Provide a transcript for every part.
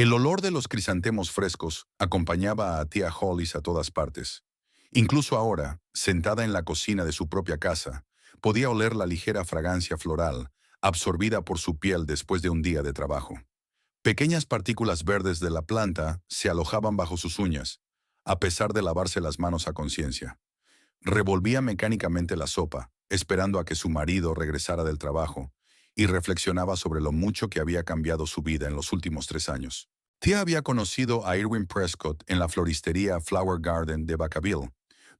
El olor de los crisantemos frescos acompañaba a tía Hollis a todas partes. Incluso ahora, sentada en la cocina de su propia casa, podía oler la ligera fragancia floral, absorbida por su piel después de un día de trabajo. Pequeñas partículas verdes de la planta se alojaban bajo sus uñas, a pesar de lavarse las manos a conciencia. Revolvía mecánicamente la sopa, esperando a que su marido regresara del trabajo, y reflexionaba sobre lo mucho que había cambiado su vida en los últimos 3 años. Tía había conocido a Irwin Prescott en la floristería Flower Garden de Vacaville,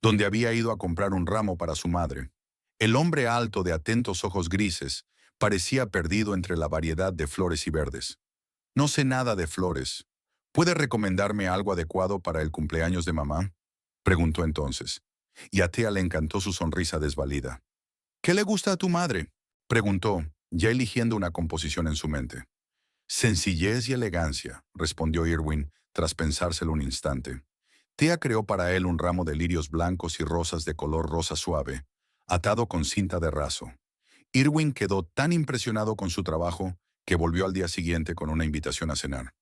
donde había ido a comprar un ramo para su madre. El hombre alto de atentos ojos grises parecía perdido entre la variedad de flores y verdes. No sé nada de flores. ¿Puede recomendarme algo adecuado para el cumpleaños de mamá? Preguntó entonces. Y a Thea le encantó su sonrisa desvalida. ¿Qué le gusta a tu madre? Preguntó, ya eligiendo una composición en su mente. Sencillez y elegancia, respondió Irwin, tras pensárselo un instante. Thea creó para él un ramo de lirios blancos y rosas de color rosa suave, atado con cinta de raso. Irwin quedó tan impresionado con su trabajo que volvió al día siguiente con una invitación a cenar.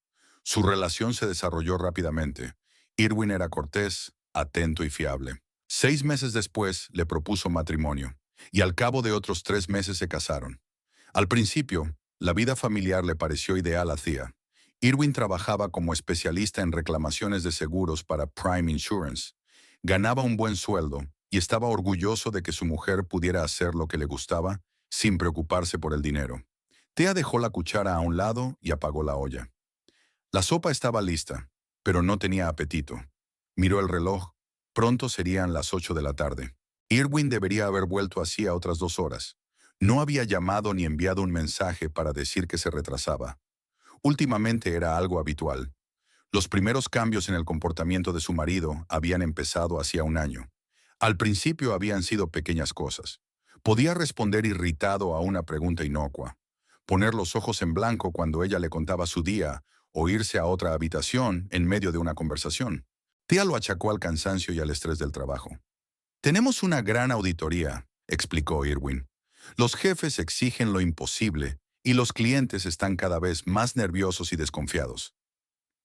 Su relación se desarrolló rápidamente. Irwin era cortés, atento y fiable. 6 meses después le propuso matrimonio, y al cabo de otros 3 meses se casaron. Al principio, la vida familiar le pareció ideal a Thea. Irwin trabajaba como especialista en reclamaciones de seguros para Prime Insurance. Ganaba un buen sueldo y estaba orgulloso de que su mujer pudiera hacer lo que le gustaba sin preocuparse por el dinero. Thea dejó la cuchara a un lado y apagó la olla. La sopa estaba lista, pero no tenía apetito. Miró el reloj. Pronto serían las 8 de la tarde. Irwin debería haber vuelto hacía otras 2 horas. No había llamado ni enviado un mensaje para decir que se retrasaba. Últimamente era algo habitual. Los primeros cambios en el comportamiento de su marido habían empezado hacía un año. Al principio habían sido pequeñas cosas. Podía responder irritado a una pregunta inocua, poner los ojos en blanco cuando ella le contaba su día o irse a otra habitación en medio de una conversación. Tía lo achacó al cansancio y al estrés del trabajo. Tenemos una gran auditoría, explicó Irwin. Los jefes exigen lo imposible y los clientes están cada vez más nerviosos y desconfiados.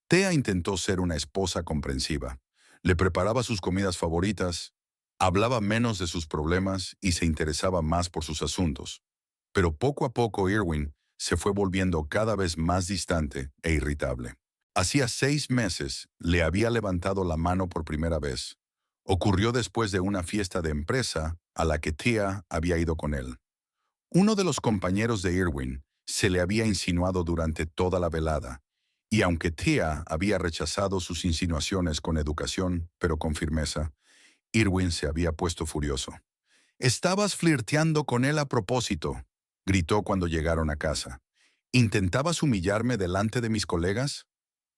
Thea intentó ser una esposa comprensiva. Le preparaba sus comidas favoritas, hablaba menos de sus problemas y se interesaba más por sus asuntos. Pero poco a poco Irwin se fue volviendo cada vez más distante e irritable. Hacía 6 meses le había levantado la mano por primera vez. Ocurrió después de una fiesta de empresa a la que Thea había ido con él. Uno de los compañeros de Irwin se le había insinuado durante toda la velada, y aunque Thea había rechazado sus insinuaciones con educación, pero con firmeza, Irwin se había puesto furioso. «Estabas flirteando con él a propósito», gritó cuando llegaron a casa. «¿Intentabas humillarme delante de mis colegas?»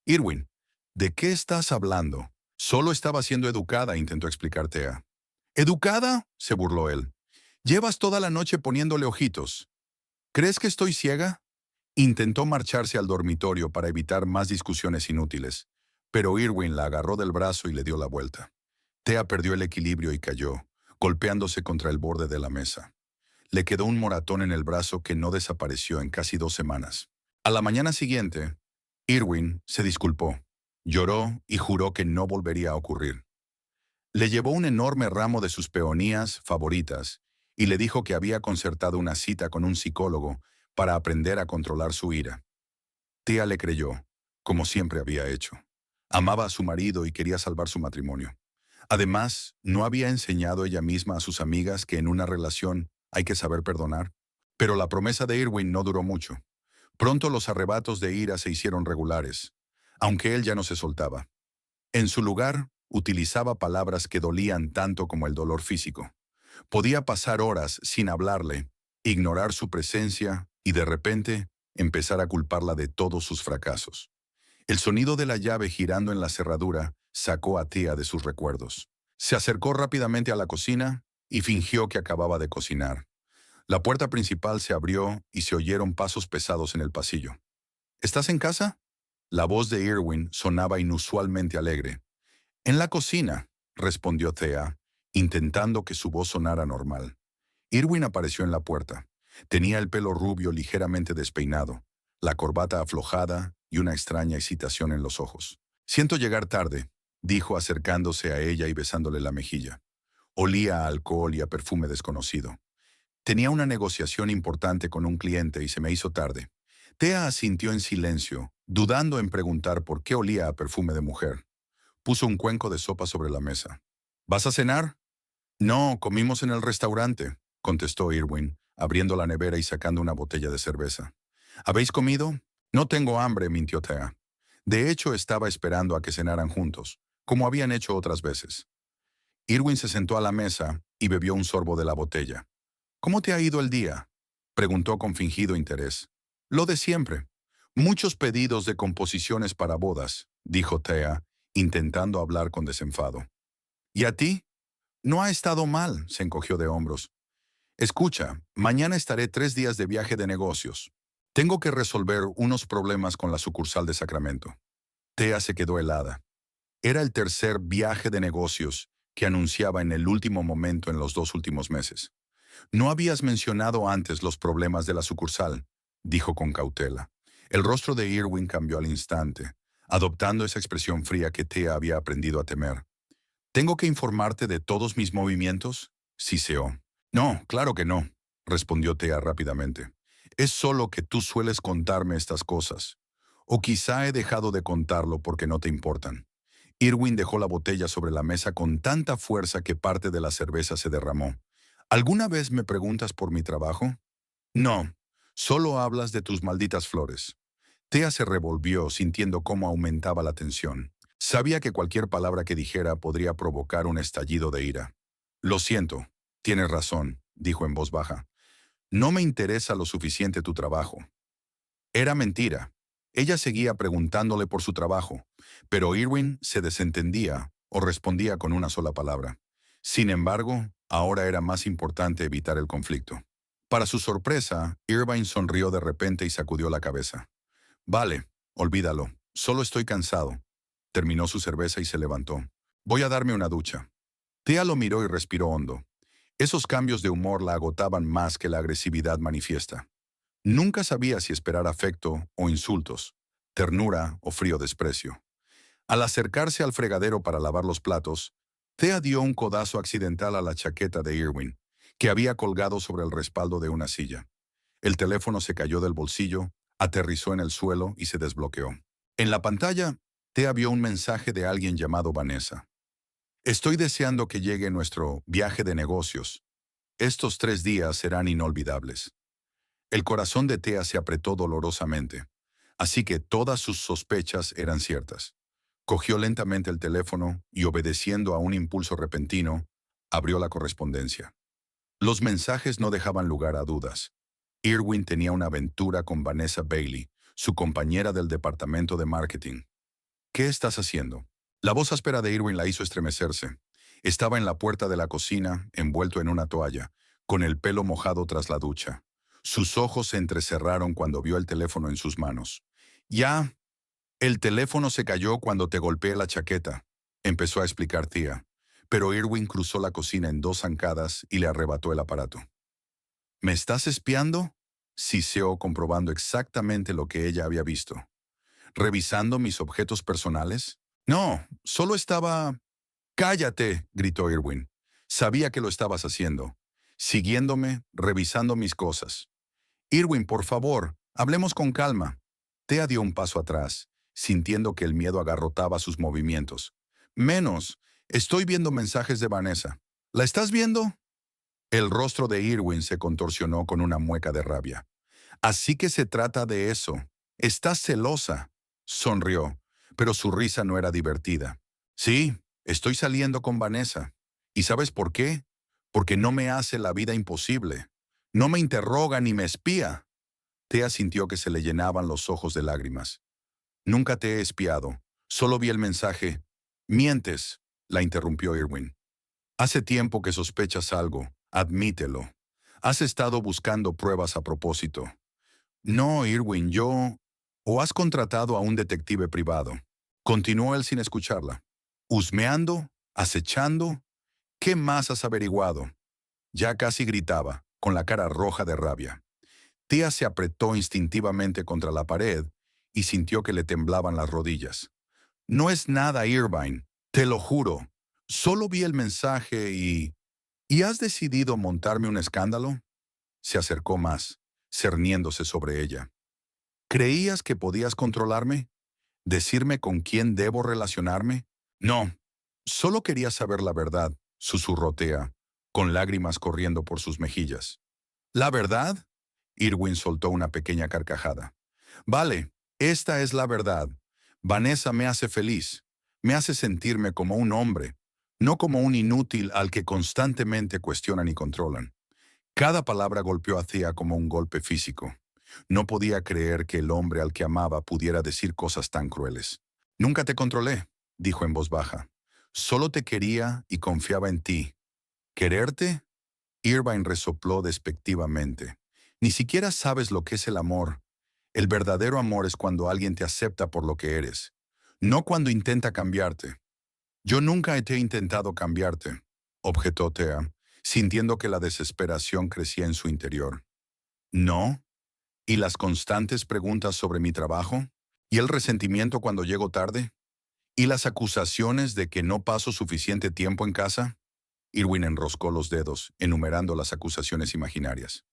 «Irwin, ¿de qué estás hablando?» «Solo estaba siendo educada», intentó explicar Thea. «¿Educada?», se burló él. «Llevas toda la noche poniéndole ojitos. ¿Crees que estoy ciega?» Intentó marcharse al dormitorio para evitar más discusiones inútiles, pero Irwin la agarró del brazo y le dio la vuelta. Thea perdió el equilibrio y cayó, golpeándose contra el borde de la mesa. Le quedó un moratón en el brazo que no desapareció en casi 2 semanas. A la mañana siguiente, Irwin se disculpó, lloró y juró que no volvería a ocurrir. Le llevó un enorme ramo de sus peonías favoritas y le dijo que había concertado una cita con un psicólogo para aprender a controlar su ira. Thea le creyó, como siempre había hecho. Amaba a su marido y quería salvar su matrimonio. Además, ¿no había enseñado ella misma a sus amigas que en una relación hay que saber perdonar? Pero la promesa de Irwin no duró mucho. Pronto los arrebatos de ira se hicieron regulares, aunque él ya no se soltaba. En su lugar, utilizaba palabras que dolían tanto como el dolor físico. Podía pasar horas sin hablarle, ignorar su presencia y de repente empezar a culparla de todos sus fracasos. El sonido de la llave girando en la cerradura sacó a Thea de sus recuerdos. Se acercó rápidamente a la cocina y fingió que acababa de cocinar. La puerta principal se abrió y se oyeron pasos pesados en el pasillo. ¿Estás en casa? La voz de Irwin sonaba inusualmente alegre. En la cocina, respondió Thea, intentando que su voz sonara normal. Irwin apareció en la puerta. Tenía el pelo rubio ligeramente despeinado, la corbata aflojada y una extraña excitación en los ojos. «Siento llegar tarde», dijo acercándose a ella y besándole la mejilla. Olía a alcohol y a perfume desconocido. «Tenía una negociación importante con un cliente y se me hizo tarde». Thea asintió en silencio, dudando en preguntar por qué olía a perfume de mujer. Puso un cuenco de sopa sobre la mesa. «¿Vas a cenar?» «No, comimos en el restaurante», contestó Irwin, abriendo la nevera y sacando una botella de cerveza. «¿Habéis comido?» «No tengo hambre», mintió Thea. De hecho, estaba esperando a que cenaran juntos, como habían hecho otras veces. Irwin se sentó a la mesa y bebió un sorbo de la botella. «¿Cómo te ha ido el día?», preguntó con fingido interés. «Lo de siempre. Muchos pedidos de composiciones para bodas», dijo Thea, intentando hablar con desenfado. «¿Y a ti?» «No ha estado mal», se encogió de hombros. «Escucha, mañana estaré 3 días de viaje de negocios. Tengo que resolver unos problemas con la sucursal de Sacramento». Thea se quedó helada. Era el tercer viaje de negocios que anunciaba en el último momento en los 2 últimos meses. «No habías mencionado antes los problemas de la sucursal», dijo con cautela. El rostro de Irwin cambió al instante, adoptando esa expresión fría que Thea había aprendido a temer. «¿Tengo que informarte de todos mis movimientos?», siseó. «No, claro que no», respondió Thea rápidamente. «Es solo que tú sueles contarme estas cosas. O quizá he dejado de contarlo porque no te importan». Irwin dejó la botella sobre la mesa con tanta fuerza que parte de la cerveza se derramó. «¿Alguna vez me preguntas por mi trabajo?» «No, solo hablas de tus malditas flores». Thea se revolvió, sintiendo cómo aumentaba la tensión. Sabía que cualquier palabra que dijera podría provocar un estallido de ira. «Lo siento, tienes razón», dijo en voz baja. «No me interesa lo suficiente tu trabajo». Era mentira. Ella seguía preguntándole por su trabajo, pero Irwin se desentendía o respondía con una sola palabra. Sin embargo, ahora era más importante evitar el conflicto. Para su sorpresa, Irvine sonrió de repente y sacudió la cabeza. «Vale, olvídalo. Solo estoy cansado». Terminó su cerveza y se levantó. «Voy a darme una ducha». Thea lo miró y respiró hondo. Esos cambios de humor la agotaban más que la agresividad manifiesta. Nunca sabía si esperar afecto o insultos, ternura o frío desprecio. Al acercarse al fregadero para lavar los platos, Thea dio un codazo accidental a la chaqueta de Irwin, que había colgado sobre el respaldo de una silla. El teléfono se cayó del bolsillo, aterrizó en el suelo y se desbloqueó. En la pantalla, Thea vio un mensaje de alguien llamado Vanessa. «Estoy deseando que llegue nuestro viaje de negocios. Estos 3 días serán inolvidables». El corazón de Thea se apretó dolorosamente, así que todas sus sospechas eran ciertas. Cogió lentamente el teléfono y, obedeciendo a un impulso repentino, abrió la correspondencia. Los mensajes no dejaban lugar a dudas. Irwin tenía una aventura con Vanessa Bailey, su compañera del departamento de marketing. «¿Qué estás haciendo?». La voz áspera de Irwin la hizo estremecerse. Estaba en la puerta de la cocina, envuelto en una toalla, con el pelo mojado tras la ducha. Sus ojos se entrecerraron cuando vio el teléfono en sus manos. «Ya, el teléfono se cayó cuando te golpeé la chaqueta», empezó a explicar Thea, pero Irwin cruzó la cocina en 2 zancadas y le arrebató el aparato. «¿Me estás espiando?», siseó, comprobando exactamente lo que ella había visto. «¿Revisando mis objetos personales?». «No, solo estaba...». «Cállate», gritó Irwin. «Sabía que lo estabas haciendo. Siguiéndome, revisando mis cosas». «Irwin, por favor, hablemos con calma». Thea dio un paso atrás, sintiendo que el miedo agarrotaba sus movimientos. «Menos. Estoy viendo mensajes de Vanessa». «¿La estás viendo?». El rostro de Irwin se contorsionó con una mueca de rabia. «Así que se trata de eso. Estás celosa». Sonrió, pero su risa no era divertida. «Sí, estoy saliendo con Vanessa. ¿Y sabes por qué? Porque no me hace la vida imposible. No me interroga ni me espía». Thea sintió que se le llenaban los ojos de lágrimas. «Nunca te he espiado. Solo vi el mensaje». «Mientes», la interrumpió Irwin. «Hace tiempo que sospechas algo. Admítelo. Has estado buscando pruebas a propósito». «No, Irwin, yo...». «¿O has contratado a un detective privado?». Continuó él sin escucharla. «¿Husmeando? ¿Acechando? ¿Qué más has averiguado?». Ya casi gritaba, con la cara roja de rabia. Thea se apretó instintivamente contra la pared y sintió que le temblaban las rodillas. No es nada, Irvine, te lo juro. Solo vi el mensaje y... ¿Y has decidido montarme un escándalo? Se acercó más, cerniéndose sobre ella. ¿Creías que podías controlarme? ¿Decirme con quién debo relacionarme? No, solo quería saber la verdad, susurró Thea, con lágrimas corriendo por sus mejillas. ¿La verdad? Irwin soltó una pequeña carcajada. Vale, esta es la verdad. Vanessa me hace feliz. Me hace sentirme como un hombre, no como un inútil al que constantemente cuestionan y controlan. Cada palabra golpeó a Thea como un golpe físico. No podía creer que el hombre al que amaba pudiera decir cosas tan crueles. Nunca te controlé, dijo en voz baja. Solo te quería y confiaba en ti. ¿Quererte? Irvine resopló despectivamente. Ni siquiera sabes lo que es el amor. El verdadero amor es cuando alguien te acepta por lo que eres, no cuando intenta cambiarte. Yo nunca te he intentado cambiarte, objetó Thea, sintiendo que la desesperación crecía en su interior. ¿No? ¿Y las constantes preguntas sobre mi trabajo? ¿Y el resentimiento cuando llego tarde? ¿Y las acusaciones de que no paso suficiente tiempo en casa? Irwin enroscó los dedos, enumerando las acusaciones imaginarias.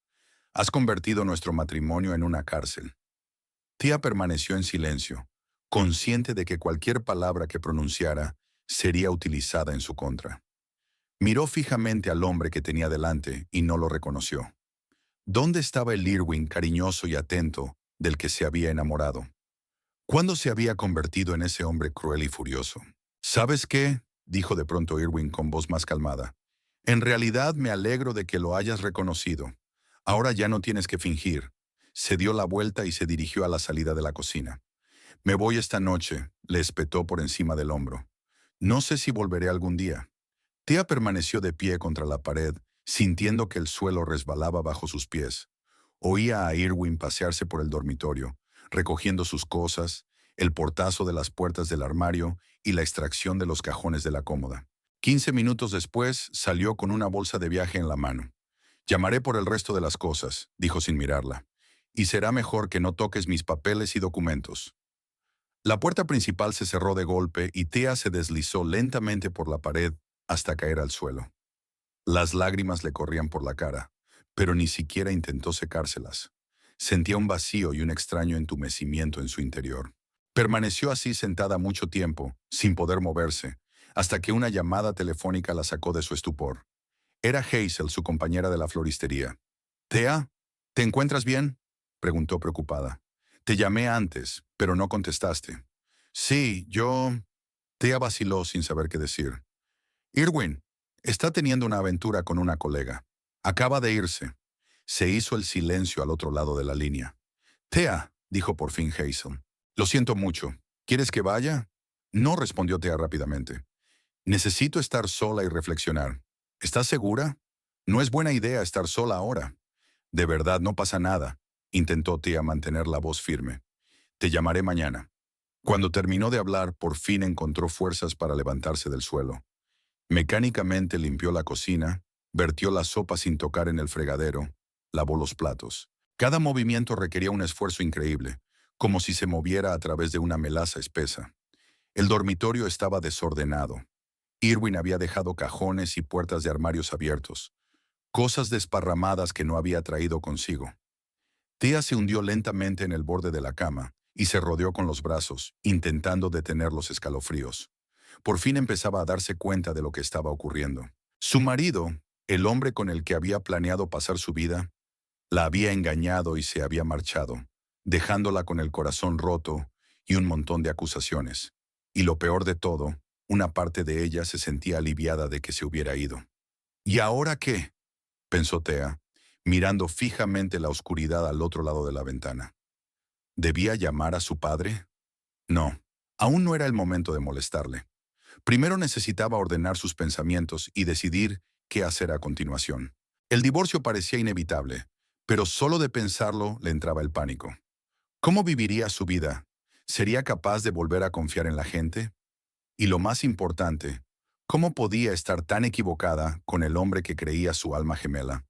Has convertido nuestro matrimonio en una cárcel. Tia permaneció en silencio, consciente de que cualquier palabra que pronunciara sería utilizada en su contra. Miró fijamente al hombre que tenía delante y no lo reconoció. ¿Dónde estaba el Irwin cariñoso y atento del que se había enamorado? ¿Cuándo se había convertido en ese hombre cruel y furioso? ¿Sabes qué?, dijo de pronto Irwin con voz más calmada. En realidad me alegro de que lo hayas reconocido. Ahora ya no tienes que fingir. Se dio la vuelta y se dirigió a la salida de la cocina. Me voy esta noche, le espetó por encima del hombro. No sé si volveré algún día. Tia permaneció de pie contra la pared, sintiendo que el suelo resbalaba bajo sus pies. Oía a Irwin pasearse por el dormitorio, recogiendo sus cosas, el portazo de las puertas del armario y la extracción de los cajones de la cómoda. 15 minutos después, salió con una bolsa de viaje en la mano. Llamaré por el resto de las cosas, dijo sin mirarla. Y será mejor que no toques mis papeles y documentos. La puerta principal se cerró de golpe y Thea se deslizó lentamente por la pared hasta caer al suelo. Las lágrimas le corrían por la cara, pero ni siquiera intentó secárselas. Sentía un vacío y un extraño entumecimiento en su interior. Permaneció así sentada mucho tiempo, sin poder moverse, hasta que una llamada telefónica la sacó de su estupor. Era Hazel, su compañera de la floristería. «Thea, ¿te encuentras bien?», preguntó preocupada. «Te llamé antes, pero no contestaste». «Sí, yo...». Thea vaciló sin saber qué decir. «Irwin, está teniendo una aventura con una colega. Acaba de irse». Se hizo el silencio al otro lado de la línea. «Thea», dijo por fin Hazel. «Lo siento mucho. ¿Quieres que vaya?» «No», respondió Thea rápidamente. «Necesito estar sola y reflexionar». «¿Estás segura? No es buena idea estar sola ahora». «De verdad, no pasa nada», intentó Thea mantener la voz firme. «Te llamaré mañana». Cuando terminó de hablar, por fin encontró fuerzas para levantarse del suelo. Mecánicamente limpió la cocina, vertió la sopa sin tocar en el fregadero, lavó los platos. Cada movimiento requería un esfuerzo increíble, como si se moviera a través de una melaza espesa. El dormitorio estaba desordenado. Irwin había dejado cajones y puertas de armarios abiertos, cosas desparramadas que no había traído consigo. Tia se hundió lentamente en el borde de la cama y se rodeó con los brazos, intentando detener los escalofríos. Por fin empezaba a darse cuenta de lo que estaba ocurriendo. Su marido, el hombre con el que había planeado pasar su vida, la había engañado y se había marchado, dejándola con el corazón roto y un montón de acusaciones. Y lo peor de todo, una parte de ella se sentía aliviada de que se hubiera ido. ¿Y ahora qué?, pensó Thea, mirando fijamente la oscuridad al otro lado de la ventana. ¿Debía llamar a su padre? No, aún no era el momento de molestarle. Primero necesitaba ordenar sus pensamientos y decidir qué hacer a continuación. El divorcio parecía inevitable, pero solo de pensarlo le entraba el pánico. ¿Cómo viviría su vida? ¿Sería capaz de volver a confiar en la gente? Y lo más importante, ¿cómo podía estar tan equivocada con el hombre que creía su alma gemela?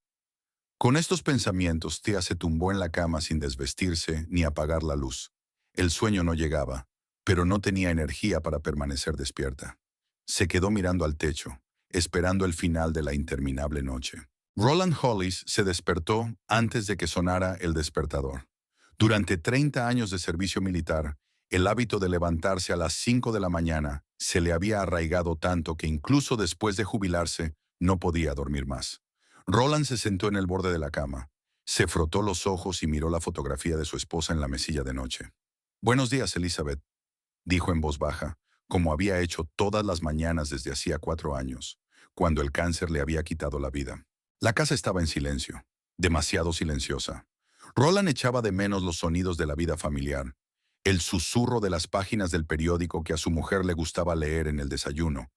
Con estos pensamientos, Thea se tumbó en la cama sin desvestirse ni apagar la luz. El sueño no llegaba, pero no tenía energía para permanecer despierta. Se quedó mirando al techo, esperando el final de la interminable noche. Roland Hollis se despertó antes de que sonara el despertador. Durante 30 años de servicio militar, el hábito de levantarse a las 5 de la mañana se le había arraigado tanto que incluso después de jubilarse no podía dormir más. Roland se sentó en el borde de la cama, se frotó los ojos y miró la fotografía de su esposa en la mesilla de noche. «Buenos días, Elizabeth», dijo en voz baja, como había hecho todas las mañanas desde hacía 4 años, cuando el cáncer le había quitado la vida. La casa estaba en silencio, demasiado silenciosa. Roland echaba de menos los sonidos de la vida familiar, el susurro de las páginas del periódico que a su mujer le gustaba leer en el desayuno,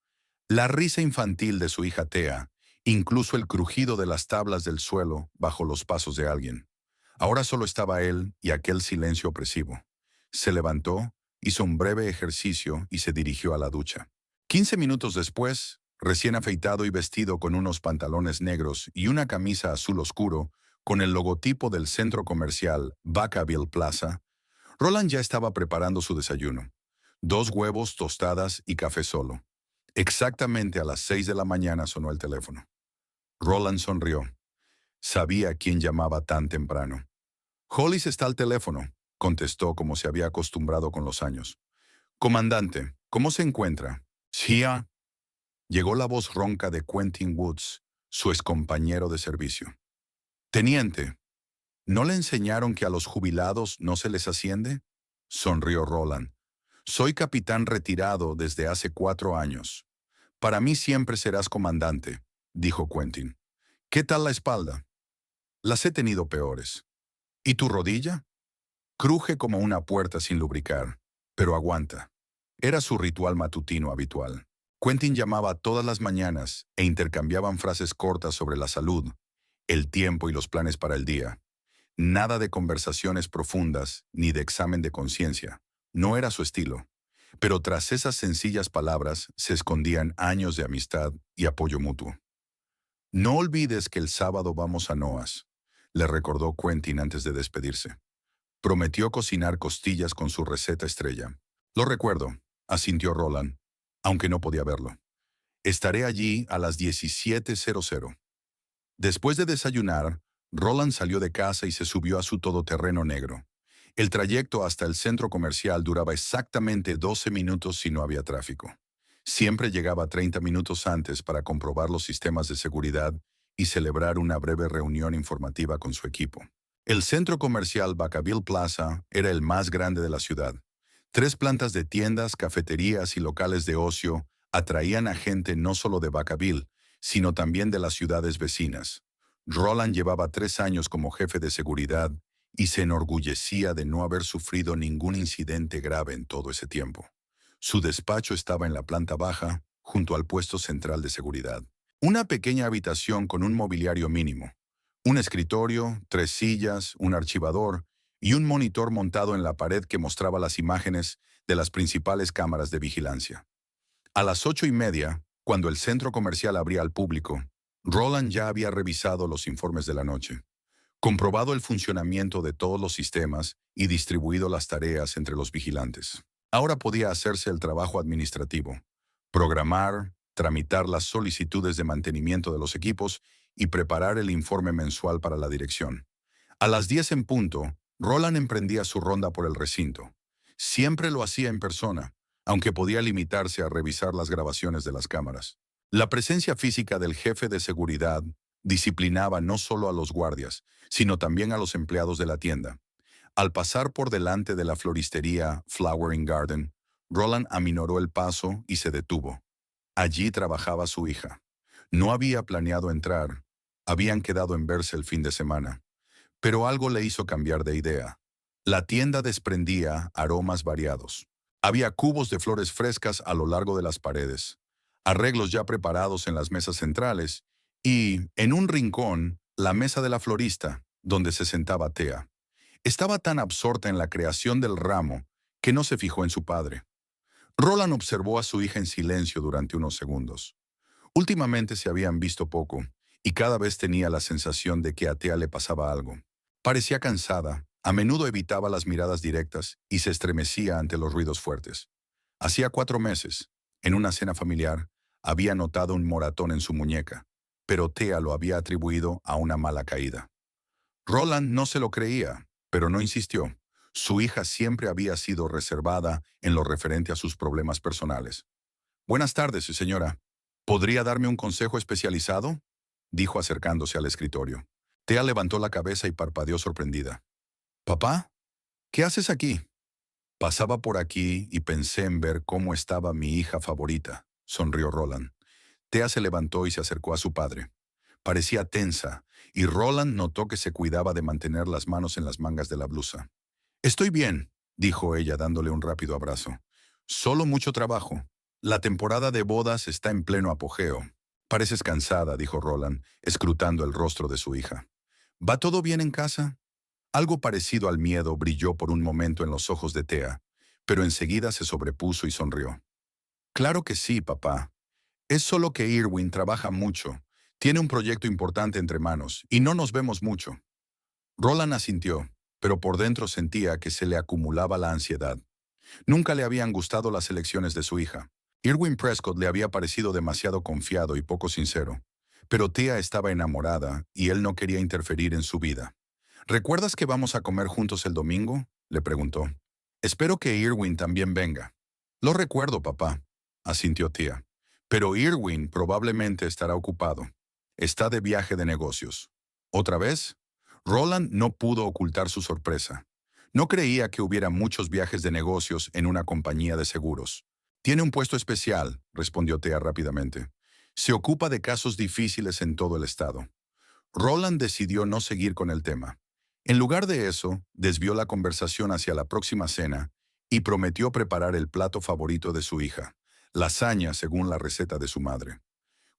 la risa infantil de su hija Thea, incluso el crujido de las tablas del suelo bajo los pasos de alguien. Ahora solo estaba él y aquel silencio opresivo. Se levantó, hizo un breve ejercicio y se dirigió a la ducha. 15 minutos después, recién afeitado y vestido con unos pantalones negros y una camisa azul oscuro, con el logotipo del centro comercial Vacaville Plaza, Roland ya estaba preparando su desayuno. 2 huevos, tostadas y café solo. Exactamente a las 6 de la mañana sonó el teléfono. Roland sonrió. Sabía quién llamaba tan temprano. «Hollis está al teléfono», contestó como se había acostumbrado con los años. «Comandante, ¿cómo se encuentra?» «Sí». Llegó la voz ronca de Quentin Woods, su excompañero de servicio. «Teniente, ¿no le enseñaron que a los jubilados no se les asciende?», sonrió Roland. «Soy capitán retirado desde hace 4 años. Para mí siempre serás comandante», dijo Quentin. «¿Qué tal la espalda?» «Las he tenido peores». «¿Y tu rodilla?» «Cruje como una puerta sin lubricar, pero aguanta». Era su ritual matutino habitual. Quentin llamaba todas las mañanas e intercambiaban frases cortas sobre la salud, el tiempo y los planes para el día. Nada de conversaciones profundas ni de examen de conciencia. No era su estilo. Pero tras esas sencillas palabras se escondían años de amistad y apoyo mutuo. «No olvides que el sábado vamos a Noah's», le recordó Quentin antes de despedirse. Prometió cocinar costillas con su receta estrella. «Lo recuerdo», asintió Roland, aunque no podía verlo. «Estaré allí a las 17:00». Después de desayunar, Roland salió de casa y se subió a su todoterreno negro. El trayecto hasta el centro comercial duraba exactamente 12 minutos si no había tráfico. Siempre llegaba 30 minutos antes para comprobar los sistemas de seguridad y celebrar una breve reunión informativa con su equipo. El centro comercial Vacaville Plaza era el más grande de la ciudad. 3 plantas de tiendas, cafeterías y locales de ocio atraían a gente no solo de Vacaville, sino también de las ciudades vecinas. Roland llevaba 3 años como jefe de seguridad y se enorgullecía de no haber sufrido ningún incidente grave en todo ese tiempo. Su despacho estaba en la planta baja, junto al puesto central de seguridad. Una pequeña habitación con un mobiliario mínimo. Un escritorio, 3 sillas, un archivador y un monitor montado en la pared que mostraba las imágenes de las principales cámaras de vigilancia. A las 8:30, cuando el centro comercial abría al público, Roland ya había revisado los informes de la noche, comprobado el funcionamiento de todos los sistemas y distribuido las tareas entre los vigilantes. Ahora podía hacerse el trabajo administrativo, programar, tramitar las solicitudes de mantenimiento de los equipos y preparar el informe mensual para la dirección. A las 10 en punto, Roland emprendía su ronda por el recinto. Siempre lo hacía en persona, aunque podía limitarse a revisar las grabaciones de las cámaras. La presencia física del jefe de seguridad disciplinaba no solo a los guardias, sino también a los empleados de la tienda. Al pasar por delante de la floristería Flowering Garden, Roland aminoró el paso y se detuvo. Allí trabajaba su hija. No había planeado entrar. Habían quedado en verse el fin de semana. Pero algo le hizo cambiar de idea. La tienda desprendía aromas variados. Había cubos de flores frescas a lo largo de las paredes, arreglos ya preparados en las mesas centrales y, en un rincón, la mesa de la florista, donde se sentaba Thea. Estaba tan absorta en la creación del ramo que no se fijó en su padre. Roland observó a su hija en silencio durante unos segundos. Últimamente se habían visto poco y cada vez tenía la sensación de que a Thea le pasaba algo. Parecía cansada, A menudo evitaba las miradas directas y se estremecía ante los ruidos fuertes. Hacía 4 meses, en una cena familiar, había notado un moratón en su muñeca, pero Thea lo había atribuido a una mala caída. Roland no se lo creía, pero no insistió. Su hija siempre había sido reservada en lo referente a sus problemas personales. «Buenas tardes, señora. ¿Podría darme un consejo especializado?», dijo acercándose al escritorio. Thea levantó la cabeza y parpadeó sorprendida. «¿Papá? ¿Qué haces aquí?». «Pasaba por aquí y pensé en ver cómo estaba mi hija favorita», sonrió Roland. Thea se levantó y se acercó a su padre. Parecía tensa, y Roland notó que se cuidaba de mantener las manos en las mangas de la blusa. «Estoy bien», dijo ella dándole un rápido abrazo. «Solo mucho trabajo. La temporada de bodas está en pleno apogeo». «Pareces cansada», dijo Roland, escrutando el rostro de su hija. «¿Va todo bien en casa?». Algo parecido al miedo brilló por un momento en los ojos de Thea, pero enseguida se sobrepuso y sonrió. «Claro que sí, papá. Es solo que Irwin trabaja mucho. Tiene un proyecto importante entre manos y no nos vemos mucho». Roland asintió, pero por dentro sentía que se le acumulaba la ansiedad. Nunca le habían gustado las elecciones de su hija. Irwin Prescott le había parecido demasiado confiado y poco sincero, pero Thea estaba enamorada y él no quería interferir en su vida. «¿Recuerdas que vamos a comer juntos el domingo?», le preguntó. «Espero que Irwin también venga». «Lo recuerdo, papá», asintió Thea. «Pero Irwin probablemente estará ocupado. Está de viaje de negocios». «¿Otra vez?». Roland no pudo ocultar su sorpresa. No creía que hubiera muchos viajes de negocios en una compañía de seguros. «Tiene un puesto especial», respondió Thea rápidamente. «Se ocupa de casos difíciles en todo el estado». Roland decidió no seguir con el tema. En lugar de eso, desvió la conversación hacia la próxima cena y prometió preparar el plato favorito de su hija, lasaña según la receta de su madre.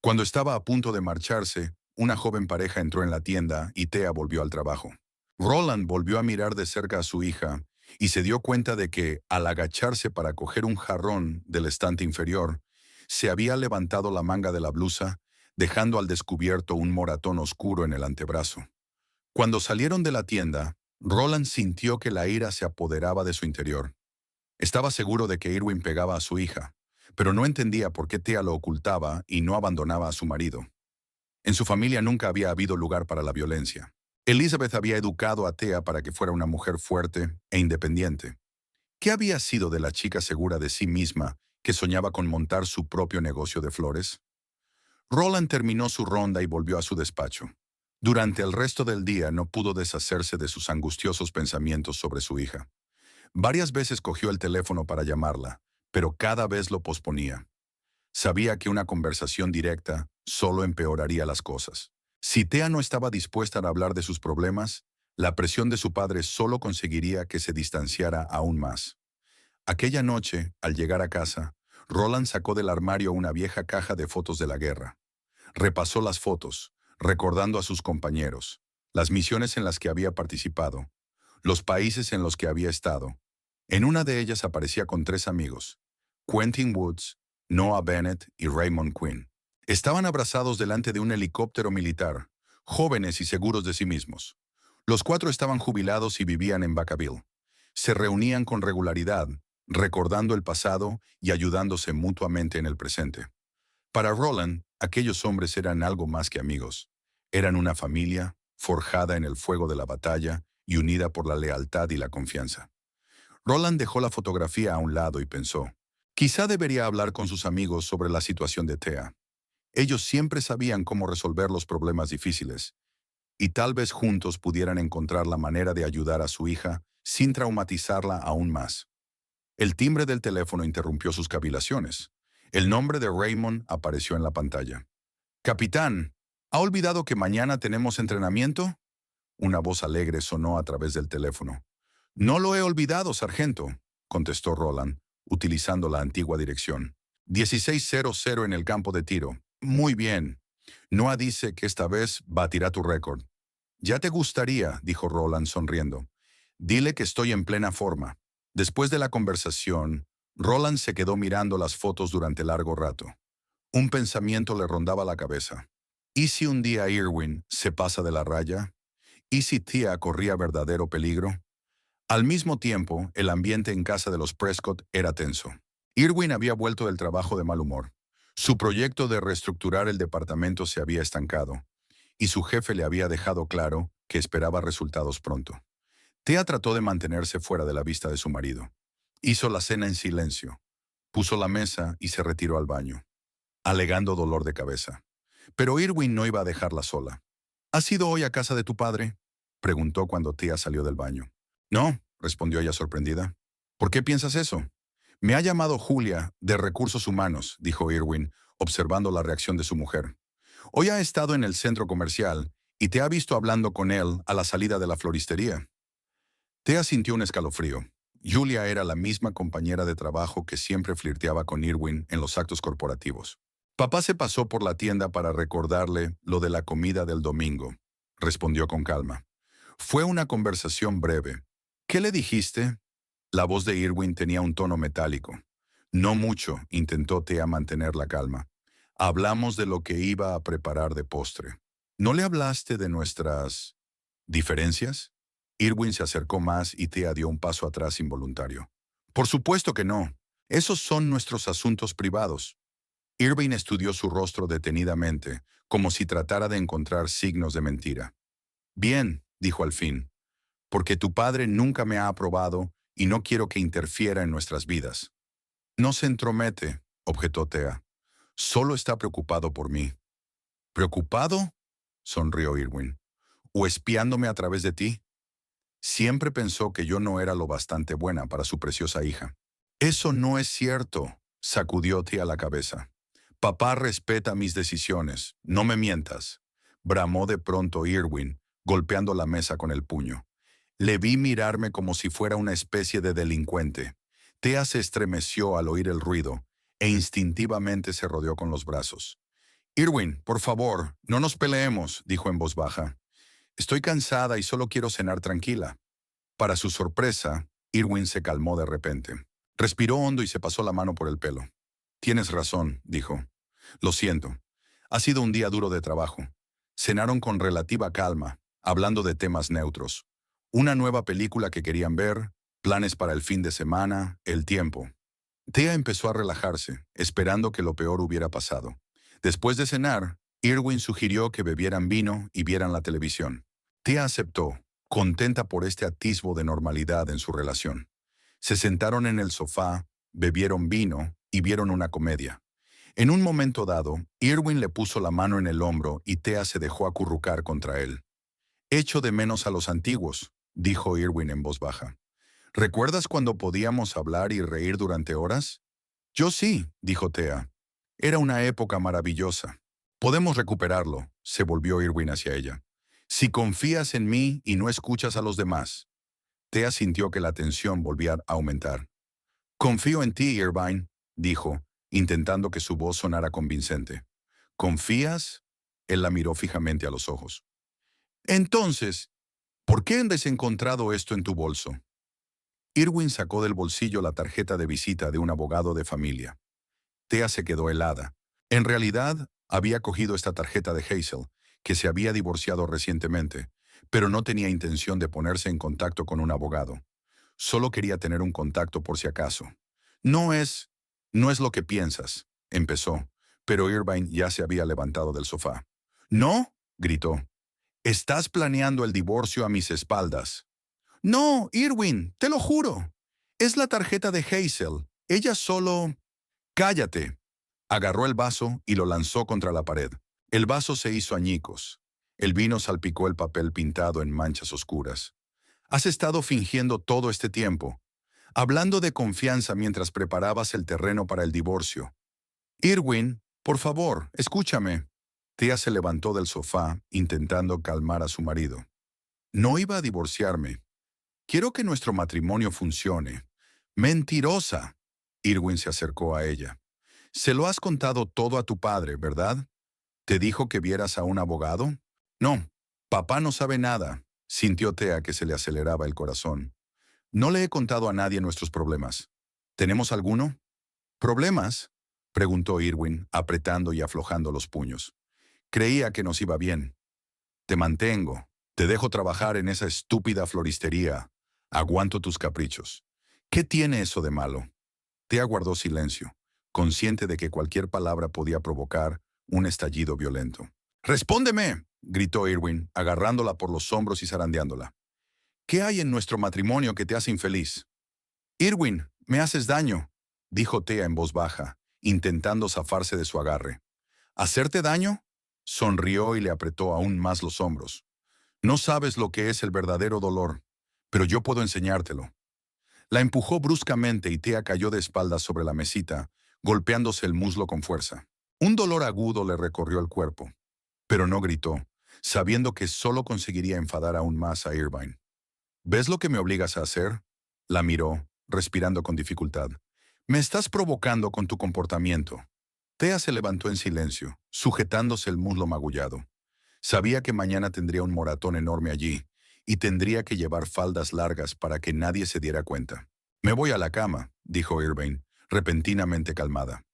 Cuando estaba a punto de marcharse, una joven pareja entró en la tienda y Thea volvió al trabajo. Roland volvió a mirar de cerca a su hija y se dio cuenta de que, al agacharse para coger un jarrón del estante inferior, se había levantado la manga de la blusa, dejando al descubierto un moratón oscuro en el antebrazo. Cuando salieron de la tienda, Roland sintió que la ira se apoderaba de su interior. Estaba seguro de que Irwin pegaba a su hija, pero no entendía por qué Thea lo ocultaba y no abandonaba a su marido. En su familia nunca había habido lugar para la violencia. Elizabeth había educado a Thea para que fuera una mujer fuerte e independiente. ¿Qué había sido de la chica segura de sí misma que soñaba con montar su propio negocio de flores? Roland terminó su ronda y volvió a su despacho. Durante el resto del día no pudo deshacerse de sus angustiosos pensamientos sobre su hija. Varias veces cogió el teléfono para llamarla, pero cada vez lo posponía. Sabía que una conversación directa solo empeoraría las cosas. Si Thea no estaba dispuesta a hablar de sus problemas, la presión de su padre solo conseguiría que se distanciara aún más. Aquella noche, al llegar a casa, Roland sacó del armario una vieja caja de fotos de la guerra. Repasó las fotos, recordando a sus compañeros, las misiones en las que había participado, los países en los que había estado. En una de ellas aparecía con 3 amigos: Quentin Woods, Noah Bennett y Raymond Quinn. Estaban abrazados delante de un helicóptero militar, jóvenes y seguros de sí mismos. Los 4 estaban jubilados y vivían en Vacaville. Se reunían con regularidad, recordando el pasado y ayudándose mutuamente en el presente. Para Roland, aquellos hombres eran algo más que amigos. Eran una familia, forjada en el fuego de la batalla y unida por la lealtad y la confianza. Roland dejó la fotografía a un lado y pensó, quizá debería hablar con sus amigos sobre la situación de Thea. Ellos siempre sabían cómo resolver los problemas difíciles, y tal vez juntos pudieran encontrar la manera de ayudar a su hija sin traumatizarla aún más. El timbre del teléfono interrumpió sus cavilaciones. El nombre de Raymond apareció en la pantalla. «Capitán, ¿ha olvidado que mañana tenemos entrenamiento?», una voz alegre sonó a través del teléfono. «No lo he olvidado, sargento», contestó Roland, utilizando la antigua dirección. «1600 en el campo de tiro. Muy bien. Noah dice que esta vez batirá tu récord». «Ya te gustaría», dijo Roland sonriendo. «Dile que estoy en plena forma». Después de la conversación, Roland se quedó mirando las fotos durante largo rato. Un pensamiento le rondaba la cabeza. ¿Y si un día Irwin se pasa de la raya? ¿Y si Thea corría verdadero peligro? Al mismo tiempo, el ambiente en casa de los Prescott era tenso. Irwin había vuelto del trabajo de mal humor. Su proyecto de reestructurar el departamento se había estancado, y su jefe le había dejado claro que esperaba resultados pronto. Thea trató de mantenerse fuera de la vista de su marido. Hizo la cena en silencio, puso la mesa y se retiró al baño, alegando dolor de cabeza. Pero Irwin no iba a dejarla sola. ¿Has ido hoy a casa de tu padre?, preguntó cuando Thea salió del baño. No, respondió ella sorprendida. ¿Por qué piensas eso? Me ha llamado Julia, de Recursos Humanos, dijo Irwin, observando la reacción de su mujer. Hoy ha estado en el centro comercial y te ha visto hablando con él a la salida de la floristería. Thea sintió un escalofrío. Julia era la misma compañera de trabajo que siempre flirteaba con Irwin en los actos corporativos. Papá se pasó por la tienda para recordarle lo de la comida del domingo, respondió con calma. Fue una conversación breve. ¿Qué le dijiste? La voz de Irwin tenía un tono metálico. No mucho, intentó Thea mantener la calma. Hablamos de lo que iba a preparar de postre. ¿No le hablaste de nuestras diferencias? Irwin se acercó más y Thea dio un paso atrás involuntario. Por supuesto que no. Esos son nuestros asuntos privados. Irving estudió su rostro detenidamente, como si tratara de encontrar signos de mentira. Bien, dijo al fin, porque tu padre nunca me ha aprobado y no quiero que interfiera en nuestras vidas. No se entromete, objetó Thea. Solo está preocupado por mí. ¿Preocupado?, sonrió Irwin. ¿O espiándome a través de ti? Siempre pensó que yo no era lo bastante buena para su preciosa hija. Eso no es cierto, sacudió Thea la cabeza. Papá respeta mis decisiones, no me mientas, bramó de pronto Irwin, golpeando la mesa con el puño. Le vi mirarme como si fuera una especie de delincuente. Thea se estremeció al oír el ruido e instintivamente se rodeó con los brazos. Irwin, por favor, no nos peleemos, dijo en voz baja. Estoy cansada y solo quiero cenar tranquila. Para su sorpresa, Irwin se calmó de repente. Respiró hondo y se pasó la mano por el pelo. Tienes razón, dijo. Lo siento. Ha sido un día duro de trabajo. Cenaron con relativa calma, hablando de temas neutros. Una nueva película que querían ver, planes para el fin de semana, el tiempo. Thea empezó a relajarse, esperando que lo peor hubiera pasado. Después de cenar, Irwin sugirió que bebieran vino y vieran la televisión. Thea aceptó, contenta por este atisbo de normalidad en su relación. Se sentaron en el sofá, bebieron vino y vieron una comedia. En un momento dado, Irwin le puso la mano en el hombro y Thea se dejó acurrucar contra él. «Echo de menos a los antiguos», dijo Irwin en voz baja. «¿Recuerdas cuando podíamos hablar y reír durante horas?» «Yo sí», dijo Thea. «Era una época maravillosa. Podemos recuperarlo», se volvió Irwin hacia ella. «Si confías en mí y no escuchas a los demás». Thea sintió que la tensión volvía a aumentar. «Confío en ti, Irvine», dijo, intentando que su voz sonara convincente. «¿Confías?», él la miró fijamente a los ojos. «Entonces, ¿por qué has encontrado esto en tu bolso?» Irwin sacó del bolsillo la tarjeta de visita de un abogado de familia. Thea se quedó helada. En realidad, había cogido esta tarjeta de Hazel, que se había divorciado recientemente, pero no tenía intención de ponerse en contacto con un abogado. Solo quería tener un contacto por si acaso. No es lo que piensas», empezó, pero Irvine ya se había levantado del sofá. «¿No?», gritó. «Estás planeando el divorcio a mis espaldas». «No, Irwin, te lo juro. Es la tarjeta de Hazel. Ella solo...» «Cállate». Agarró el vaso y lo lanzó contra la pared. El vaso se hizo añicos. El vino salpicó el papel pintado en manchas oscuras. «Has estado fingiendo todo este tiempo, hablando de confianza mientras preparabas el terreno para el divorcio. Irwin, por favor, escúchame». Thea se levantó del sofá, intentando calmar a su marido. «No iba a divorciarme. Quiero que nuestro matrimonio funcione». «Mentirosa». Irwin se acercó a ella. «Se lo has contado todo a tu padre, ¿verdad? ¿Te dijo que vieras a un abogado?» «No, papá no sabe nada», sintió Thea que se le aceleraba el corazón. «No le he contado a nadie nuestros problemas. ¿Tenemos alguno?» «¿Problemas?», preguntó Irwin, apretando y aflojando los puños. «Creía que nos iba bien. Te mantengo. Te dejo trabajar en esa estúpida floristería. Aguanto tus caprichos. ¿Qué tiene eso de malo? Thea guardó silencio, consciente de que cualquier palabra podía provocar un estallido violento. ¡Respóndeme!, gritó Irwin, agarrándola por los hombros y zarandeándola. ¿Qué hay en nuestro matrimonio que te hace infeliz? Irwin, me haces daño, dijo Thea en voz baja, intentando zafarse de su agarre. ¿Hacerte daño? Sonrió y le apretó aún más los hombros. No sabes lo que es el verdadero dolor, pero yo puedo enseñártelo. La empujó bruscamente y Thea cayó de espaldas sobre la mesita, golpeándose el muslo con fuerza. Un dolor agudo le recorrió el cuerpo, pero no gritó, sabiendo que solo conseguiría enfadar aún más a Irvine. ¿Ves lo que me obligas a hacer? La miró, respirando con dificultad. Me estás provocando con tu comportamiento. Thea se levantó en silencio, sujetándose el muslo magullado. Sabía que mañana tendría un moratón enorme allí, y tendría que llevar faldas largas para que nadie se diera cuenta. Me voy a la cama, dijo Irvine, repentinamente calmada.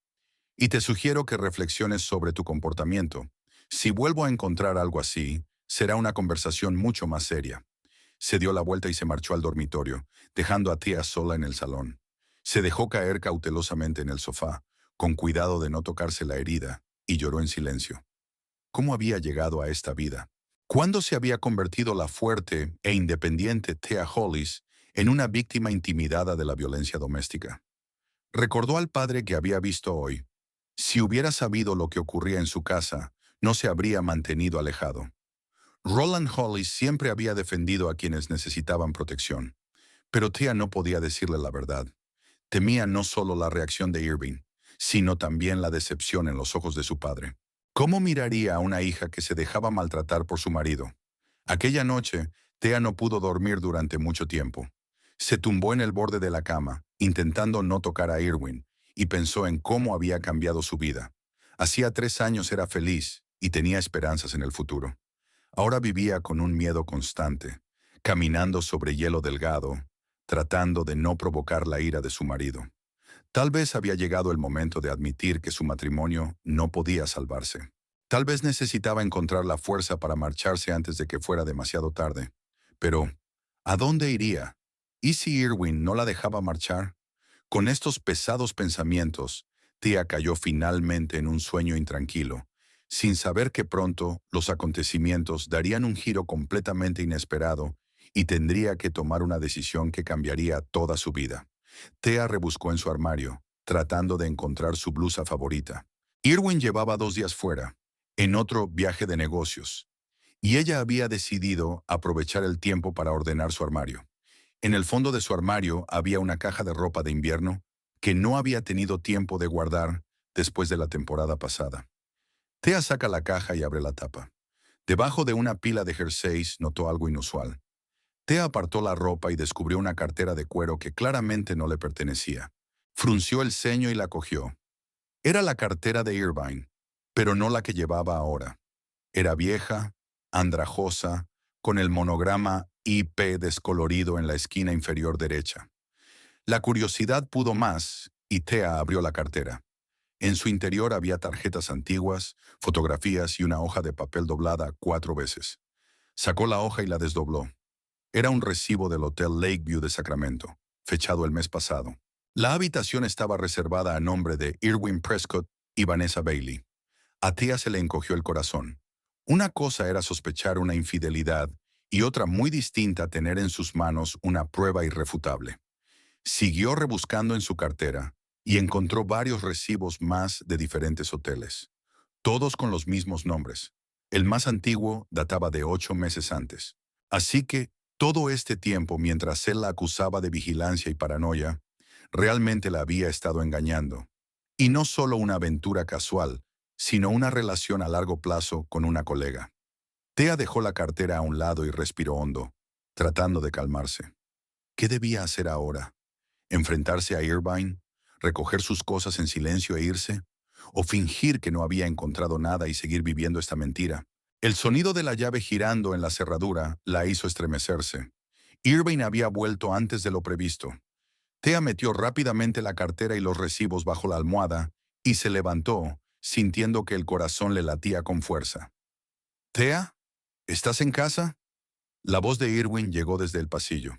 Y te sugiero que reflexiones sobre tu comportamiento. Si vuelvo a encontrar algo así, será una conversación mucho más seria. Se dio la vuelta y se marchó al dormitorio, dejando a Thea sola en el salón. Se dejó caer cautelosamente en el sofá, con cuidado de no tocarse la herida, y lloró en silencio. ¿Cómo había llegado a esta vida? ¿Cuándo se había convertido la fuerte e independiente Thea Hollis en una víctima intimidada de la violencia doméstica? Recordó al padre que había visto hoy. Si hubiera sabido lo que ocurría en su casa, no se habría mantenido alejado. Roland Hollis siempre había defendido a quienes necesitaban protección, pero Thea no podía decirle la verdad. Temía no solo la reacción de Irving, sino también la decepción en los ojos de su padre. ¿Cómo miraría a una hija que se dejaba maltratar por su marido? Aquella noche, Thea no pudo dormir durante mucho tiempo. Se tumbó en el borde de la cama, intentando no tocar a Irwin, y pensó en cómo había cambiado su vida. Hacía 3 años era feliz y tenía esperanzas en el futuro. Ahora vivía con un miedo constante, caminando sobre hielo delgado, tratando de no provocar la ira de su marido. Tal vez había llegado el momento de admitir que su matrimonio no podía salvarse. Tal vez necesitaba encontrar la fuerza para marcharse antes de que fuera demasiado tarde. Pero, ¿a dónde iría? ¿Y si Irwin no la dejaba marchar? Con estos pesados pensamientos, Thea cayó finalmente en un sueño intranquilo, sin saber que pronto los acontecimientos darían un giro completamente inesperado y tendría que tomar una decisión que cambiaría toda su vida. Thea rebuscó en su armario, tratando de encontrar su blusa favorita. Irwin llevaba 2 días fuera, en otro viaje de negocios, y ella había decidido aprovechar el tiempo para ordenar su armario. En el fondo de su armario había una caja de ropa de invierno que no había tenido tiempo de guardar después de la temporada pasada. Thea saca la caja y abre la tapa. Debajo de una pila de jerseys notó algo inusual. Thea apartó la ropa y descubrió una cartera de cuero que claramente no le pertenecía. Frunció el ceño y la cogió. Era la cartera de Irvine, pero no la que llevaba ahora. Era vieja, andrajosa, con el monograma IP descolorido en la esquina inferior derecha. La curiosidad pudo más y Thea abrió la cartera. En su interior había tarjetas antiguas, fotografías y una hoja de papel doblada 4 veces. Sacó la hoja y la desdobló. Era un recibo del Hotel Lakeview de Sacramento, fechado el mes pasado. La habitación estaba reservada a nombre de Irwin Prescott y Vanessa Bailey. A Thea se le encogió el corazón. Una cosa era sospechar una infidelidad y otra muy distinta tener en sus manos una prueba irrefutable. Siguió rebuscando en su cartera y encontró varios recibos más de diferentes hoteles, todos con los mismos nombres. El más antiguo databa de 8 meses antes. Así que, todo este tiempo, mientras él la acusaba de vigilancia y paranoia, realmente la había estado engañando. Y no solo una aventura casual, sino una relación a largo plazo con una colega. Thea dejó la cartera a un lado y respiró hondo, tratando de calmarse. ¿Qué debía hacer ahora? ¿Enfrentarse a Irvine? ¿Recoger sus cosas en silencio e irse? ¿O fingir que no había encontrado nada y seguir viviendo esta mentira? El sonido de la llave girando en la cerradura la hizo estremecerse. Irvine había vuelto antes de lo previsto. Thea metió rápidamente la cartera y los recibos bajo la almohada y se levantó, sintiendo que el corazón le latía con fuerza. «¿Thea? ¿Estás en casa?» La voz de Irwin llegó desde el pasillo.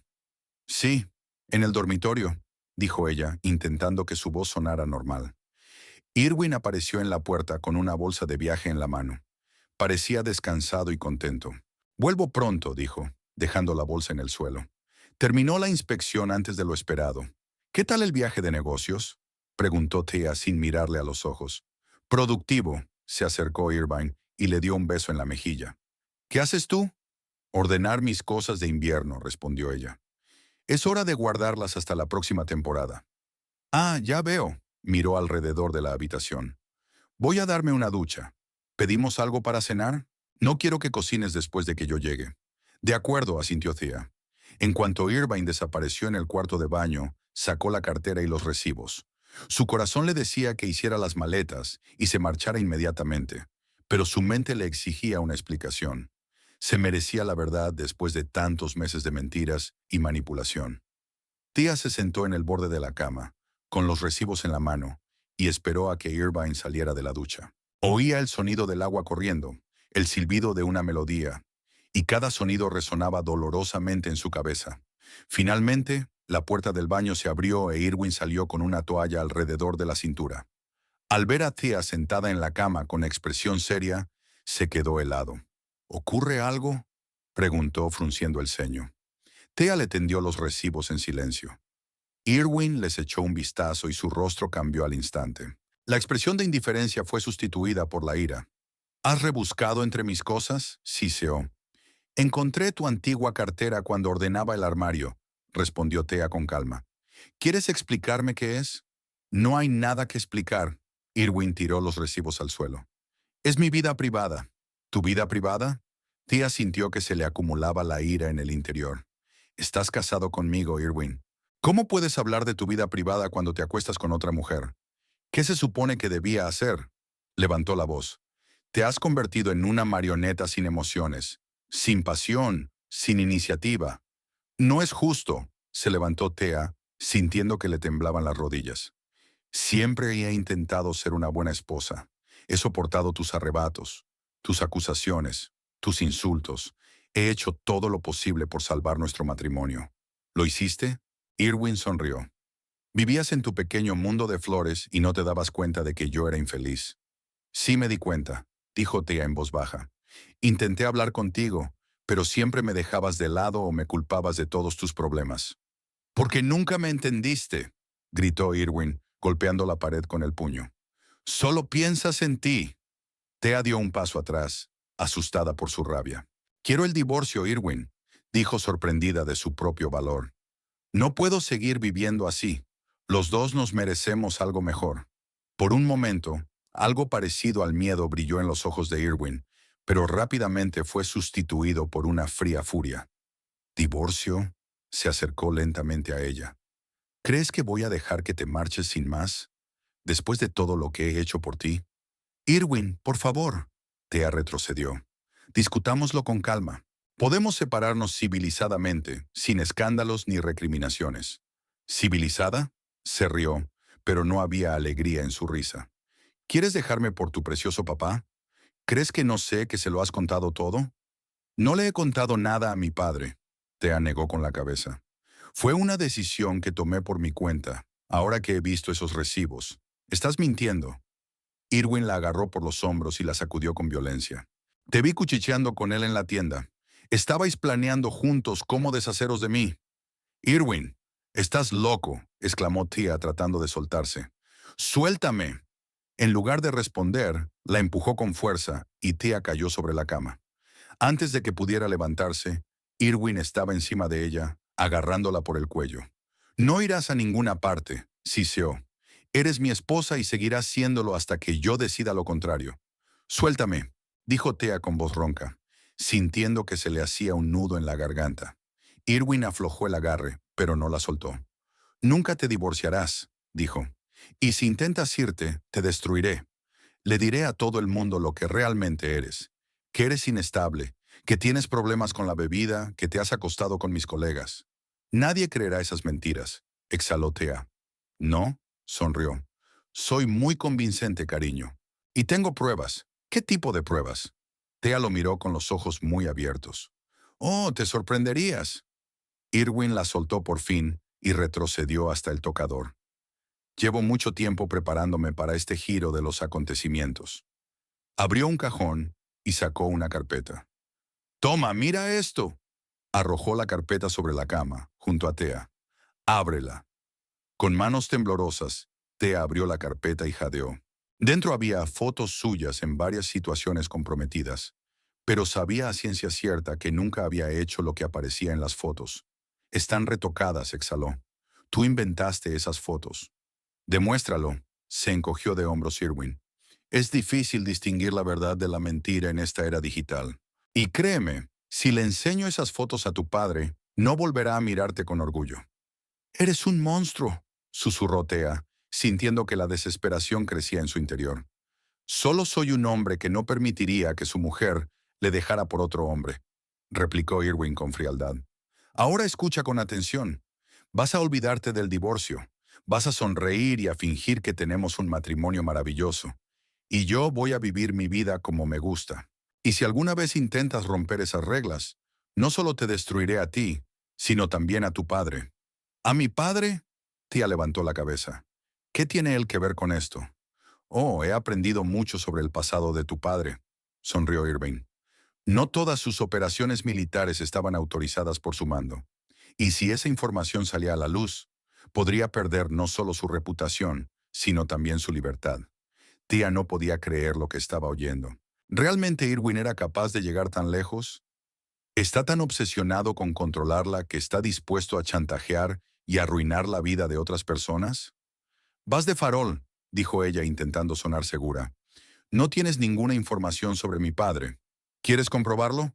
Sí, en el dormitorio, dijo ella, intentando que su voz sonara normal. Irwin apareció en la puerta con una bolsa de viaje en la mano. Parecía descansado y contento. Vuelvo pronto, dijo, dejando la bolsa en el suelo. Terminó la inspección antes de lo esperado. ¿Qué tal el viaje de negocios? Preguntó Thea sin mirarle a los ojos. Productivo, se acercó Irvine y le dio un beso en la mejilla. ¿Qué haces tú? Ordenar mis cosas de invierno, respondió ella. Es hora de guardarlas hasta la próxima temporada. Ah, ya veo, miró alrededor de la habitación. Voy a darme una ducha. ¿Pedimos algo para cenar? No quiero que cocines después de que yo llegue. De acuerdo, asintió Thea. En cuanto Irvine desapareció en el cuarto de baño, sacó la cartera y los recibos. Su corazón le decía que hiciera las maletas y se marchara inmediatamente, pero su mente le exigía una explicación. Se merecía la verdad después de tantos meses de mentiras y manipulación. Thea se sentó en el borde de la cama, con los recibos en la mano, y esperó a que Irvine saliera de la ducha. Oía el sonido del agua corriendo, el silbido de una melodía, y cada sonido resonaba dolorosamente en su cabeza. Finalmente, la puerta del baño se abrió e Irwin salió con una toalla alrededor de la cintura. Al ver a Thea sentada en la cama con expresión seria, se quedó helado. ¿Ocurre algo?, preguntó frunciendo el ceño. Thea le tendió los recibos en silencio. Irwin les echó un vistazo y su rostro cambió al instante. La expresión de indiferencia fue sustituida por la ira. ¿Has rebuscado entre mis cosas?, siseó. Encontré tu antigua cartera cuando ordenaba el armario, respondió Thea con calma. ¿Quieres explicarme qué es? No hay nada que explicar. Irwin tiró los recibos al suelo. Es mi vida privada. ¿Tu vida privada? Thea sintió que se le acumulaba la ira en el interior. Estás casado conmigo, Irwin. ¿Cómo puedes hablar de tu vida privada cuando te acuestas con otra mujer? ¿Qué se supone que debía hacer? Levantó la voz. Te has convertido en una marioneta sin emociones, sin pasión, sin iniciativa. No es justo, se levantó Thea, sintiendo que le temblaban las rodillas. Siempre he intentado ser una buena esposa. He soportado tus arrebatos, tus acusaciones, tus insultos. He hecho todo lo posible por salvar nuestro matrimonio. ¿Lo hiciste? Irwin sonrió. Vivías en tu pequeño mundo de flores y no te dabas cuenta de que yo era infeliz. Sí me di cuenta, dijo Thea en voz baja. Intenté hablar contigo, pero siempre me dejabas de lado o me culpabas de todos tus problemas. Porque nunca me entendiste, gritó Irwin, golpeando la pared con el puño. Solo piensas en ti. Thea dio un paso atrás, asustada por su rabia. Quiero el divorcio, Irwin, dijo sorprendida de su propio valor. No puedo seguir viviendo así. Los dos nos merecemos algo mejor. Por un momento, algo parecido al miedo brilló en los ojos de Irwin, pero rápidamente fue sustituido por una fría furia. ¿Divorcio? Se acercó lentamente a ella. ¿Crees que voy a dejar que te marches sin más? Después de todo lo que he hecho por ti. Irwin, por favor. Thea retrocedió. Discutámoslo con calma. Podemos separarnos civilizadamente, sin escándalos ni recriminaciones. ¿Civilizada? Se rió, pero no había alegría en su risa. ¿Quieres dejarme por tu precioso papá? ¿Crees que no sé que se lo has contado todo? No le he contado nada a mi padre. Thea negó con la cabeza. Fue una decisión que tomé por mi cuenta, ahora que he visto esos recibos. Estás mintiendo. Irwin la agarró por los hombros y la sacudió con violencia. Te vi cuchicheando con él en la tienda. Estabais planeando juntos cómo deshaceros de mí. Irwin, estás loco, exclamó Thea tratando de soltarse. ¡Suéltame! En lugar de responder, la empujó con fuerza y Thea cayó sobre la cama. Antes de que pudiera levantarse, Irwin estaba encima de ella, agarrándola por el cuello. No irás a ninguna parte, siseó. Eres mi esposa y seguirás siéndolo hasta que yo decida lo contrario. Suéltame, dijo Thea con voz ronca, sintiendo que se le hacía un nudo en la garganta. Irwin aflojó el agarre, pero no la soltó. Nunca te divorciarás, dijo. Y si intentas irte, te destruiré. Le diré a todo el mundo lo que realmente eres, que eres inestable, que tienes problemas con la bebida, que te has acostado con mis colegas. Nadie creerá esas mentiras, exhaló Thea. No, sonrió. Soy muy convincente, cariño. Y tengo pruebas. ¿Qué tipo de pruebas? Thea lo miró con los ojos muy abiertos. Oh, te sorprenderías. Irwin la soltó por fin y retrocedió hasta el tocador. Llevo mucho tiempo preparándome para este giro de los acontecimientos. Abrió un cajón y sacó una carpeta. «Toma, mira esto». Arrojó la carpeta sobre la cama, junto a Thea. «Ábrela». Con manos temblorosas, Thea abrió la carpeta y jadeó. Dentro había fotos suyas en varias situaciones comprometidas, pero sabía a ciencia cierta que nunca había hecho lo que aparecía en las fotos. «Están retocadas», exhaló. «Tú inventaste esas fotos». «Demuéstralo», se encogió de hombros Irwin. «Es difícil distinguir la verdad de la mentira en esta era digital. Y créeme, si le enseño esas fotos a tu padre, no volverá a mirarte con orgullo». «Eres un monstruo», susurró Thea, sintiendo que la desesperación crecía en su interior. «Solo soy un hombre que no permitiría que su mujer le dejara por otro hombre», replicó Irwin con frialdad. «Ahora escucha con atención. Vas a olvidarte del divorcio. Vas a sonreír y a fingir que tenemos un matrimonio maravilloso. Y yo voy a vivir mi vida como me gusta. Y si alguna vez intentas romper esas reglas, no solo te destruiré a ti, sino también a tu padre». «¿A mi padre?», Tía levantó la cabeza. «¿Qué tiene él que ver con esto?» «Oh, he aprendido mucho sobre el pasado de tu padre», sonrió Irving. «No todas sus operaciones militares estaban autorizadas por su mando. Y si esa información salía a la luz, podría perder no solo su reputación, sino también su libertad». Tía no podía creer lo que estaba oyendo. ¿Realmente Irwin era capaz de llegar tan lejos? ¿Está tan obsesionado con controlarla que está dispuesto a chantajear y arruinar la vida de otras personas? «Vas de farol», dijo ella intentando sonar segura. «No tienes ninguna información sobre mi padre. ¿Quieres comprobarlo?»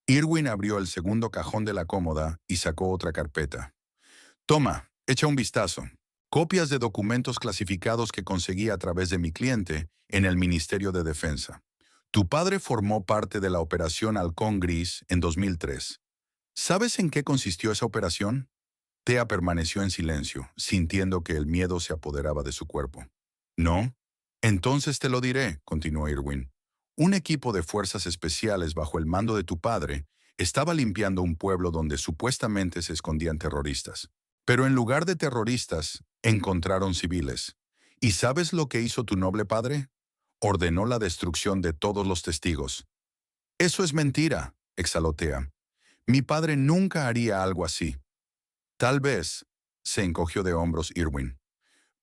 Irwin abrió el segundo cajón de la cómoda y sacó otra carpeta. «Toma, echa un vistazo. Copias de documentos clasificados que conseguí a través de mi cliente en el Ministerio de Defensa. Tu padre formó parte de la Operación Halcón Gris en 2003. ¿Sabes en qué consistió esa operación?» Thea permaneció en silencio, sintiendo que el miedo se apoderaba de su cuerpo. «¿No? Entonces te lo diré», continuó Irwin. «Un equipo de fuerzas especiales bajo el mando de tu padre estaba limpiando un pueblo donde supuestamente se escondían terroristas. Pero en lugar de terroristas, encontraron civiles. ¿Y sabes lo que hizo tu noble padre? Ordenó la destrucción de todos los testigos». «Eso es mentira», exhaló Thea. «Mi padre nunca haría algo así». «Tal vez», se encogió de hombros Irwin.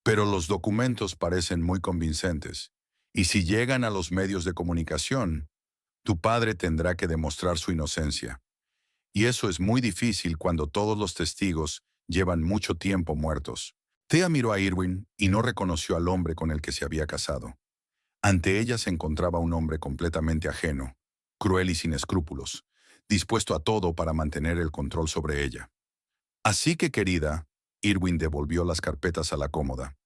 «Pero los documentos parecen muy convincentes. Y si llegan a los medios de comunicación, tu padre tendrá que demostrar su inocencia. Y eso es muy difícil cuando todos los testigos llevan mucho tiempo muertos». Thea miró a Irwin y no reconoció al hombre con el que se había casado. Ante ella se encontraba un hombre completamente ajeno, cruel y sin escrúpulos, dispuesto a todo para mantener el control sobre ella. «Así que, querida», Irwin devolvió las carpetas a la cómoda,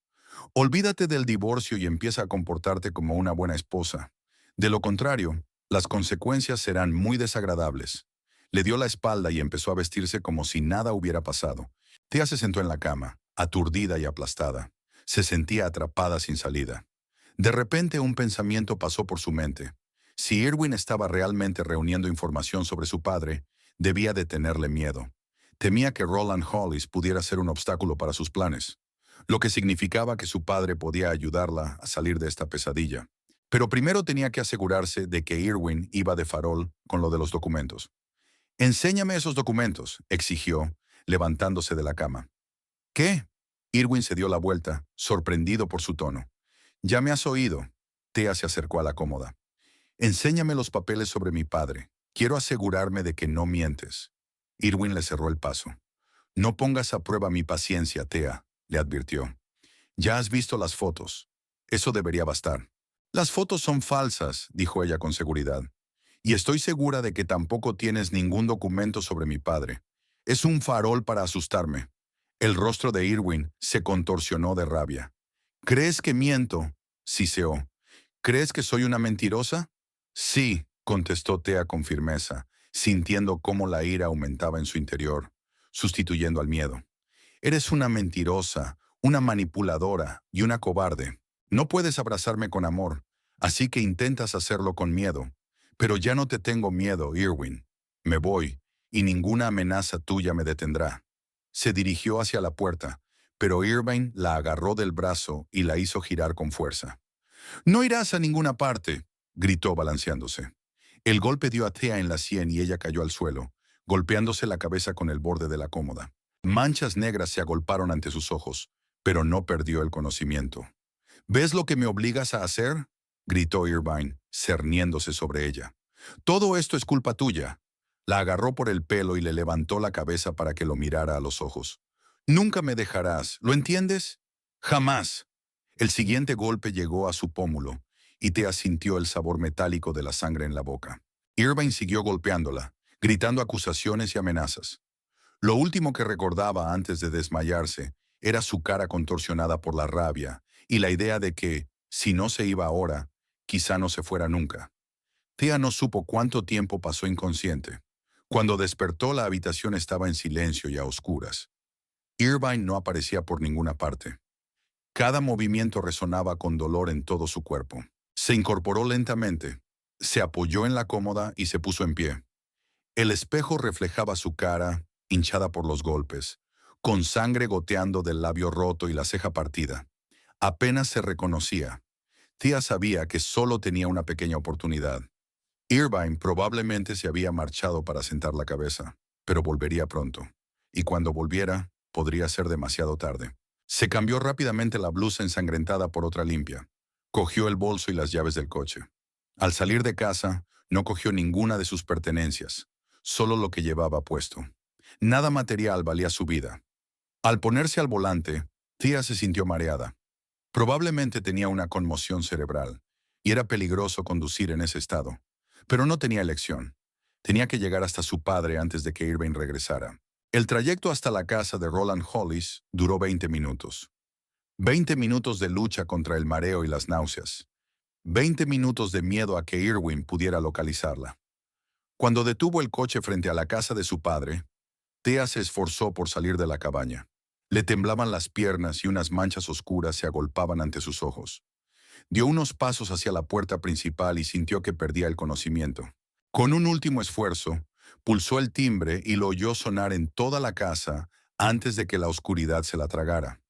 «olvídate del divorcio y empieza a comportarte como una buena esposa. De lo contrario, las consecuencias serán muy desagradables». Le dio la espalda y empezó a vestirse como si nada hubiera pasado. Thea se sentó en la cama, aturdida y aplastada. Se sentía atrapada sin salida. De repente un pensamiento pasó por su mente. Si Irwin estaba realmente reuniendo información sobre su padre, debía de tenerle miedo. Temía que Roland Hollis pudiera ser un obstáculo para sus planes, lo que significaba que su padre podía ayudarla a salir de esta pesadilla. Pero primero tenía que asegurarse de que Irwin iba de farol con lo de los documentos. «Enséñame esos documentos», exigió, levantándose de la cama. «¿Qué?». Irwin se dio la vuelta, sorprendido por su tono. «Ya me has oído». Thea se acercó a la cómoda. «Enséñame los papeles sobre mi padre. Quiero asegurarme de que no mientes». Irwin le cerró el paso. «No pongas a prueba mi paciencia, Thea», le advirtió. «Ya has visto las fotos. Eso debería bastar». «Las fotos son falsas», dijo ella con seguridad. «Y estoy segura de que tampoco tienes ningún documento sobre mi padre. Es un farol para asustarme». El rostro de Irwin se contorsionó de rabia. «¿Crees que miento?», siseó. «¿Crees que soy una mentirosa?». «Sí», contestó Thea con firmeza, sintiendo cómo la ira aumentaba en su interior, sustituyendo al miedo. «Eres una mentirosa, una manipuladora y una cobarde. No puedes abrazarme con amor, así que intentas hacerlo con miedo. Pero ya no te tengo miedo, Irwin. Me voy, y ninguna amenaza tuya me detendrá. Se dirigió hacia la puerta, pero Irvine la agarró del brazo y la hizo girar con fuerza. «No irás a ninguna parte», gritó balanceándose. El golpe dio a Thea en la sien y ella cayó al suelo, golpeándose la cabeza con el borde de la cómoda. Manchas negras se agolparon ante sus ojos, pero no perdió el conocimiento. «¿Ves lo que me obligas a hacer?», gritó Irvine, cerniéndose sobre ella. «Todo esto es culpa tuya». La agarró por el pelo y le levantó la cabeza para que lo mirara a los ojos. «Nunca me dejarás, ¿lo entiendes? Jamás». El siguiente golpe llegó a su pómulo, y Thea sintió el sabor metálico de la sangre en la boca. Irvine siguió golpeándola, gritando acusaciones y amenazas. Lo último que recordaba antes de desmayarse era su cara contorsionada por la rabia y la idea de que, si no se iba ahora, quizá no se fuera nunca. Thea no supo cuánto tiempo pasó inconsciente. Cuando despertó, la habitación estaba en silencio y a oscuras. Irvine no aparecía por ninguna parte. Cada movimiento resonaba con dolor en todo su cuerpo. Se incorporó lentamente, se apoyó en la cómoda y se puso en pie. El espejo reflejaba su cara, hinchada por los golpes, con sangre goteando del labio roto y la ceja partida. Apenas se reconocía. Thea sabía que solo tenía una pequeña oportunidad. Irvine probablemente se había marchado para sentar la cabeza, pero volvería pronto. Y cuando volviera, podría ser demasiado tarde. Se cambió rápidamente la blusa ensangrentada por otra limpia. Cogió el bolso y las llaves del coche. Al salir de casa, no cogió ninguna de sus pertenencias, solo lo que llevaba puesto. Nada material valía su vida. Al ponerse al volante, Thea se sintió mareada. Probablemente tenía una conmoción cerebral, y era peligroso conducir en ese estado. Pero no tenía elección. Tenía que llegar hasta su padre antes de que Irvine regresara. El trayecto hasta la casa de Roland Hollis duró 20 minutos. 20 minutos de lucha contra el mareo y las náuseas. 20 minutos de miedo a que Irwin pudiera localizarla. Cuando detuvo el coche frente a la casa de su padre, Thea se esforzó por salir de la cabaña. Le temblaban las piernas y unas manchas oscuras se agolpaban ante sus ojos. Dio unos pasos hacia la puerta principal y sintió que perdía el conocimiento. Con un último esfuerzo, pulsó el timbre y lo oyó sonar en toda la casa antes de que la oscuridad se la tragara.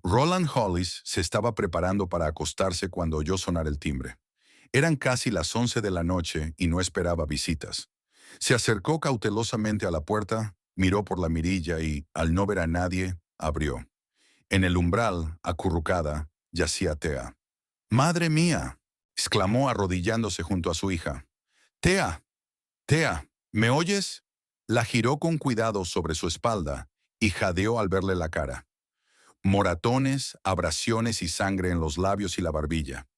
Roland Hollis se estaba preparando para acostarse cuando oyó sonar el timbre. Eran casi las 11 de la noche y no esperaba visitas. Se acercó cautelosamente a la puerta, miró por la mirilla y, al no ver a nadie, abrió. En el umbral, acurrucada, yacía Thea. «¡Madre mía!», exclamó arrodillándose junto a su hija. «Thea, Thea, ¿me oyes?». La giró con cuidado sobre su espalda y jadeó al verle la cara. Moratones, abrasiones y sangre en los labios y la barbilla.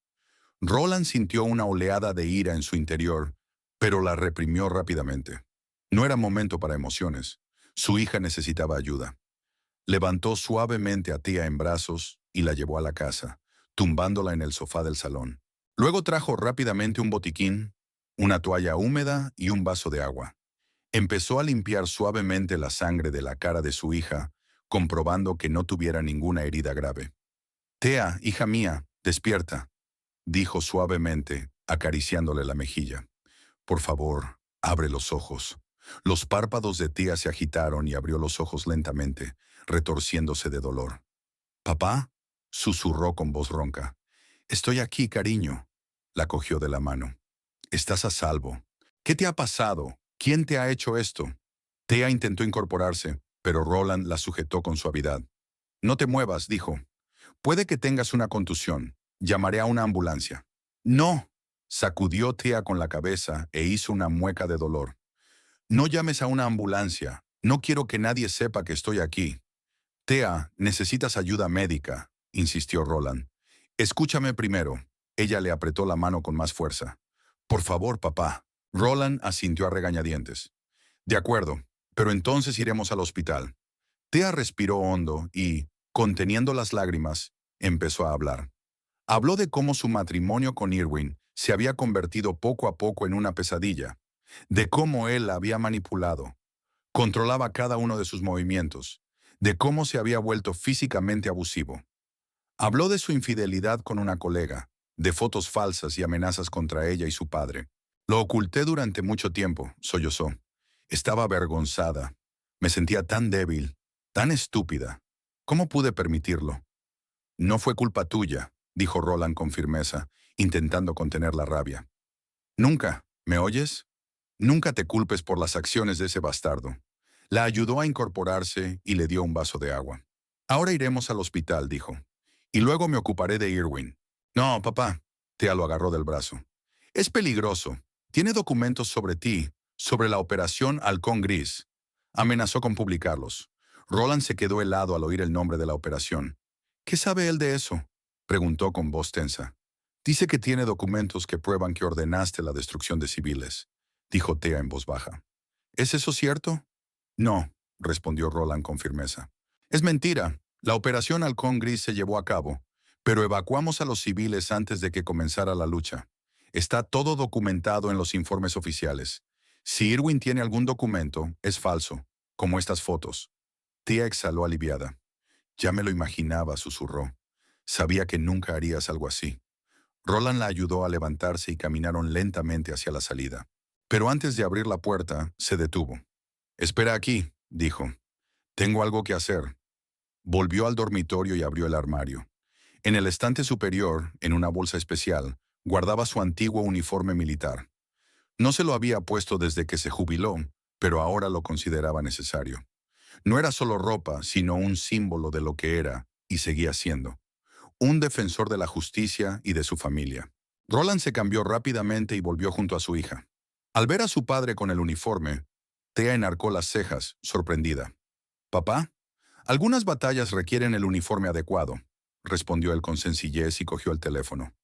Roland sintió una oleada de ira en su interior, pero la reprimió rápidamente. No era momento para emociones. Su hija necesitaba ayuda. Levantó suavemente a Thea en brazos y la llevó a la casa, tumbándola en el sofá del salón. Luego trajo rápidamente un botiquín, una toalla húmeda y un vaso de agua. Empezó a limpiar suavemente la sangre de la cara de su hija, comprobando que no tuviera ninguna herida grave. «Thea, hija mía, despierta», dijo suavemente, acariciándole la mejilla. «Por favor, abre los ojos». Los párpados de Thea se agitaron y abrió los ojos lentamente, retorciéndose de dolor. «¿Papá?», susurró con voz ronca. «Estoy aquí, cariño». La cogió de la mano. «Estás a salvo». «¿Qué te ha pasado? ¿Quién te ha hecho esto?». Thea intentó incorporarse, pero Roland la sujetó con suavidad. «No te muevas», dijo. «Puede que tengas una contusión. Llamaré a una ambulancia». «No», sacudió Thea con la cabeza e hizo una mueca de dolor. «No llames a una ambulancia. No quiero que nadie sepa que estoy aquí». «Thea, necesitas ayuda médica», insistió Roland. «Escúchame primero». Ella le apretó la mano con más fuerza. «Por favor, papá». Roland asintió a regañadientes. «De acuerdo, pero entonces iremos al hospital». Thea respiró hondo y, conteniendo las lágrimas, empezó a hablar. Habló de cómo su matrimonio con Irwin se había convertido poco a poco en una pesadilla, de cómo él la había manipulado, controlaba cada uno de sus movimientos, de cómo se había vuelto físicamente abusivo. Habló de su infidelidad con una colega, de fotos falsas y amenazas contra ella y su padre. «Lo oculté durante mucho tiempo», sollozó. Estaba avergonzada. Me sentía tan débil, tan estúpida. ¿Cómo pude permitirlo? No fue culpa tuya, dijo Roland con firmeza, intentando contener la rabia. Nunca, ¿me oyes? Nunca te culpes por las acciones de ese bastardo. La ayudó a incorporarse y le dio un vaso de agua. Ahora iremos al hospital, dijo. Y luego me ocuparé de Irwin. No, papá. Thea lo agarró del brazo. Es peligroso. Tiene documentos sobre ti, sobre la operación Halcón Gris. Amenazó con publicarlos. Roland se quedó helado al oír el nombre de la operación. ¿Qué sabe él de eso? Preguntó con voz tensa. Dice que tiene documentos que prueban que ordenaste la destrucción de civiles, dijo Thea en voz baja. ¿Es eso cierto? No, respondió Roland con firmeza. Es mentira. La operación Halcón Gris se llevó a cabo, pero evacuamos a los civiles antes de que comenzara la lucha. Está todo documentado en los informes oficiales. Si Irwin tiene algún documento, es falso, como estas fotos. Thea exhaló aliviada. Ya me lo imaginaba, susurró. Sabía que nunca harías algo así. Roland la ayudó a levantarse y caminaron lentamente hacia la salida. Pero antes de abrir la puerta, se detuvo. Espera aquí, dijo. Tengo algo que hacer. Volvió al dormitorio y abrió el armario. En el estante superior, en una bolsa especial, guardaba su antiguo uniforme militar. No se lo había puesto desde que se jubiló, pero ahora lo consideraba necesario. No era solo ropa, sino un símbolo de lo que era, y seguía siendo. Un defensor de la justicia y de su familia. Roland se cambió rápidamente y volvió junto a su hija. Al ver a su padre con el uniforme, Thea enarcó las cejas, sorprendida. «¿Papá? Algunas batallas requieren el uniforme adecuado», respondió él con sencillez y cogió el teléfono.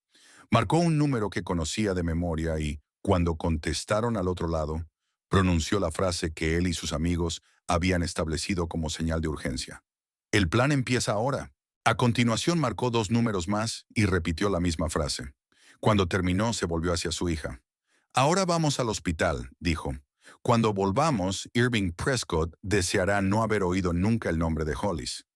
Marcó un número que conocía de memoria y, cuando contestaron al otro lado, pronunció la frase que él y sus amigos habían establecido como señal de urgencia. «El plan empieza ahora». A continuación marcó 2 números más y repitió la misma frase. Cuando terminó, se volvió hacia su hija. «Ahora vamos al hospital», dijo. «Cuando volvamos, Irving Prescott deseará no haber oído nunca el nombre de Hollis».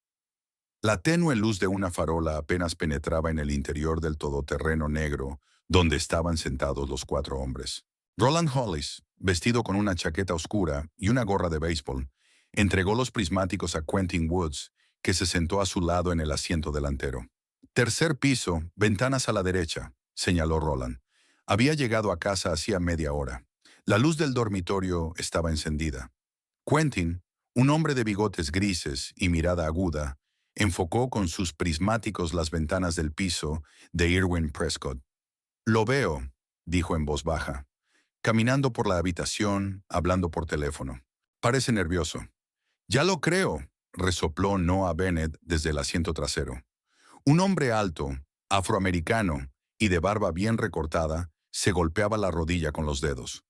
La tenue luz de una farola apenas penetraba en el interior del todoterreno negro, donde estaban sentados los 4 hombres. Roland Hollis, vestido con una chaqueta oscura y una gorra de béisbol, entregó los prismáticos a Quentin Woods, que se sentó a su lado en el asiento delantero. «Tercer piso, ventanas a la derecha», señaló Roland. Había llegado a casa hacía media hora. La luz del dormitorio estaba encendida. Quentin, un hombre de bigotes grises y mirada aguda, enfocó con sus prismáticos las ventanas del piso de Irwin Prescott. «Lo veo», dijo en voz baja, caminando por la habitación, hablando por teléfono. «Parece nervioso». «Ya lo creo», resopló Noah Bennett desde el asiento trasero. Un hombre alto, afroamericano y de barba bien recortada, se golpeaba la rodilla con los dedos.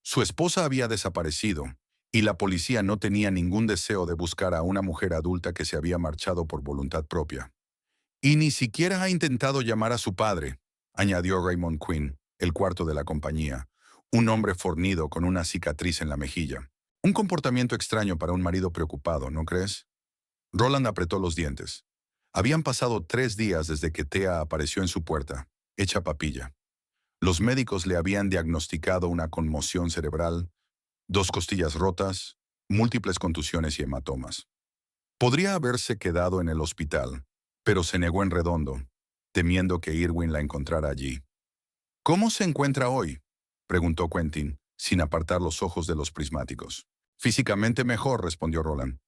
Su esposa había desaparecido, y la policía no tenía ningún deseo de buscar a una mujer adulta que se había marchado por voluntad propia. «Y ni siquiera ha intentado llamar a su padre», añadió Raymond Quinn, el cuarto de la compañía, un hombre fornido con una cicatriz en la mejilla. Un comportamiento extraño para un marido preocupado, ¿no crees? Roland apretó los dientes. Habían pasado 3 días desde que Thea apareció en su puerta, hecha papilla. Los médicos le habían diagnosticado una conmoción cerebral, 2 costillas rotas, múltiples contusiones y hematomas. Podría haberse quedado en el hospital, pero se negó en redondo, temiendo que Irwin la encontrara allí. «¿Cómo se encuentra hoy?», preguntó Quentin, sin apartar los ojos de los prismáticos. «Físicamente mejor», respondió Roland.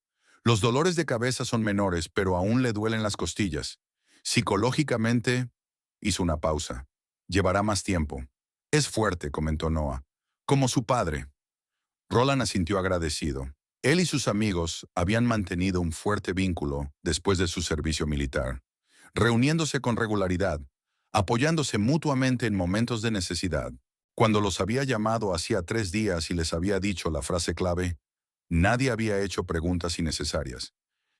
«Los dolores de cabeza son menores, pero aún le duelen las costillas. Psicológicamente», hizo una pausa, «llevará más tiempo». «Es fuerte», comentó Noah, «como su padre». Roland asintió agradecido. Él y sus amigos habían mantenido un fuerte vínculo después de su servicio militar, reuniéndose con regularidad, apoyándose mutuamente en momentos de necesidad. Cuando los había llamado hacía 3 días y les había dicho la frase clave, nadie había hecho preguntas innecesarias.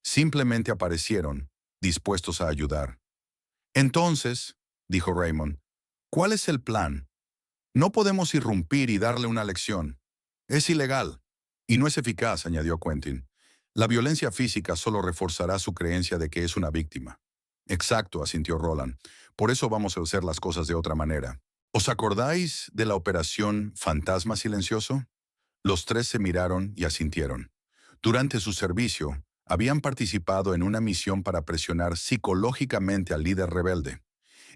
Simplemente aparecieron, dispuestos a ayudar. «Entonces», dijo Raymond, «¿cuál es el plan? No podemos irrumpir y darle una lección. Es ilegal. Y no es eficaz», añadió Quentin. «La violencia física solo reforzará su creencia de que es una víctima». «Exacto», asintió Roland. «Por eso vamos a hacer las cosas de otra manera. ¿Os acordáis de la operación Fantasma Silencioso? Los tres se miraron y asintieron. Durante su servicio, habían participado en una misión para presionar psicológicamente al líder rebelde.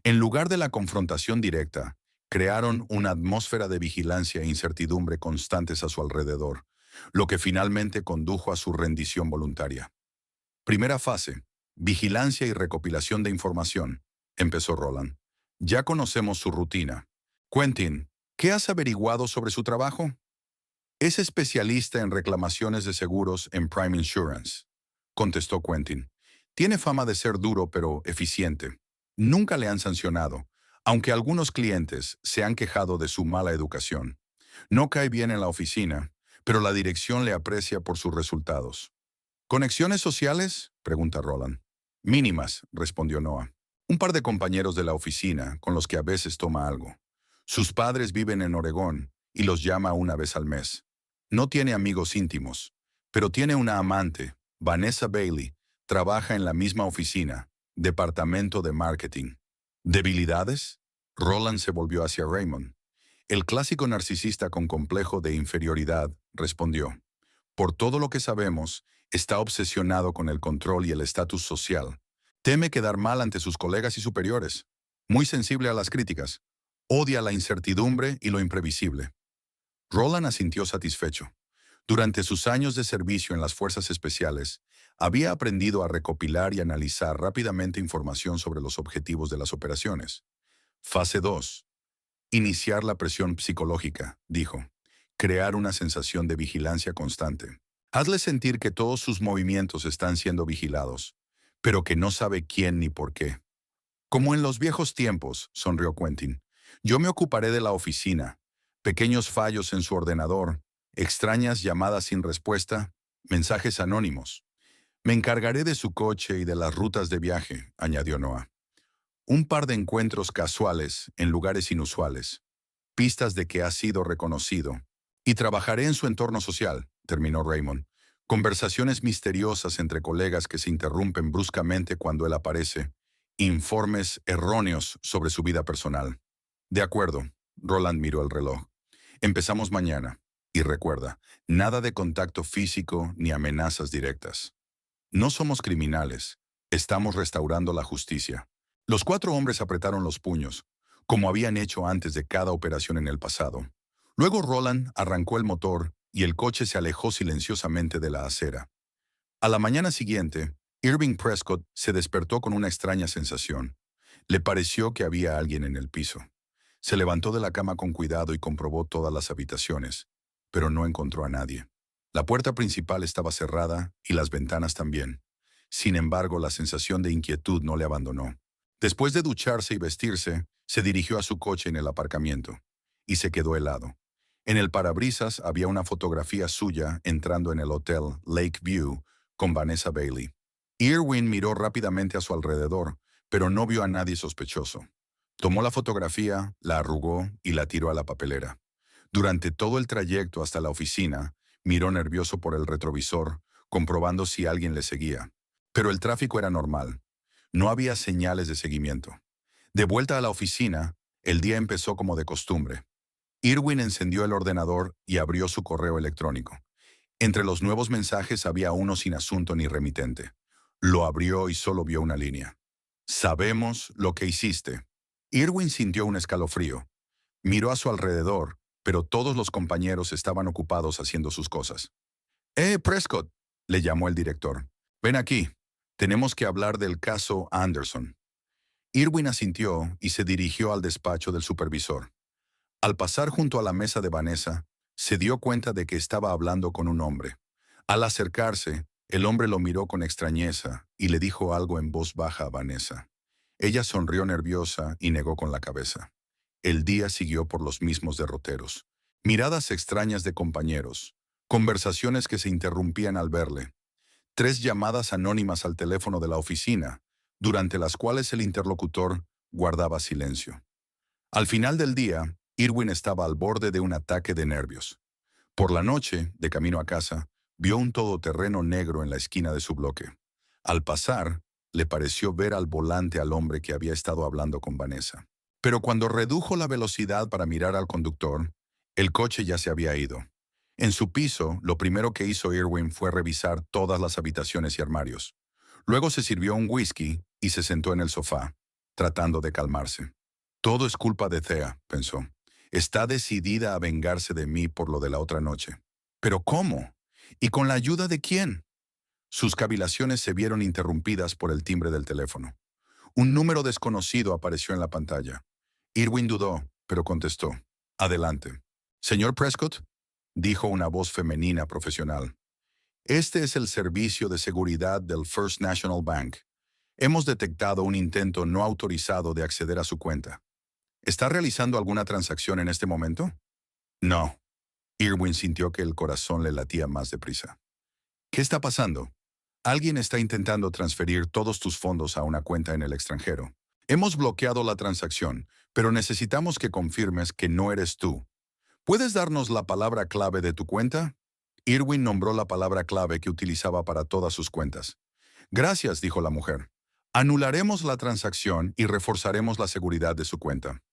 En lugar de la confrontación directa, crearon una atmósfera de vigilancia e incertidumbre constantes a su alrededor, lo que finalmente condujo a su rendición voluntaria. Primera fase: vigilancia y recopilación de información, empezó Roland. Ya conocemos su rutina. Quentin, ¿qué has averiguado sobre su trabajo? Es especialista en reclamaciones de seguros en Prime Insurance, contestó Quentin. Tiene fama de ser duro pero eficiente. Nunca le han sancionado, aunque algunos clientes se han quejado de su mala educación. No cae bien en la oficina, pero la dirección le aprecia por sus resultados. ¿Conexiones sociales?, pregunta Roland. Mínimas, respondió Noah. Un par de compañeros de la oficina con los que a veces toma algo. Sus padres viven en Oregón y los llama una vez al mes. No tiene amigos íntimos, pero tiene una amante, Vanessa Bailey. Trabaja en la misma oficina, departamento de marketing. ¿Debilidades? Roland se volvió hacia Raymond. El clásico narcisista con complejo de inferioridad respondió. Por todo lo que sabemos, está obsesionado con el control y el estatus social. Teme quedar mal ante sus colegas y superiores. Muy sensible a las críticas. Odia la incertidumbre y lo imprevisible. Roland asintió satisfecho. Durante sus años de servicio en las Fuerzas Especiales, había aprendido a recopilar y analizar rápidamente información sobre los objetivos de las operaciones. Fase 2. Iniciar la presión psicológica, dijo. Crear una sensación de vigilancia constante. Hazle sentir que todos sus movimientos están siendo vigilados, pero que no sabe quién ni por qué. Como en los viejos tiempos, sonrió Quentin. Yo me ocuparé de la oficina. Pequeños fallos en su ordenador, extrañas llamadas sin respuesta, mensajes anónimos. Me encargaré de su coche y de las rutas de viaje, añadió Noah. Un par de encuentros casuales en lugares inusuales, pistas de que ha sido reconocido. Y trabajaré en su entorno social, terminó Raymond. Conversaciones misteriosas entre colegas que se interrumpen bruscamente cuando él aparece. Informes erróneos sobre su vida personal. De acuerdo, Roland miró el reloj. Empezamos mañana. Y recuerda, nada de contacto físico ni amenazas directas. No somos criminales. Estamos restaurando la justicia. Los cuatro hombres apretaron los puños, como habían hecho antes de cada operación en el pasado. Luego Roland arrancó el motor y el coche se alejó silenciosamente de la acera. A la mañana siguiente, Irving Prescott se despertó con una extraña sensación. Le pareció que había alguien en el piso. Se levantó de la cama con cuidado y comprobó todas las habitaciones, pero no encontró a nadie. La puerta principal estaba cerrada y las ventanas también. Sin embargo, la sensación de inquietud no le abandonó. Después de ducharse y vestirse, se dirigió a su coche en el aparcamiento y se quedó helado. En el parabrisas había una fotografía suya entrando en el hotel Lakeview con Vanessa Bailey. Irwin miró rápidamente a su alrededor, pero no vio a nadie sospechoso. Tomó la fotografía, la arrugó y la tiró a la papelera. Durante todo el trayecto hasta la oficina, miró nervioso por el retrovisor, comprobando si alguien le seguía. Pero el tráfico era normal. No había señales de seguimiento. De vuelta a la oficina, el día empezó como de costumbre. Irwin encendió el ordenador y abrió su correo electrónico. Entre los nuevos mensajes había uno sin asunto ni remitente. Lo abrió y solo vio una línea. Sabemos lo que hiciste. Irwin sintió un escalofrío. Miró a su alrededor, pero todos los compañeros estaban ocupados haciendo sus cosas. Prescott, le llamó el director. Ven aquí. Tenemos que hablar del caso Anderson. Irwin asintió y se dirigió al despacho del supervisor. Al pasar junto a la mesa de Vanessa, se dio cuenta de que estaba hablando con un hombre. Al acercarse, el hombre lo miró con extrañeza y le dijo algo en voz baja a Vanessa. Ella sonrió nerviosa y negó con la cabeza. El día siguió por los mismos derroteros. Miradas extrañas de compañeros, conversaciones que se interrumpían al verle, 3 llamadas anónimas al teléfono de la oficina, durante las cuales el interlocutor guardaba silencio. Al final del día, Irwin estaba al borde de un ataque de nervios. Por la noche, de camino a casa, vio un todoterreno negro en la esquina de su bloque. Al pasar, le pareció ver al volante al hombre que había estado hablando con Vanessa. Pero cuando redujo la velocidad para mirar al conductor, el coche ya se había ido. En su piso, lo primero que hizo Irwin fue revisar todas las habitaciones y armarios. Luego se sirvió un whisky y se sentó en el sofá, tratando de calmarse. Todo es culpa de Thea, pensó. Está decidida a vengarse de mí por lo de la otra noche. ¿Pero cómo? ¿Y con la ayuda de quién? Sus cavilaciones se vieron interrumpidas por el timbre del teléfono. Un número desconocido apareció en la pantalla. Irwin dudó, pero contestó. Adelante. Señor Prescott, dijo una voz femenina profesional. Este es el servicio de seguridad del First National Bank. Hemos detectado un intento no autorizado de acceder a su cuenta. ¿Está realizando alguna transacción en este momento? No. Irwin sintió que el corazón le latía más deprisa. ¿Qué está pasando? Alguien está intentando transferir todos tus fondos a una cuenta en el extranjero. Hemos bloqueado la transacción, pero necesitamos que confirmes que no eres tú. ¿Puedes darnos la palabra clave de tu cuenta? Irwin nombró la palabra clave que utilizaba para todas sus cuentas. Gracias, dijo la mujer. Anularemos la transacción y reforzaremos la seguridad de su cuenta.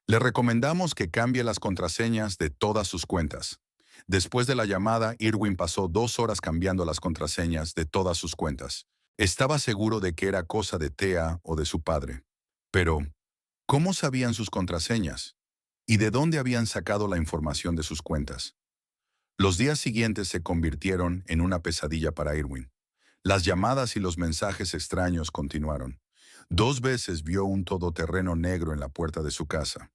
Le recomendamos que cambie las contraseñas de todas sus cuentas. Después de la llamada, Irwin pasó 2 horas cambiando las contraseñas de todas sus cuentas. Estaba seguro de que era cosa de Thea o de su padre. Pero, ¿cómo sabían sus contraseñas? ¿Y de dónde habían sacado la información de sus cuentas? Los días siguientes se convirtieron en una pesadilla para Irwin. Las llamadas y los mensajes extraños continuaron. 2 veces vio un todoterreno negro en la puerta de su casa.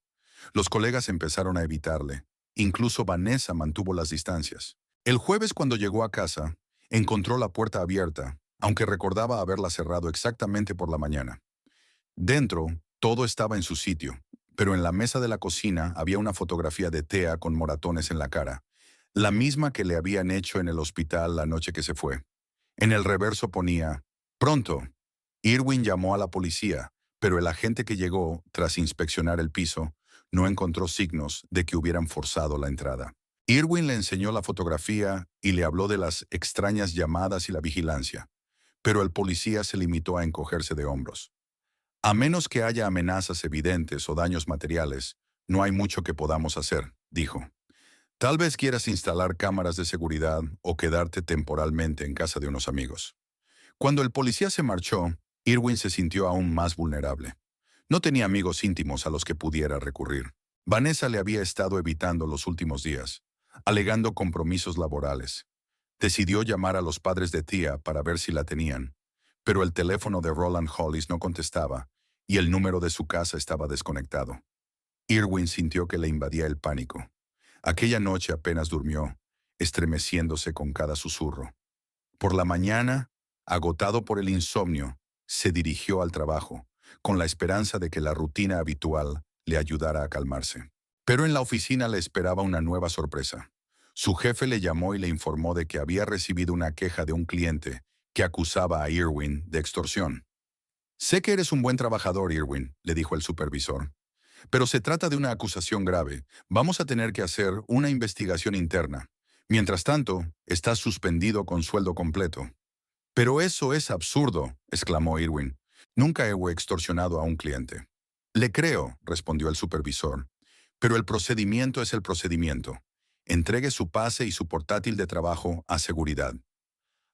Los colegas empezaron a evitarle. Incluso Vanessa mantuvo las distancias. El jueves, cuando llegó a casa, encontró la puerta abierta, aunque recordaba haberla cerrado exactamente por la mañana. Dentro, todo estaba en su sitio, pero en la mesa de la cocina había una fotografía de Thea con moratones en la cara, la misma que le habían hecho en el hospital la noche que se fue. En el reverso ponía, «Pronto». Irwin llamó a la policía, pero el agente que llegó, tras inspeccionar el piso, no encontró signos de que hubieran forzado la entrada. Irwin le enseñó la fotografía y le habló de las extrañas llamadas y la vigilancia, pero el policía se limitó a encogerse de hombros. A menos que haya amenazas evidentes o daños materiales, no hay mucho que podamos hacer, dijo. Tal vez quieras instalar cámaras de seguridad o quedarte temporalmente en casa de unos amigos. Cuando el policía se marchó, Irwin se sintió aún más vulnerable. No tenía amigos íntimos a los que pudiera recurrir. Vanessa le había estado evitando los últimos días, alegando compromisos laborales. Decidió llamar a los padres de Thea para ver si la tenían, pero el teléfono de Roland Hollis no contestaba y el número de su casa estaba desconectado. Irwin sintió que le invadía el pánico. Aquella noche apenas durmió, estremeciéndose con cada susurro. Por la mañana, agotado por el insomnio, se dirigió al trabajo, con la esperanza de que la rutina habitual le ayudara a calmarse. Pero en la oficina le esperaba una nueva sorpresa. Su jefe le llamó y le informó de que había recibido una queja de un cliente que acusaba a Irwin de extorsión. «Sé que eres un buen trabajador, Irwin», le dijo el supervisor. «Pero se trata de una acusación grave. Vamos a tener que hacer una investigación interna. Mientras tanto, estás suspendido con sueldo completo». «Pero eso es absurdo», exclamó Irwin. «Nunca he extorsionado a un cliente». «Le creo», respondió el supervisor. «Pero el procedimiento es el procedimiento. Entregue su pase y su portátil de trabajo a seguridad».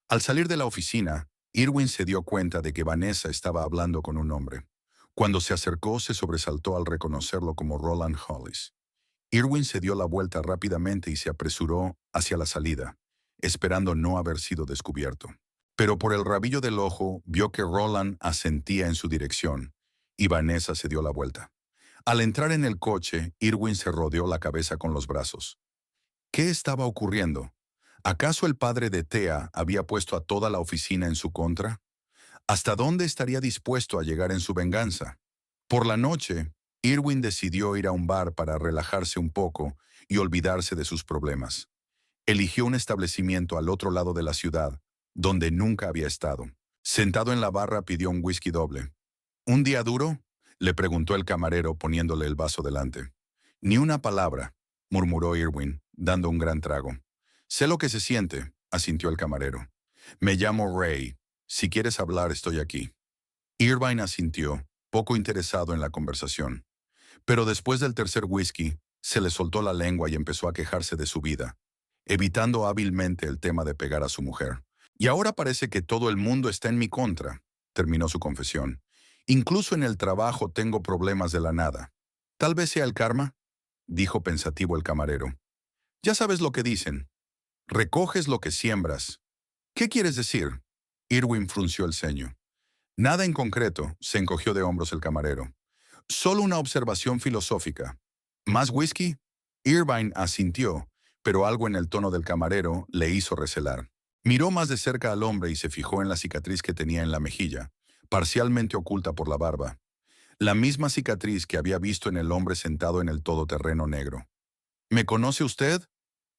Al salir de la oficina, Irwin se dio cuenta de que Vanessa estaba hablando con un hombre. Cuando se acercó, se sobresaltó al reconocerlo como Roland Hollis. Irwin se dio la vuelta rápidamente y se apresuró hacia la salida, esperando no haber sido descubierto. Pero por el rabillo del ojo vio que Roland asentía en su dirección, y Vanessa se dio la vuelta. Al entrar en el coche, Irwin se rodeó la cabeza con los brazos. ¿Qué estaba ocurriendo? ¿Acaso el padre de Thea había puesto a toda la oficina en su contra? ¿Hasta dónde estaría dispuesto a llegar en su venganza? Por la noche, Irwin decidió ir a un bar para relajarse un poco y olvidarse de sus problemas. Eligió un establecimiento al otro lado de la ciudad, donde nunca había estado. Sentado en la barra pidió un whisky doble. «¿Un día duro?», le preguntó el camarero poniéndole el vaso delante. «Ni una palabra», murmuró Irwin, dando un gran trago. «Sé lo que se siente», asintió el camarero. «Me llamo Ray. Si quieres hablar, estoy aquí». Irvine asintió, poco interesado en la conversación. Pero después del tercer whisky, se le soltó la lengua y empezó a quejarse de su vida. evitando hábilmente el tema de pegar a su mujer. Y ahora parece que todo el mundo está en mi contra, terminó su confesión. Incluso en el trabajo tengo problemas de la nada. Tal vez sea el karma, dijo pensativo el camarero. Ya sabes lo que dicen. Recoges lo que siembras. ¿Qué quieres decir? Irwin frunció el ceño. Nada en concreto, se encogió de hombros el camarero. Solo una observación filosófica. ¿Más whisky? Irvine asintió, pero algo en el tono del camarero le hizo recelar. Miró más de cerca al hombre y se fijó en la cicatriz que tenía en la mejilla, parcialmente oculta por la barba. La misma cicatriz que había visto en el hombre sentado en el todoterreno negro. ¿Me conoce usted?,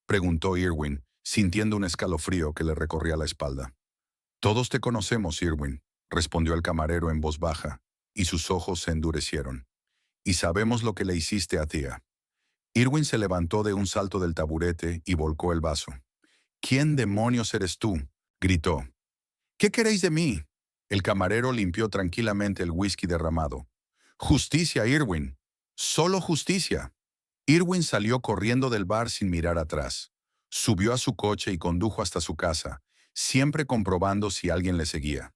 preguntó Irwin, sintiendo un escalofrío que le recorría la espalda. Todos te conocemos, Irwin, respondió el camarero en voz baja, y sus ojos se endurecieron. Y sabemos lo que le hiciste a Thea. Irwin se levantó de un salto del taburete y volcó el vaso. ¿Quién demonios eres tú?, gritó. ¿Qué queréis de mí? El camarero limpió tranquilamente el whisky derramado. Justicia, Irwin. Solo justicia. Irwin salió corriendo del bar sin mirar atrás. Subió a su coche y condujo hasta su casa, siempre comprobando si alguien le seguía.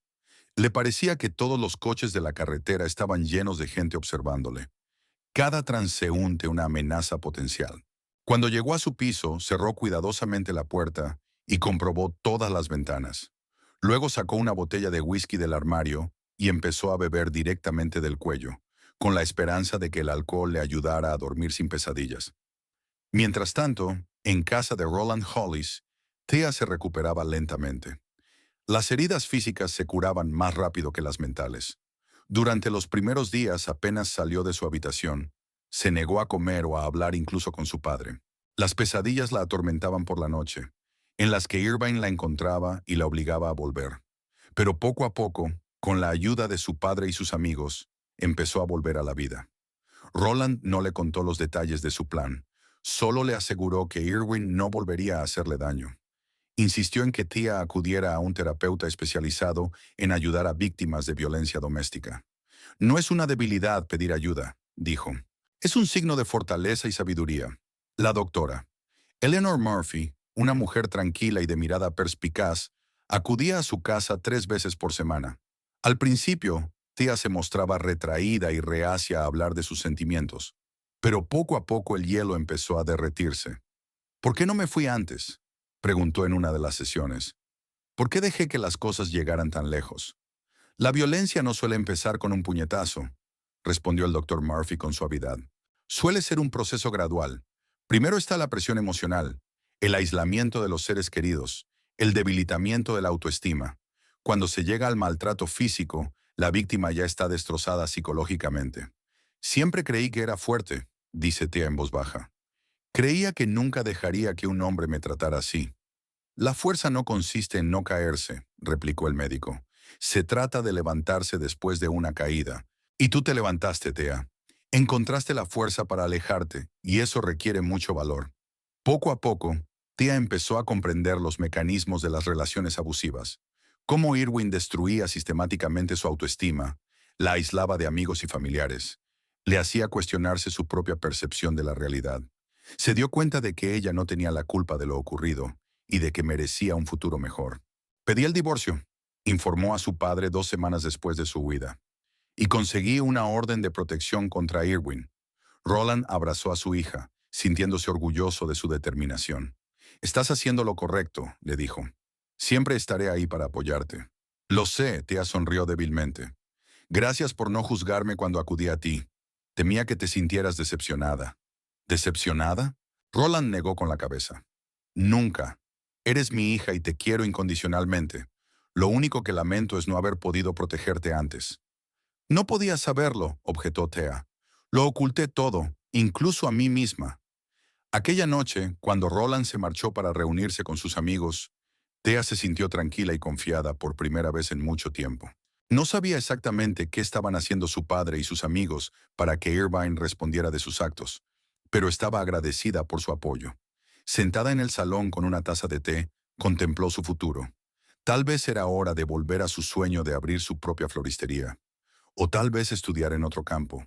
Le parecía que todos los coches de la carretera estaban llenos de gente observándole. Cada transeúnte una amenaza potencial. Cuando llegó a su piso, cerró cuidadosamente la puerta y comprobó todas las ventanas. Luego sacó una botella de whisky del armario y empezó a beber directamente del cuello, con la esperanza de que el alcohol le ayudara a dormir sin pesadillas. Mientras tanto, en casa de Roland Hollis, Thea se recuperaba lentamente. Las heridas físicas se curaban más rápido que las mentales. Durante los primeros días apenas salió de su habitación. Se negó a comer o a hablar incluso con su padre. Las pesadillas la atormentaban por la noche, en las que Irvine la encontraba y la obligaba a volver. Pero poco a poco, con la ayuda de su padre y sus amigos, empezó a volver a la vida. Roland no le contó los detalles de su plan, solo le aseguró que Irwin no volvería a hacerle daño. Insistió en que Thea acudiera a un terapeuta especializado en ayudar a víctimas de violencia doméstica. No es una debilidad pedir ayuda, dijo. Es un signo de fortaleza y sabiduría. La doctora Eleanor Murphy, una mujer tranquila y de mirada perspicaz, acudía a su casa 3 veces por semana. Al principio, Thea se mostraba retraída y reacia a hablar de sus sentimientos, pero poco a poco el hielo empezó a derretirse. ¿Por qué no me fui antes?, preguntó en una de las sesiones. ¿Por qué dejé que las cosas llegaran tan lejos? La violencia no suele empezar con un puñetazo, respondió el doctor Murphy con suavidad. Suele ser un proceso gradual. Primero está la presión emocional, el aislamiento de los seres queridos, el debilitamiento de la autoestima. Cuando se llega al maltrato físico, la víctima ya está destrozada psicológicamente. Siempre creí que era fuerte, dice Thea en voz baja. Creía que nunca dejaría que un hombre me tratara así. La fuerza no consiste en no caerse, replicó el médico. Se trata de levantarse después de una caída. Y tú te levantaste, Thea. Encontraste la fuerza para alejarte, y eso requiere mucho valor. Poco a poco, Thea empezó a comprender los mecanismos de las relaciones abusivas. Cómo Irwin destruía sistemáticamente su autoestima, la aislaba de amigos y familiares, le hacía cuestionarse su propia percepción de la realidad. Se dio cuenta de que ella no tenía la culpa de lo ocurrido y de que merecía un futuro mejor. Pedí el divorcio, informó a su padre 2 semanas después de su huida, y conseguí una orden de protección contra Irwin. Roland abrazó a su hija, sintiéndose orgulloso de su determinación. Estás haciendo lo correcto, le dijo. Siempre estaré ahí para apoyarte. Lo sé, Thea sonrió débilmente. Gracias por no juzgarme cuando acudí a ti. Temía que te sintieras decepcionada. ¿Decepcionada? Roland negó con la cabeza. Nunca. Eres mi hija y te quiero incondicionalmente. Lo único que lamento es no haber podido protegerte antes. No podías saberlo, objetó Thea. Lo oculté todo, incluso a mí misma. Aquella noche, cuando Roland se marchó para reunirse con sus amigos, Thea se sintió tranquila y confiada por primera vez en mucho tiempo. No sabía exactamente qué estaban haciendo su padre y sus amigos para que Irvine respondiera de sus actos, pero estaba agradecida por su apoyo. Sentada en el salón con una taza de té, contempló su futuro. Tal vez era hora de volver a su sueño de abrir su propia floristería, o tal vez estudiar en otro campo.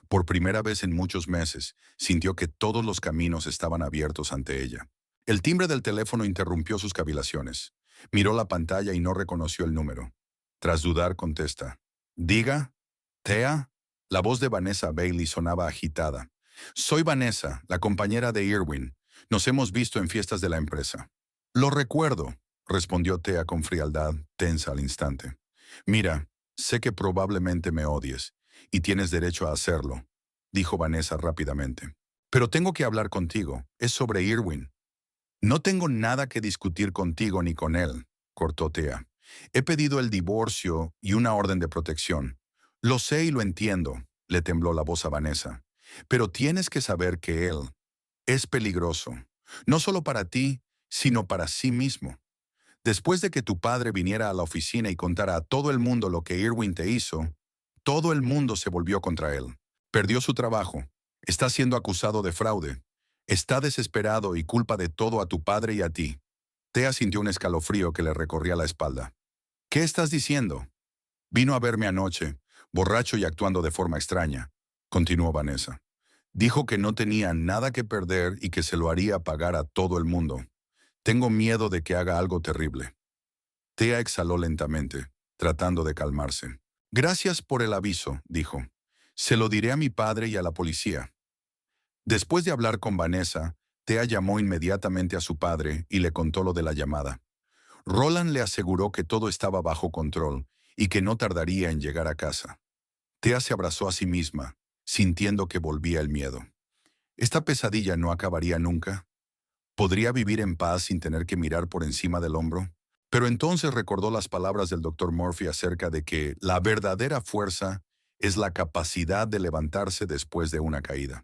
Por primera vez en muchos meses, sintió que todos los caminos estaban abiertos ante ella. El timbre del teléfono interrumpió sus cavilaciones. Miró la pantalla y no reconoció el número. Tras dudar, contesta. Diga, Thea. La voz de Vanessa Bailey sonaba agitada. Soy Vanessa, la compañera de Irwin. Nos hemos visto en fiestas de la empresa. Lo recuerdo, respondió Thea con frialdad, tensa al instante. Mira, sé que probablemente me odies, y tienes derecho a hacerlo, dijo Vanessa rápidamente. Pero tengo que hablar contigo. Es sobre Irwin. No tengo nada que discutir contigo ni con él, cortó Thea. He pedido el divorcio y una orden de protección. Lo sé y lo entiendo, le tembló la voz a Vanessa. Pero tienes que saber que él es peligroso, no solo para ti, sino para sí mismo. Después de que tu padre viniera a la oficina y contara a todo el mundo lo que Irwin te hizo, todo el mundo se volvió contra él. Perdió su trabajo. Está siendo acusado de fraude. Está desesperado y culpa de todo a tu padre y a ti. Thea sintió un escalofrío que le recorría la espalda. ¿Qué estás diciendo? Vino a verme anoche, borracho y actuando de forma extraña, continuó Vanessa. Dijo que no tenía nada que perder y que se lo haría pagar a todo el mundo. Tengo miedo de que haga algo terrible. Thea exhaló lentamente, tratando de calmarse. Gracias por el aviso, dijo. Se lo diré a mi padre y a la policía. Después de hablar con Vanessa, Thea llamó inmediatamente a su padre y le contó lo de la llamada. Roland le aseguró que todo estaba bajo control y que no tardaría en llegar a casa. Thea se abrazó a sí misma, sintiendo que volvía el miedo. ¿Esta pesadilla no acabaría nunca? ¿Podría vivir en paz sin tener que mirar por encima del hombro? Pero entonces recordó las palabras del Dr. Murphy acerca de que la verdadera fuerza es la capacidad de levantarse después de una caída.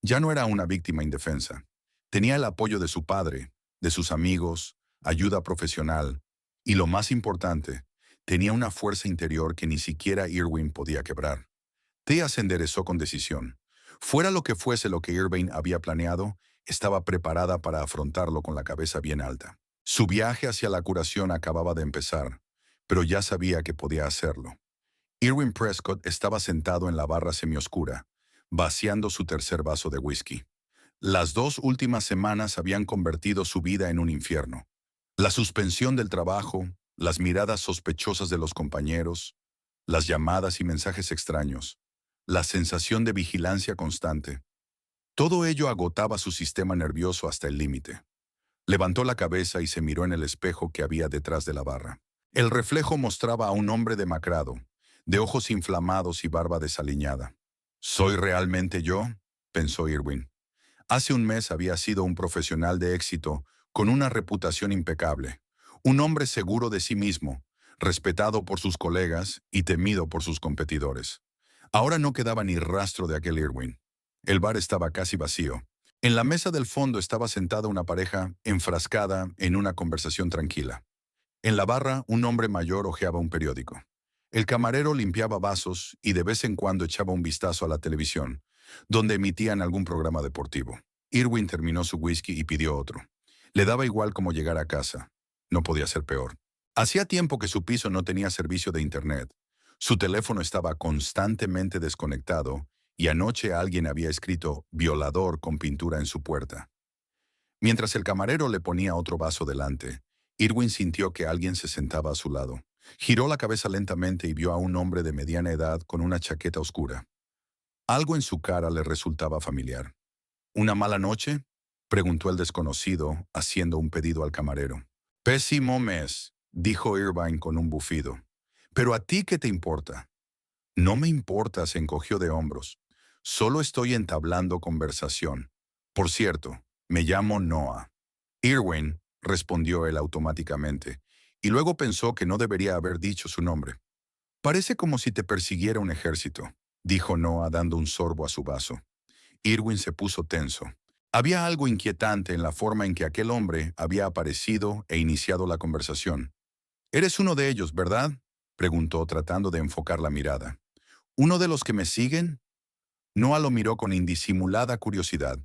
Ya no era una víctima indefensa. Tenía el apoyo de su padre, de sus amigos, ayuda profesional y, lo más importante, tenía una fuerza interior que ni siquiera Irwin podía quebrar. Thea se enderezó con decisión. Fuera lo que fuese lo que Irving había planeado, estaba preparada para afrontarlo con la cabeza bien alta. Su viaje hacia la curación acababa de empezar, pero ya sabía que podía hacerlo. Irwin Prescott estaba sentado en la barra semioscura, vaciando su tercer vaso de whisky. Las 2 últimas semanas habían convertido su vida en un infierno. La suspensión del trabajo, las miradas sospechosas de los compañeros, las llamadas y mensajes extraños, la sensación de vigilancia constante. Todo ello agotaba su sistema nervioso hasta el límite. Levantó la cabeza y se miró en el espejo que había detrás de la barra. El reflejo mostraba a un hombre demacrado, de ojos inflamados y barba desaliñada. ¿Soy realmente yo?, pensó Irwin. Hace un mes había sido un profesional de éxito, con una reputación impecable, un hombre seguro de sí mismo, respetado por sus colegas y temido por sus competidores. Ahora no quedaba ni rastro de aquel Irwin. El bar estaba casi vacío. En la mesa del fondo estaba sentada una pareja enfrascada en una conversación tranquila. En la barra, un hombre mayor hojeaba un periódico. El camarero limpiaba vasos y de vez en cuando echaba un vistazo a la televisión, donde emitían algún programa deportivo. Irwin terminó su whisky y pidió otro. Le daba igual cómo llegar a casa. No podía ser peor. Hacía tiempo que su piso no tenía servicio de internet. Su teléfono estaba constantemente desconectado y anoche alguien había escrito violador con pintura en su puerta. Mientras el camarero le ponía otro vaso delante, Irwin sintió que alguien se sentaba a su lado. Giró la cabeza lentamente y vio a un hombre de mediana edad con una chaqueta oscura. Algo en su cara le resultaba familiar. ¿Una mala noche?, preguntó el desconocido, haciendo un pedido al camarero. Pésimo mes, dijo Irvine con un bufido. ¿Pero a ti qué te importa? No me importa, se encogió de hombros. Solo estoy entablando conversación. Por cierto, me llamo Noah. Irwin, respondió él automáticamente, y luego pensó que no debería haber dicho su nombre. Parece como si te persiguiera un ejército, dijo Noah dando un sorbo a su vaso. Irwin se puso tenso. Había algo inquietante en la forma en que aquel hombre había aparecido e iniciado la conversación. «Eres uno de ellos, ¿verdad?», preguntó tratando de enfocar la mirada. «¿Uno de los que me siguen?». Noah lo miró con indisimulada curiosidad.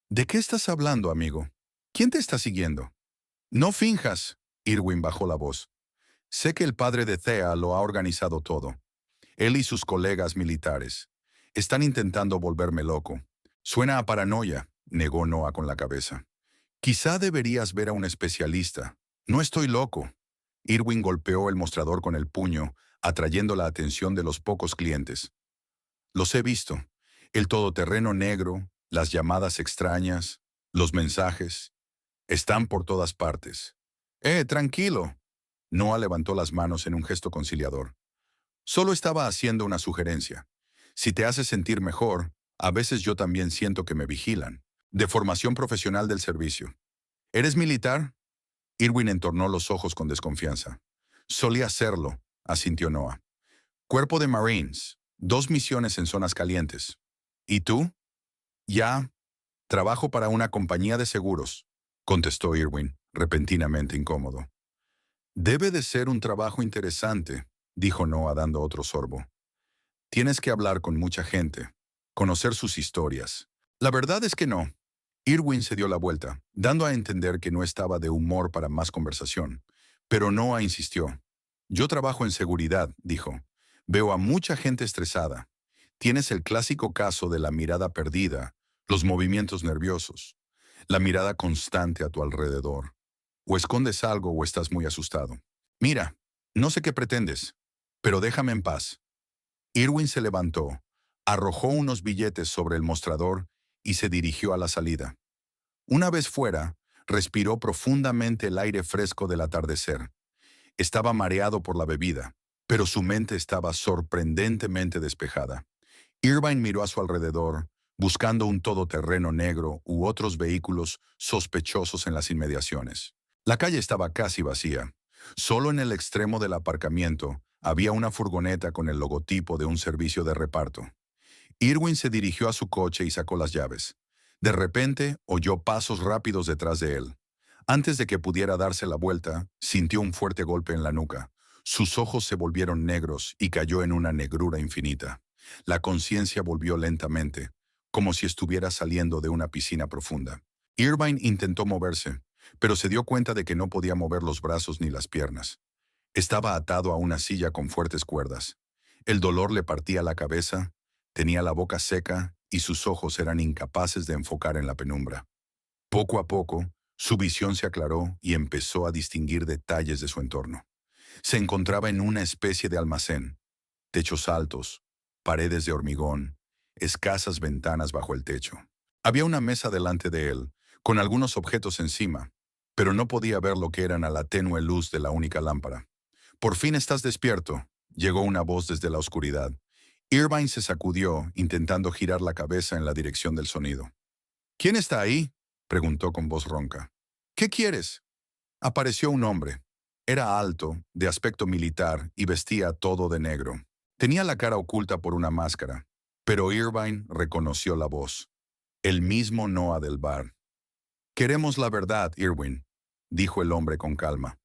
«¿De qué estás hablando, amigo? ¿Quién te está siguiendo?». «No finjas», Irwin bajó la voz. «Sé que el padre de Thea lo ha organizado todo. Él y sus colegas militares. Están intentando volverme loco». «Suena a paranoia», negó Noah con la cabeza. Quizá deberías ver a un especialista. No estoy loco. Irwin golpeó el mostrador con el puño, atrayendo la atención de los pocos clientes. Los he visto. El todoterreno negro, las llamadas extrañas, los mensajes. Están por todas partes. Tranquilo. Noah levantó las manos en un gesto conciliador. Solo estaba haciendo una sugerencia. Si te hace sentir mejor, a veces yo también siento que me vigilan. De formación profesional del servicio. ¿Eres militar? Irwin entornó los ojos con desconfianza. Solía serlo, asintió Noah. Cuerpo de Marines. 2 misiones en zonas calientes. ¿Y tú? Ya. Trabajo para una compañía de seguros, contestó Irwin, repentinamente incómodo. Debe de ser un trabajo interesante, dijo Noah dando otro sorbo. Tienes que hablar con mucha gente, conocer sus historias. La verdad es que no. Irwin se dio la vuelta, dando a entender que no estaba de humor para más conversación. Pero Noah insistió. Yo trabajo en seguridad, dijo. Veo a mucha gente estresada. Tienes el clásico caso de la mirada perdida, los movimientos nerviosos, la mirada constante a tu alrededor. O escondes algo o estás muy asustado. Mira, no sé qué pretendes, pero déjame en paz. Irwin se levantó, arrojó unos billetes sobre el mostrador y se dirigió a la salida. Una vez fuera, respiró profundamente el aire fresco del atardecer. Estaba mareado por la bebida, pero su mente estaba sorprendentemente despejada. Irvine miró a su alrededor, buscando un todoterreno negro u otros vehículos sospechosos en las inmediaciones. La calle estaba casi vacía. Solo en el extremo del aparcamiento había una furgoneta con el logotipo de un servicio de reparto. Irwin se dirigió a su coche y sacó las llaves. De repente, oyó pasos rápidos detrás de él. Antes de que pudiera darse la vuelta, sintió un fuerte golpe en la nuca. Sus ojos se volvieron negros y cayó en una negrura infinita. La conciencia volvió lentamente, como si estuviera saliendo de una piscina profunda. Irvine intentó moverse, pero se dio cuenta de que no podía mover los brazos ni las piernas. Estaba atado a una silla con fuertes cuerdas. El dolor le partía la cabeza, tenía la boca seca y sus ojos eran incapaces de enfocar en la penumbra. Poco a poco, su visión se aclaró y empezó a distinguir detalles de su entorno. Se encontraba en una especie de almacén. Techos altos, paredes de hormigón, escasas ventanas bajo el techo. Había una mesa delante de él, con algunos objetos encima, pero no podía ver lo que eran a la tenue luz de la única lámpara. «Por fin estás despierto», llegó una voz desde la oscuridad. Irvine se sacudió, intentando girar la cabeza en la dirección del sonido. «¿Quién está ahí?», preguntó con voz ronca. «¿Qué quieres?». Apareció un hombre. Era alto, de aspecto militar y vestía todo de negro. Tenía la cara oculta por una máscara, pero Irvine reconoció la voz. El mismo Noah del bar. «Queremos la verdad, Irwin», dijo el hombre con calma.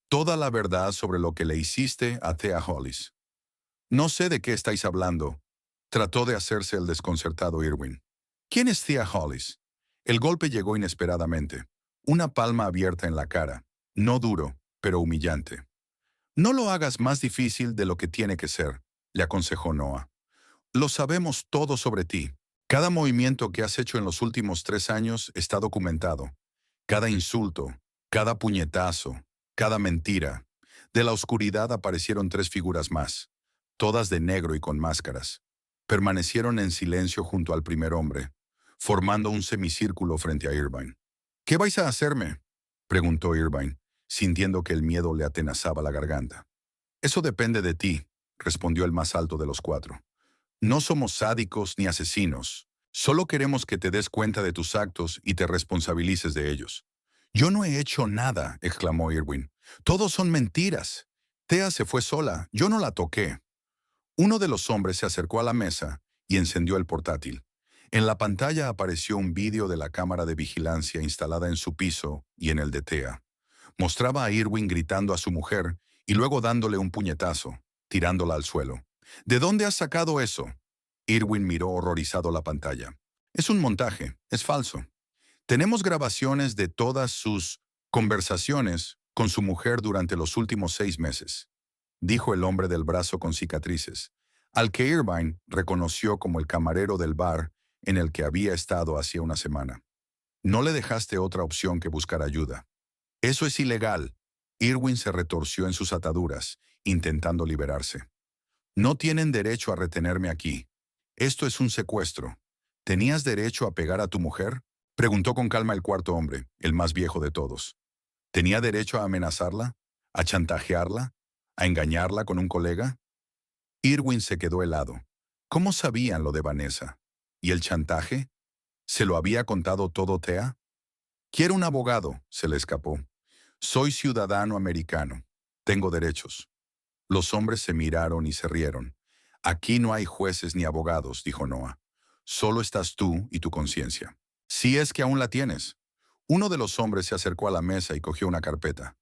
«Toda la verdad sobre lo que le hiciste a Thea Hollis». «No sé de qué estáis hablando», trató de hacerse el desconcertado Irwin. «¿Quién es Thea Hollis?». El golpe llegó inesperadamente. Una palma abierta en la cara. No duro, pero humillante. «No lo hagas más difícil de lo que tiene que ser», le aconsejó Noah. «Lo sabemos todo sobre ti. Cada movimiento que has hecho en los últimos 3 años está documentado. Cada insulto, cada puñetazo, cada mentira. De la oscuridad aparecieron 3 figuras más, todas de negro y con máscaras. Permanecieron en silencio junto al primer hombre, formando un semicírculo frente a Irvine. «¿Qué vais a hacerme?», preguntó Irvine, sintiendo que el miedo le atenazaba la garganta. «Eso depende de ti», respondió el más alto de los 4. «No somos sádicos ni asesinos. Solo queremos que te des cuenta de tus actos y te responsabilices de ellos». «Yo no he hecho nada», exclamó Irwin. «Todos son mentiras. Thea se fue sola. Yo no la toqué». Uno de los hombres se acercó a la mesa y encendió el portátil. En la pantalla apareció un vídeo de la cámara de vigilancia instalada en su piso y en el de Thea. Mostraba a Irwin gritando a su mujer y luego dándole un puñetazo, tirándola al suelo. «¿De dónde has sacado eso?». Irwin miró horrorizado la pantalla. «Es un montaje, es falso. Tenemos grabaciones de todas sus conversaciones con su mujer durante los últimos 6 meses», dijo el hombre del brazo con cicatrices, al que Irvine reconoció como el camarero del bar en el que había estado hacía una semana. No le dejaste otra opción que buscar ayuda. Eso es ilegal. Irwin se retorció en sus ataduras, intentando liberarse. No tienen derecho a retenerme aquí. Esto es un secuestro. ¿Tenías derecho a pegar a tu mujer? Preguntó con calma el cuarto hombre, el más viejo de todos. ¿Tenía derecho a amenazarla? ¿A chantajearla? ¿A engañarla con un colega? Irwin se quedó helado. ¿Cómo sabían lo de Vanessa? ¿Y el chantaje? ¿Se lo había contado todo Thea? Quiero un abogado, se le escapó. Soy ciudadano americano. Tengo derechos. Los hombres se miraron y se rieron. Aquí no hay jueces ni abogados, dijo Noah. Solo estás tú y tu conciencia. Si es que aún la tienes. Uno de los hombres se acercó a la mesa y cogió una carpeta.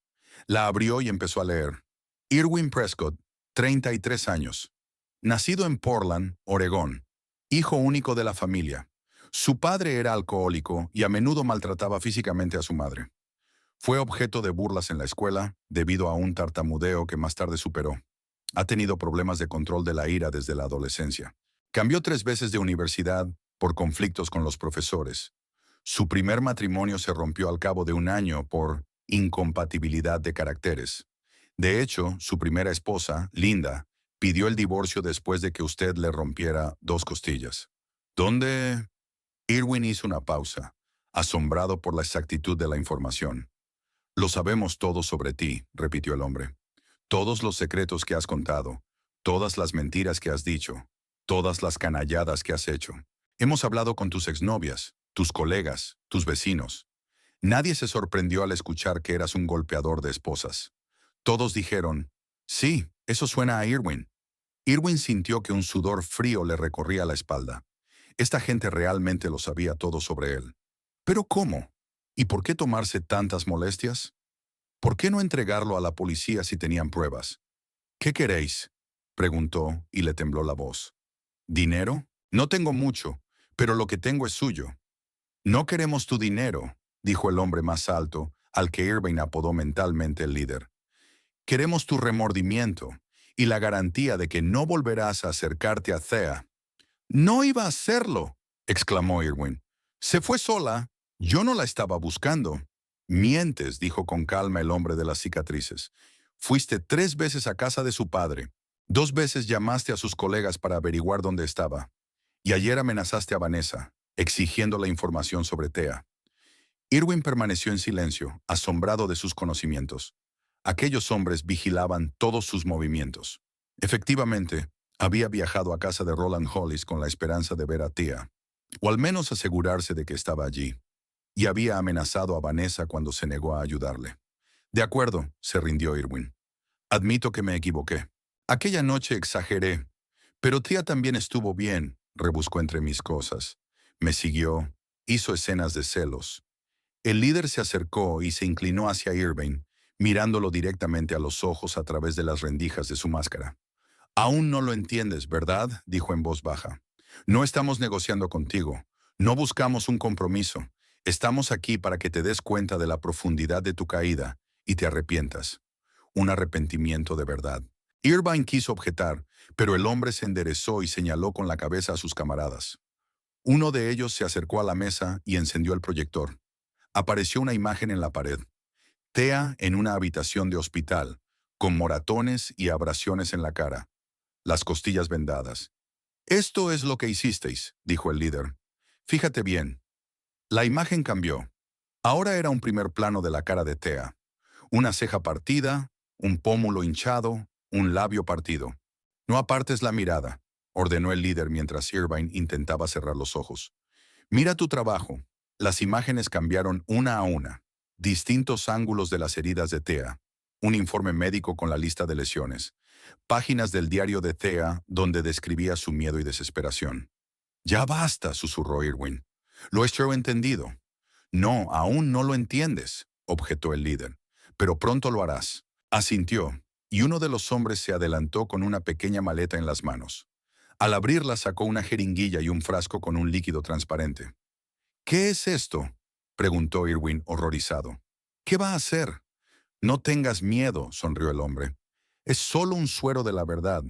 La abrió y empezó a leer. Irwin Prescott, 33 años. Nacido en Portland, Oregón. Hijo único de la familia. Su padre era alcohólico y a menudo maltrataba físicamente a su madre. Fue objeto de burlas en la escuela debido a un tartamudeo que más tarde superó. Ha tenido problemas de control de la ira desde la adolescencia. Cambió 3 veces de universidad por conflictos con los profesores. Su primer matrimonio se rompió al cabo de un año por incompatibilidad de caracteres. De hecho, su primera esposa, Linda, pidió el divorcio después de que usted le rompiera 2 costillas. ¿Dónde? Irwin hizo una pausa, asombrado por la exactitud de la información. Lo sabemos todo sobre ti, repitió el hombre. Todos los secretos que has contado, todas las mentiras que has dicho, todas las canalladas que has hecho. Hemos hablado con tus exnovias, tus colegas, tus vecinos. Nadie se sorprendió al escuchar que eras un golpeador de esposas. Todos dijeron, sí, eso suena a Irwin. Irwin sintió que un sudor frío le recorría la espalda. Esta gente realmente lo sabía todo sobre él. ¿Pero cómo? ¿Y por qué tomarse tantas molestias? ¿Por qué no entregarlo a la policía si tenían pruebas? ¿Qué queréis? Preguntó y le tembló la voz. ¿Dinero? No tengo mucho, pero lo que tengo es suyo. No queremos tu dinero, dijo el hombre más alto, al que Irving apodó mentalmente el líder. Queremos tu remordimiento y la garantía de que no volverás a acercarte a Thea. No iba a hacerlo, exclamó Irwin. Se fue sola. Yo no la estaba buscando. Mientes, dijo con calma el hombre de las cicatrices. Fuiste 3 veces a casa de su padre. 2 veces llamaste a sus colegas para averiguar dónde estaba. Y ayer amenazaste a Vanessa, exigiendo la información sobre Thea. Irwin permaneció en silencio, asombrado de sus conocimientos. Aquellos hombres vigilaban todos sus movimientos. Efectivamente, había viajado a casa de Roland Hollis con la esperanza de ver a Thea, o al menos asegurarse de que estaba allí, y había amenazado a Vanessa cuando se negó a ayudarle. De acuerdo, se rindió Irwin. Admito que me equivoqué. Aquella noche exageré, pero Thea también estuvo bien, rebuscó entre mis cosas. Me siguió, hizo escenas de celos. El líder se acercó y se inclinó hacia Irving, mirándolo directamente a los ojos a través de las rendijas de su máscara. Aún no lo entiendes, ¿verdad?, dijo en voz baja. No estamos negociando contigo. No buscamos un compromiso. Estamos aquí para que te des cuenta de la profundidad de tu caída y te arrepientas. Un arrepentimiento de verdad. Irvine quiso objetar, pero el hombre se enderezó y señaló con la cabeza a sus camaradas. Uno de ellos se acercó a la mesa y encendió el proyector. Apareció una imagen en la pared. Thea en una habitación de hospital, con moratones y abrasiones en la cara, las costillas vendadas. Esto es lo que hicisteis, dijo el líder. Fíjate bien. La imagen cambió. Ahora era un primer plano de la cara de Thea. Una ceja partida, un pómulo hinchado, un labio partido. No apartes la mirada, ordenó el líder mientras Irvine intentaba cerrar los ojos. Mira tu trabajo. Las imágenes cambiaron una a una. Distintos ángulos de las heridas de Thea. Un informe médico con la lista de lesiones. Páginas del diario de Thea donde describía su miedo y desesperación. Ya basta, susurró Irwin. Lo he hecho entendido. No, aún no lo entiendes, objetó el líder. Pero pronto lo harás. Asintió, y uno de los hombres se adelantó con una pequeña maleta en las manos. Al abrirla sacó una jeringuilla y un frasco con un líquido transparente. ¿Qué es esto?, preguntó Irwin horrorizado. ¿Qué va a hacer? No tengas miedo, sonrió el hombre. Es solo un suero de la verdad.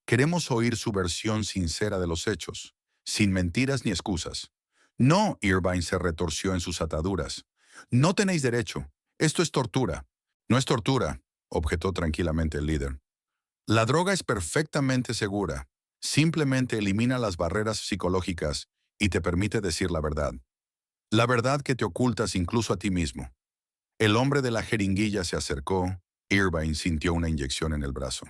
Queremos oír su versión sincera de los hechos, sin mentiras ni excusas. No, Irvine se retorció en sus ataduras. No tenéis derecho. Esto es tortura. No es tortura, objetó tranquilamente el líder. La droga es perfectamente segura. Simplemente elimina las barreras psicológicas y te permite decir la verdad. La verdad que te ocultas incluso a ti mismo. El hombre de la jeringuilla se acercó. Irvine sintió una inyección en el brazo.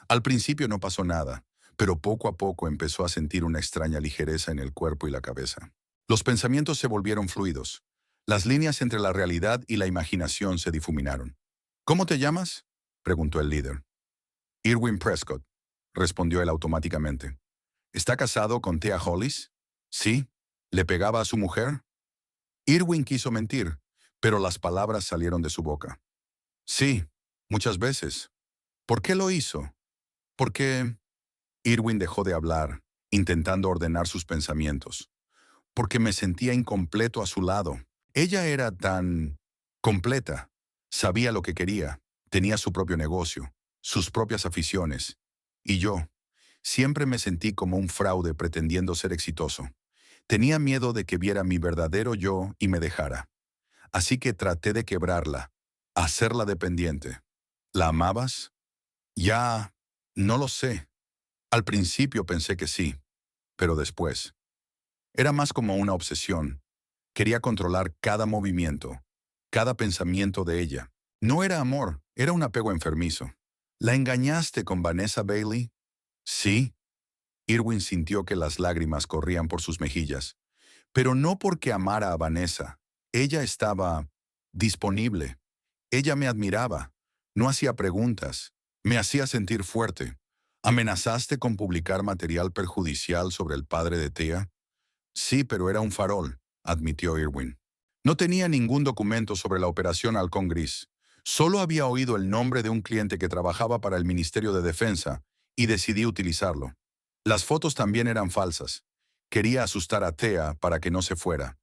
Al principio no pasó nada, pero poco a poco empezó a sentir una extraña ligereza en el cuerpo y la cabeza. Los pensamientos se volvieron fluidos. Las líneas entre la realidad y la imaginación se difuminaron. ¿Cómo te llamas?, preguntó el líder. Irwin Prescott, respondió él automáticamente. ¿Está casado con Thea Hollis? Sí. ¿Le pegaba a su mujer? Irwin quiso mentir, pero las palabras salieron de su boca. Sí, muchas veces. ¿Por qué lo hizo? Porque Irwin dejó de hablar, intentando ordenar sus pensamientos. Porque me sentía incompleto a su lado. Ella era tan completa. Sabía lo que quería. Tenía su propio negocio, sus propias aficiones. Y yo, siempre me sentí como un fraude pretendiendo ser exitoso. Tenía miedo de que viera mi verdadero yo y me dejara. Así que traté de quebrarla, hacerla dependiente. ¿La amabas? Ya, no lo sé. Al principio pensé que sí, pero después. Era más como una obsesión. Quería controlar cada movimiento, cada pensamiento de ella. No era amor, era un apego enfermizo. ¿La engañaste con Vanessa Bailey? Sí. Irwin sintió que las lágrimas corrían por sus mejillas. Pero no porque amara a Vanessa. Ella estaba disponible. Ella me admiraba. No hacía preguntas. Me hacía sentir fuerte. ¿Amenazaste con publicar material perjudicial sobre el padre de Thea? Sí, pero era un farol, admitió Irwin. No tenía ningún documento sobre la operación Halcón Gris. Solo había oído el nombre de un cliente que trabajaba para el Ministerio de Defensa y decidí utilizarlo. Las fotos también eran falsas. Quería asustar a Thea para que no se fuera.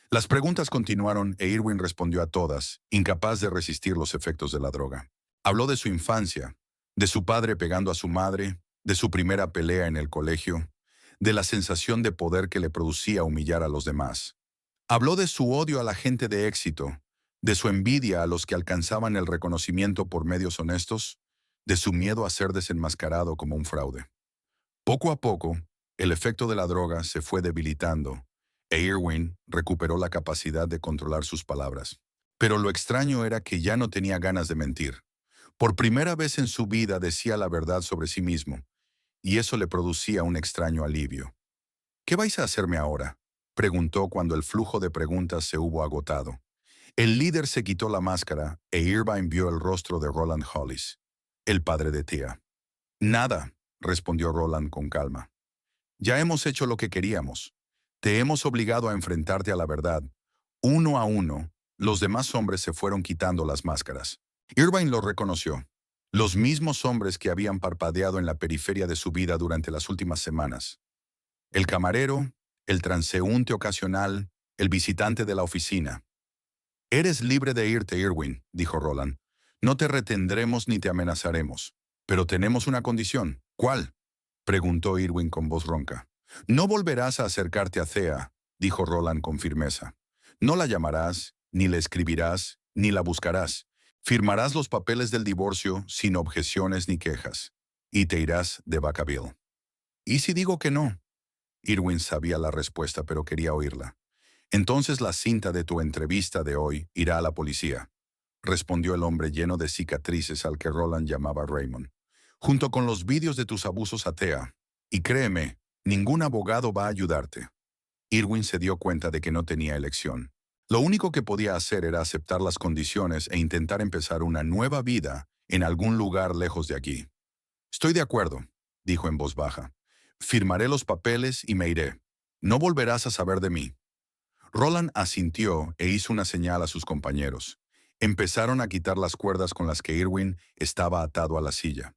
Las preguntas continuaron e Irwin respondió a todas, incapaz de resistir los efectos de la droga. Habló de su infancia, de su padre pegando a su madre, de su primera pelea en el colegio, de la sensación de poder que le producía humillar a los demás. Habló de su odio a la gente de éxito, de su envidia a los que alcanzaban el reconocimiento por medios honestos, de su miedo a ser desenmascarado como un fraude. Poco a poco, el efecto de la droga se fue debilitando e Irwin recuperó la capacidad de controlar sus palabras. Pero lo extraño era que ya no tenía ganas de mentir. Por primera vez en su vida decía la verdad sobre sí mismo, y eso le producía un extraño alivio. ¿Qué vais a hacerme ahora?, preguntó cuando el flujo de preguntas se hubo agotado. El líder se quitó la máscara e Irvine vio el rostro de Roland Hollis, el padre de Thea. Nada, respondió Roland con calma. Ya hemos hecho lo que queríamos. Te hemos obligado a enfrentarte a la verdad. Uno a uno, los demás hombres se fueron quitando las máscaras. Irvine lo reconoció. Los mismos hombres que habían parpadeado en la periferia de su vida durante las últimas semanas. El camarero, el transeúnte ocasional, el visitante de la oficina. Eres libre de irte, Irwin, dijo Roland. No te retendremos ni te amenazaremos. Pero tenemos una condición. ¿Cuál?, preguntó Irwin con voz ronca. No volverás a acercarte a Thea, dijo Roland con firmeza. No la llamarás, ni le escribirás, ni la buscarás. Firmarás los papeles del divorcio sin objeciones ni quejas. Y te irás de Vacaville. ¿Y si digo que no? Irwin sabía la respuesta, pero quería oírla. Entonces la cinta de tu entrevista de hoy irá a la policía, respondió el hombre lleno de cicatrices al que Roland llamaba Raymond, junto con los vídeos de tus abusos a Thea. Y créeme, ningún abogado va a ayudarte. Irwin se dio cuenta de que no tenía elección. Lo único que podía hacer era aceptar las condiciones e intentar empezar una nueva vida en algún lugar lejos de aquí. Estoy de acuerdo, dijo en voz baja. Firmaré los papeles y me iré. No volverás a saber de mí. Roland asintió e hizo una señal a sus compañeros. Empezaron a quitar las cuerdas con las que Irwin estaba atado a la silla.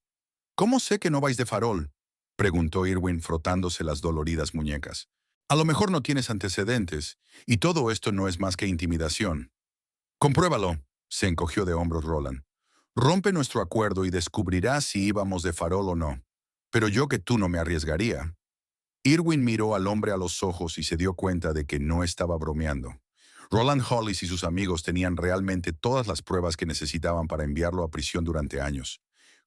¿Cómo sé que no vais de farol?, preguntó Irwin frotándose las doloridas muñecas. A lo mejor no tienes antecedentes, y todo esto no es más que intimidación. Compruébalo, se encogió de hombros Roland. Rompe nuestro acuerdo y descubrirás si íbamos de farol o no. Pero yo que tú no me arriesgaría. Irwin miró al hombre a los ojos y se dio cuenta de que no estaba bromeando. Roland Hollis y sus amigos tenían realmente todas las pruebas que necesitaban para enviarlo a prisión durante años.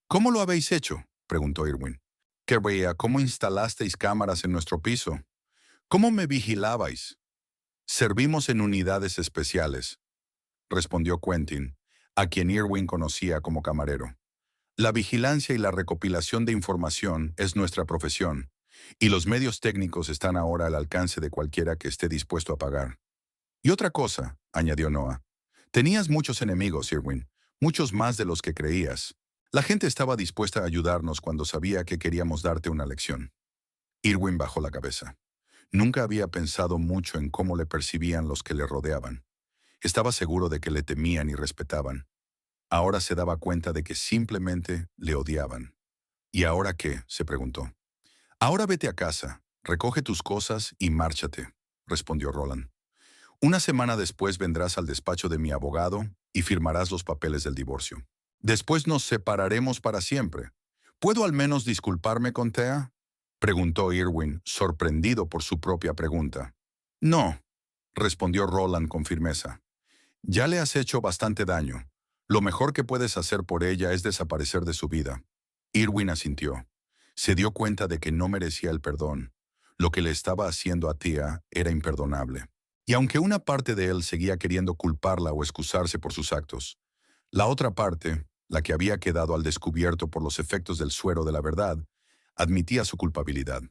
¿Cómo lo habéis hecho?, preguntó Irwin. ¿Qué veía? ¿Cómo instalasteis cámaras en nuestro piso? ¿Cómo me vigilabais? Servimos en unidades especiales, respondió Quentin, a quien Irwin conocía como camarero. La vigilancia y la recopilación de información es nuestra profesión, y los medios técnicos están ahora al alcance de cualquiera que esté dispuesto a pagar. Y otra cosa, añadió Noah. Tenías muchos enemigos, Irwin, muchos más de los que creías. La gente estaba dispuesta a ayudarnos cuando sabía que queríamos darte una lección. Irwin bajó la cabeza. Nunca había pensado mucho en cómo le percibían los que le rodeaban. Estaba seguro de que le temían y respetaban. Ahora se daba cuenta de que simplemente le odiaban. ¿Y ahora qué?, se preguntó. Ahora vete a casa, recoge tus cosas y márchate, respondió Roland. Una semana después vendrás al despacho de mi abogado y firmarás los papeles del divorcio. Después nos separaremos para siempre. ¿Puedo al menos disculparme con Thea?, preguntó Irwin, sorprendido por su propia pregunta. No, respondió Roland con firmeza. Ya le has hecho bastante daño. Lo mejor que puedes hacer por ella es desaparecer de su vida. Irwin asintió. Se dio cuenta de que no merecía el perdón. Lo que le estaba haciendo a Thea era imperdonable. Y aunque una parte de él seguía queriendo culparla o excusarse por sus actos, la otra parte, la que había quedado al descubierto por los efectos del suero de la verdad, admitía su culpabilidad.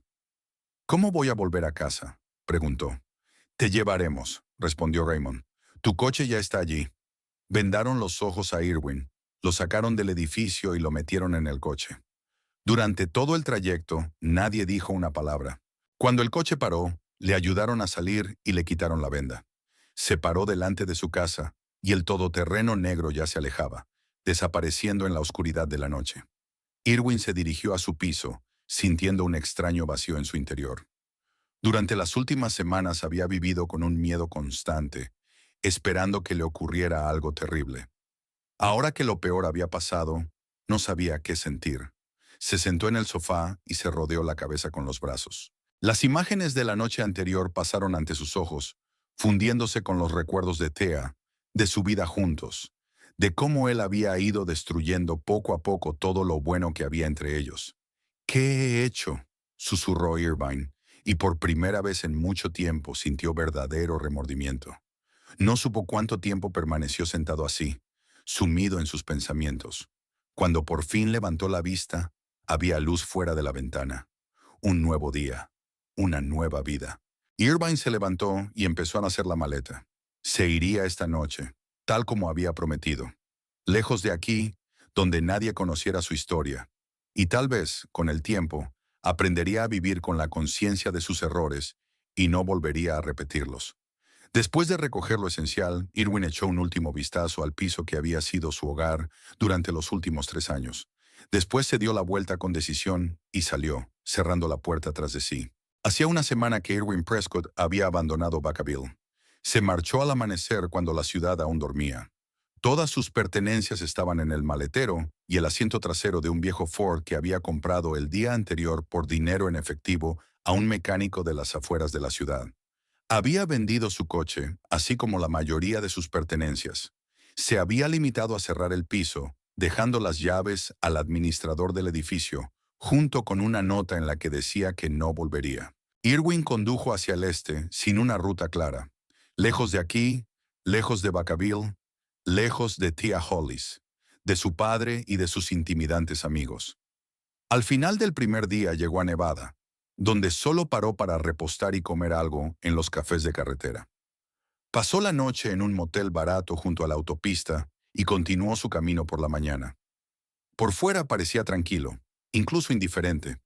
¿Cómo voy a volver a casa?, preguntó. Te llevaremos, respondió Raymond. Tu coche ya está allí. Vendaron los ojos a Irwin, lo sacaron del edificio y lo metieron en el coche. Durante todo el trayecto, nadie dijo una palabra. Cuando el coche paró, le ayudaron a salir y le quitaron la venda. Se paró delante de su casa y el todoterreno negro ya se alejaba, desapareciendo en la oscuridad de la noche. Irwin se dirigió a su piso, sintiendo un extraño vacío en su interior. Durante las últimas semanas había vivido con un miedo constante, esperando que le ocurriera algo terrible. Ahora que lo peor había pasado, no sabía qué sentir. Se sentó en el sofá y se rodeó la cabeza con los brazos. Las imágenes de la noche anterior pasaron ante sus ojos, fundiéndose con los recuerdos de Thea, de su vida juntos, de cómo él había ido destruyendo poco a poco todo lo bueno que había entre ellos. ¿Qué he hecho?, susurró Irvine, y por primera vez en mucho tiempo sintió verdadero remordimiento. No supo cuánto tiempo permaneció sentado así, sumido en sus pensamientos. Cuando por fin levantó la vista, había luz fuera de la ventana. Un nuevo día, una nueva vida. Irvine se levantó y empezó a hacer la maleta. Se iría esta noche, tal como había prometido. Lejos de aquí, donde nadie conociera su historia. Y tal vez, con el tiempo, aprendería a vivir con la conciencia de sus errores y no volvería a repetirlos. Después de recoger lo esencial, Irwin echó un último vistazo al piso que había sido su hogar durante los últimos 3 años. Después se dio la vuelta con decisión y salió, cerrando la puerta tras de sí. Hacía una semana que Irwin Prescott había abandonado Vacaville. Se marchó al amanecer cuando la ciudad aún dormía. Todas sus pertenencias estaban en el maletero y el asiento trasero de un viejo Ford que había comprado el día anterior por dinero en efectivo a un mecánico de las afueras de la ciudad. Había vendido su coche, así como la mayoría de sus pertenencias. Se había limitado a cerrar el piso, dejando las llaves al administrador del edificio, junto con una nota en la que decía que no volvería. Irwin condujo hacia el este, sin una ruta clara. Lejos de aquí, lejos de Vacaville, lejos de Thea Hollis, de su padre y de sus intimidantes amigos. Al final del primer día llegó a Nevada, donde solo paró para repostar y comer algo en los cafés de carretera. Pasó la noche en un motel barato junto a la autopista y continuó su camino por la mañana. Por fuera parecía tranquilo, incluso indiferente,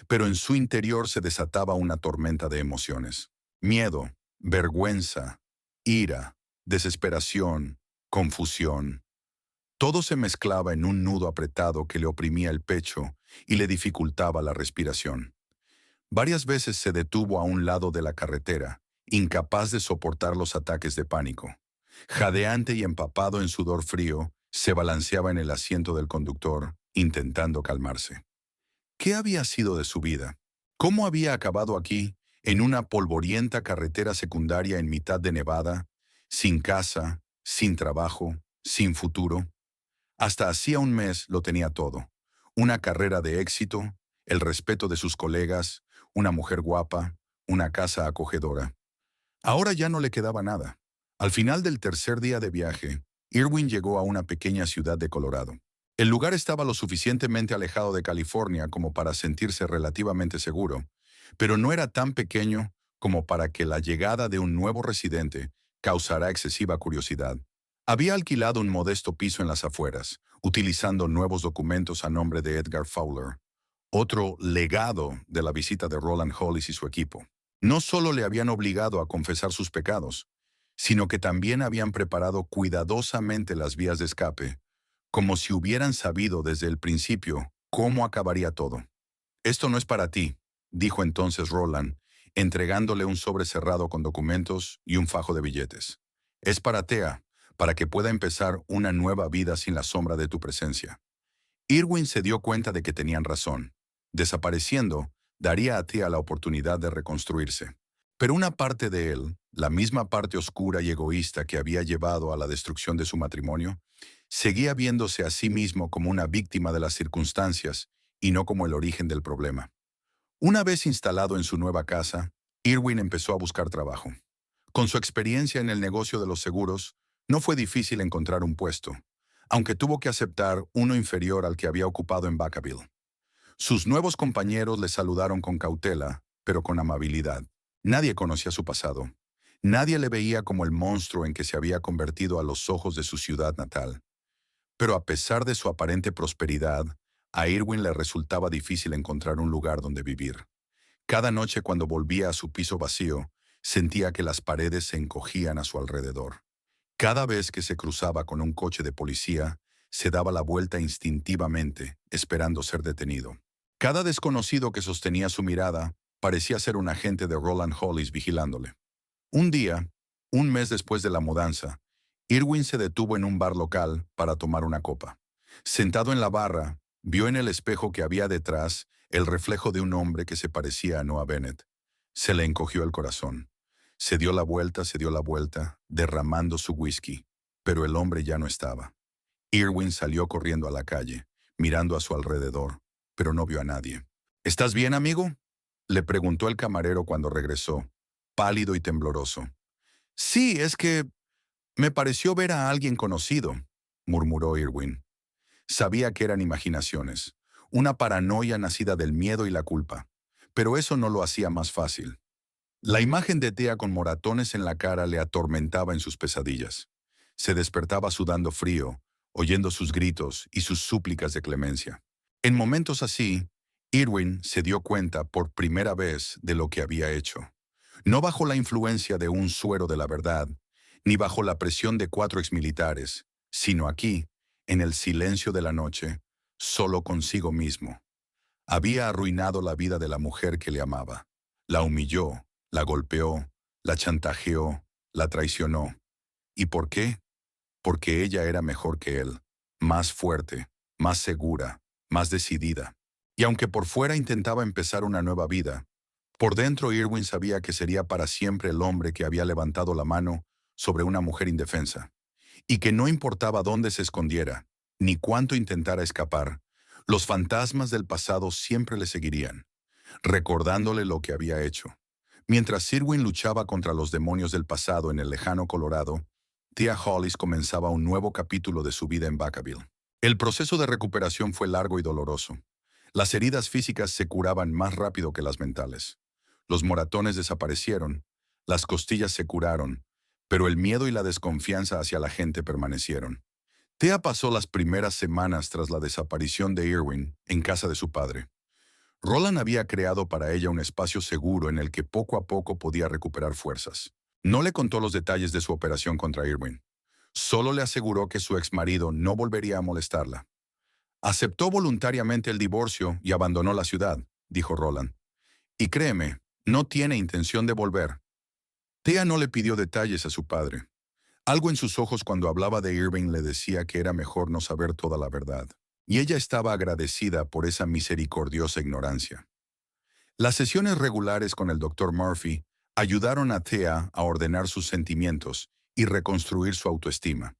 pero en su interior se desataba una tormenta de emociones. Miedo, vergüenza, ira, desesperación, confusión. Todo se mezclaba en un nudo apretado que le oprimía el pecho y le dificultaba la respiración. Varias veces se detuvo a un lado de la carretera, incapaz de soportar los ataques de pánico. Jadeante y empapado en sudor frío, se balanceaba en el asiento del conductor, intentando calmarse. ¿Qué había sido de su vida? ¿Cómo había acabado aquí, en una polvorienta carretera secundaria en mitad de Nevada, sin casa, sin trabajo, sin futuro? Hasta hacía un mes lo tenía todo. Una carrera de éxito, el respeto de sus colegas, una mujer guapa, una casa acogedora. Ahora ya no le quedaba nada. Al final del tercer día de viaje, Irwin llegó a una pequeña ciudad de Colorado. El lugar estaba lo suficientemente alejado de California como para sentirse relativamente seguro, pero no era tan pequeño como para que la llegada de un nuevo residente causara excesiva curiosidad. Había alquilado un modesto piso en las afueras, utilizando nuevos documentos a nombre de Edgar Fowler, otro legado de la visita de Roland Hollis y su equipo. No solo le habían obligado a confesar sus pecados, sino que también habían preparado cuidadosamente las vías de escape, como si hubieran sabido desde el principio cómo acabaría todo. «Esto no es para ti», dijo entonces Roland, entregándole un sobre cerrado con documentos y un fajo de billetes. «Es para Thea, para que pueda empezar una nueva vida sin la sombra de tu presencia». Irwin se dio cuenta de que tenían razón. Desapareciendo, daría a Thea la oportunidad de reconstruirse. Pero una parte de él, la misma parte oscura y egoísta que había llevado a la destrucción de su matrimonio, seguía viéndose a sí mismo como una víctima de las circunstancias y no como el origen del problema. Una vez instalado en su nueva casa, Irwin empezó a buscar trabajo. Con su experiencia en el negocio de los seguros, no fue difícil encontrar un puesto, aunque tuvo que aceptar uno inferior al que había ocupado en Vacaville. Sus nuevos compañeros le saludaron con cautela, pero con amabilidad. Nadie conocía su pasado. Nadie le veía como el monstruo en que se había convertido a los ojos de su ciudad natal. Pero a pesar de su aparente prosperidad, a Irwin le resultaba difícil encontrar un lugar donde vivir. Cada noche cuando volvía a su piso vacío, sentía que las paredes se encogían a su alrededor. Cada vez que se cruzaba con un coche de policía, se daba la vuelta instintivamente, esperando ser detenido. Cada desconocido que sostenía su mirada parecía ser un agente de Roland Hollis vigilándole. Un día, un mes después de la mudanza, Irwin se detuvo en un bar local para tomar una copa. Sentado en la barra, vio en el espejo que había detrás el reflejo de un hombre que se parecía a Noah Bennett. Se le encogió el corazón. Se dio la vuelta, derramando su whisky, pero el hombre ya no estaba. Irwin salió corriendo a la calle, mirando a su alrededor, pero no vio a nadie. «¿Estás bien, amigo?», le preguntó el camarero cuando regresó, pálido y tembloroso. «Sí, es que me pareció ver a alguien conocido», murmuró Irwin. Sabía que eran imaginaciones, una paranoia nacida del miedo y la culpa, pero eso no lo hacía más fácil. La imagen de Thea con moratones en la cara le atormentaba en sus pesadillas. Se despertaba sudando frío, oyendo sus gritos y sus súplicas de clemencia. En momentos así, Irwin se dio cuenta por primera vez de lo que había hecho. No bajo la influencia de un suero de la verdad, ni bajo la presión de 4 exmilitares, sino aquí, en el silencio de la noche, solo consigo mismo. Había arruinado la vida de la mujer que le amaba. La humilló, la golpeó, la chantajeó, la traicionó. ¿Y por qué? Porque ella era mejor que él, más fuerte, más segura, más decidida. Y aunque por fuera intentaba empezar una nueva vida, por dentro Irwin sabía que sería para siempre el hombre que había levantado la mano sobre una mujer indefensa, y que no importaba dónde se escondiera, ni cuánto intentara escapar, los fantasmas del pasado siempre le seguirían, recordándole lo que había hecho. Mientras Irwin luchaba contra los demonios del pasado en el lejano Colorado, Thea Hollis comenzaba un nuevo capítulo de su vida en Vacaville. El proceso de recuperación fue largo y doloroso. Las heridas físicas se curaban más rápido que las mentales. Los moratones desaparecieron, las costillas se curaron, pero el miedo y la desconfianza hacia la gente permanecieron. Thea pasó las primeras semanas tras la desaparición de Irwin en casa de su padre. Roland había creado para ella un espacio seguro en el que poco a poco podía recuperar fuerzas. No le contó los detalles de su operación contra Irwin. Solo le aseguró que su exmarido no volvería a molestarla. «Aceptó voluntariamente el divorcio y abandonó la ciudad», dijo Roland. «Y créeme, no tiene intención de volver». Thea no le pidió detalles a su padre. Algo en sus ojos cuando hablaba de Irving le decía que era mejor no saber toda la verdad. Y ella estaba agradecida por esa misericordiosa ignorancia. Las sesiones regulares con el Dr. Murphy ayudaron a Thea a ordenar sus sentimientos y reconstruir su autoestima.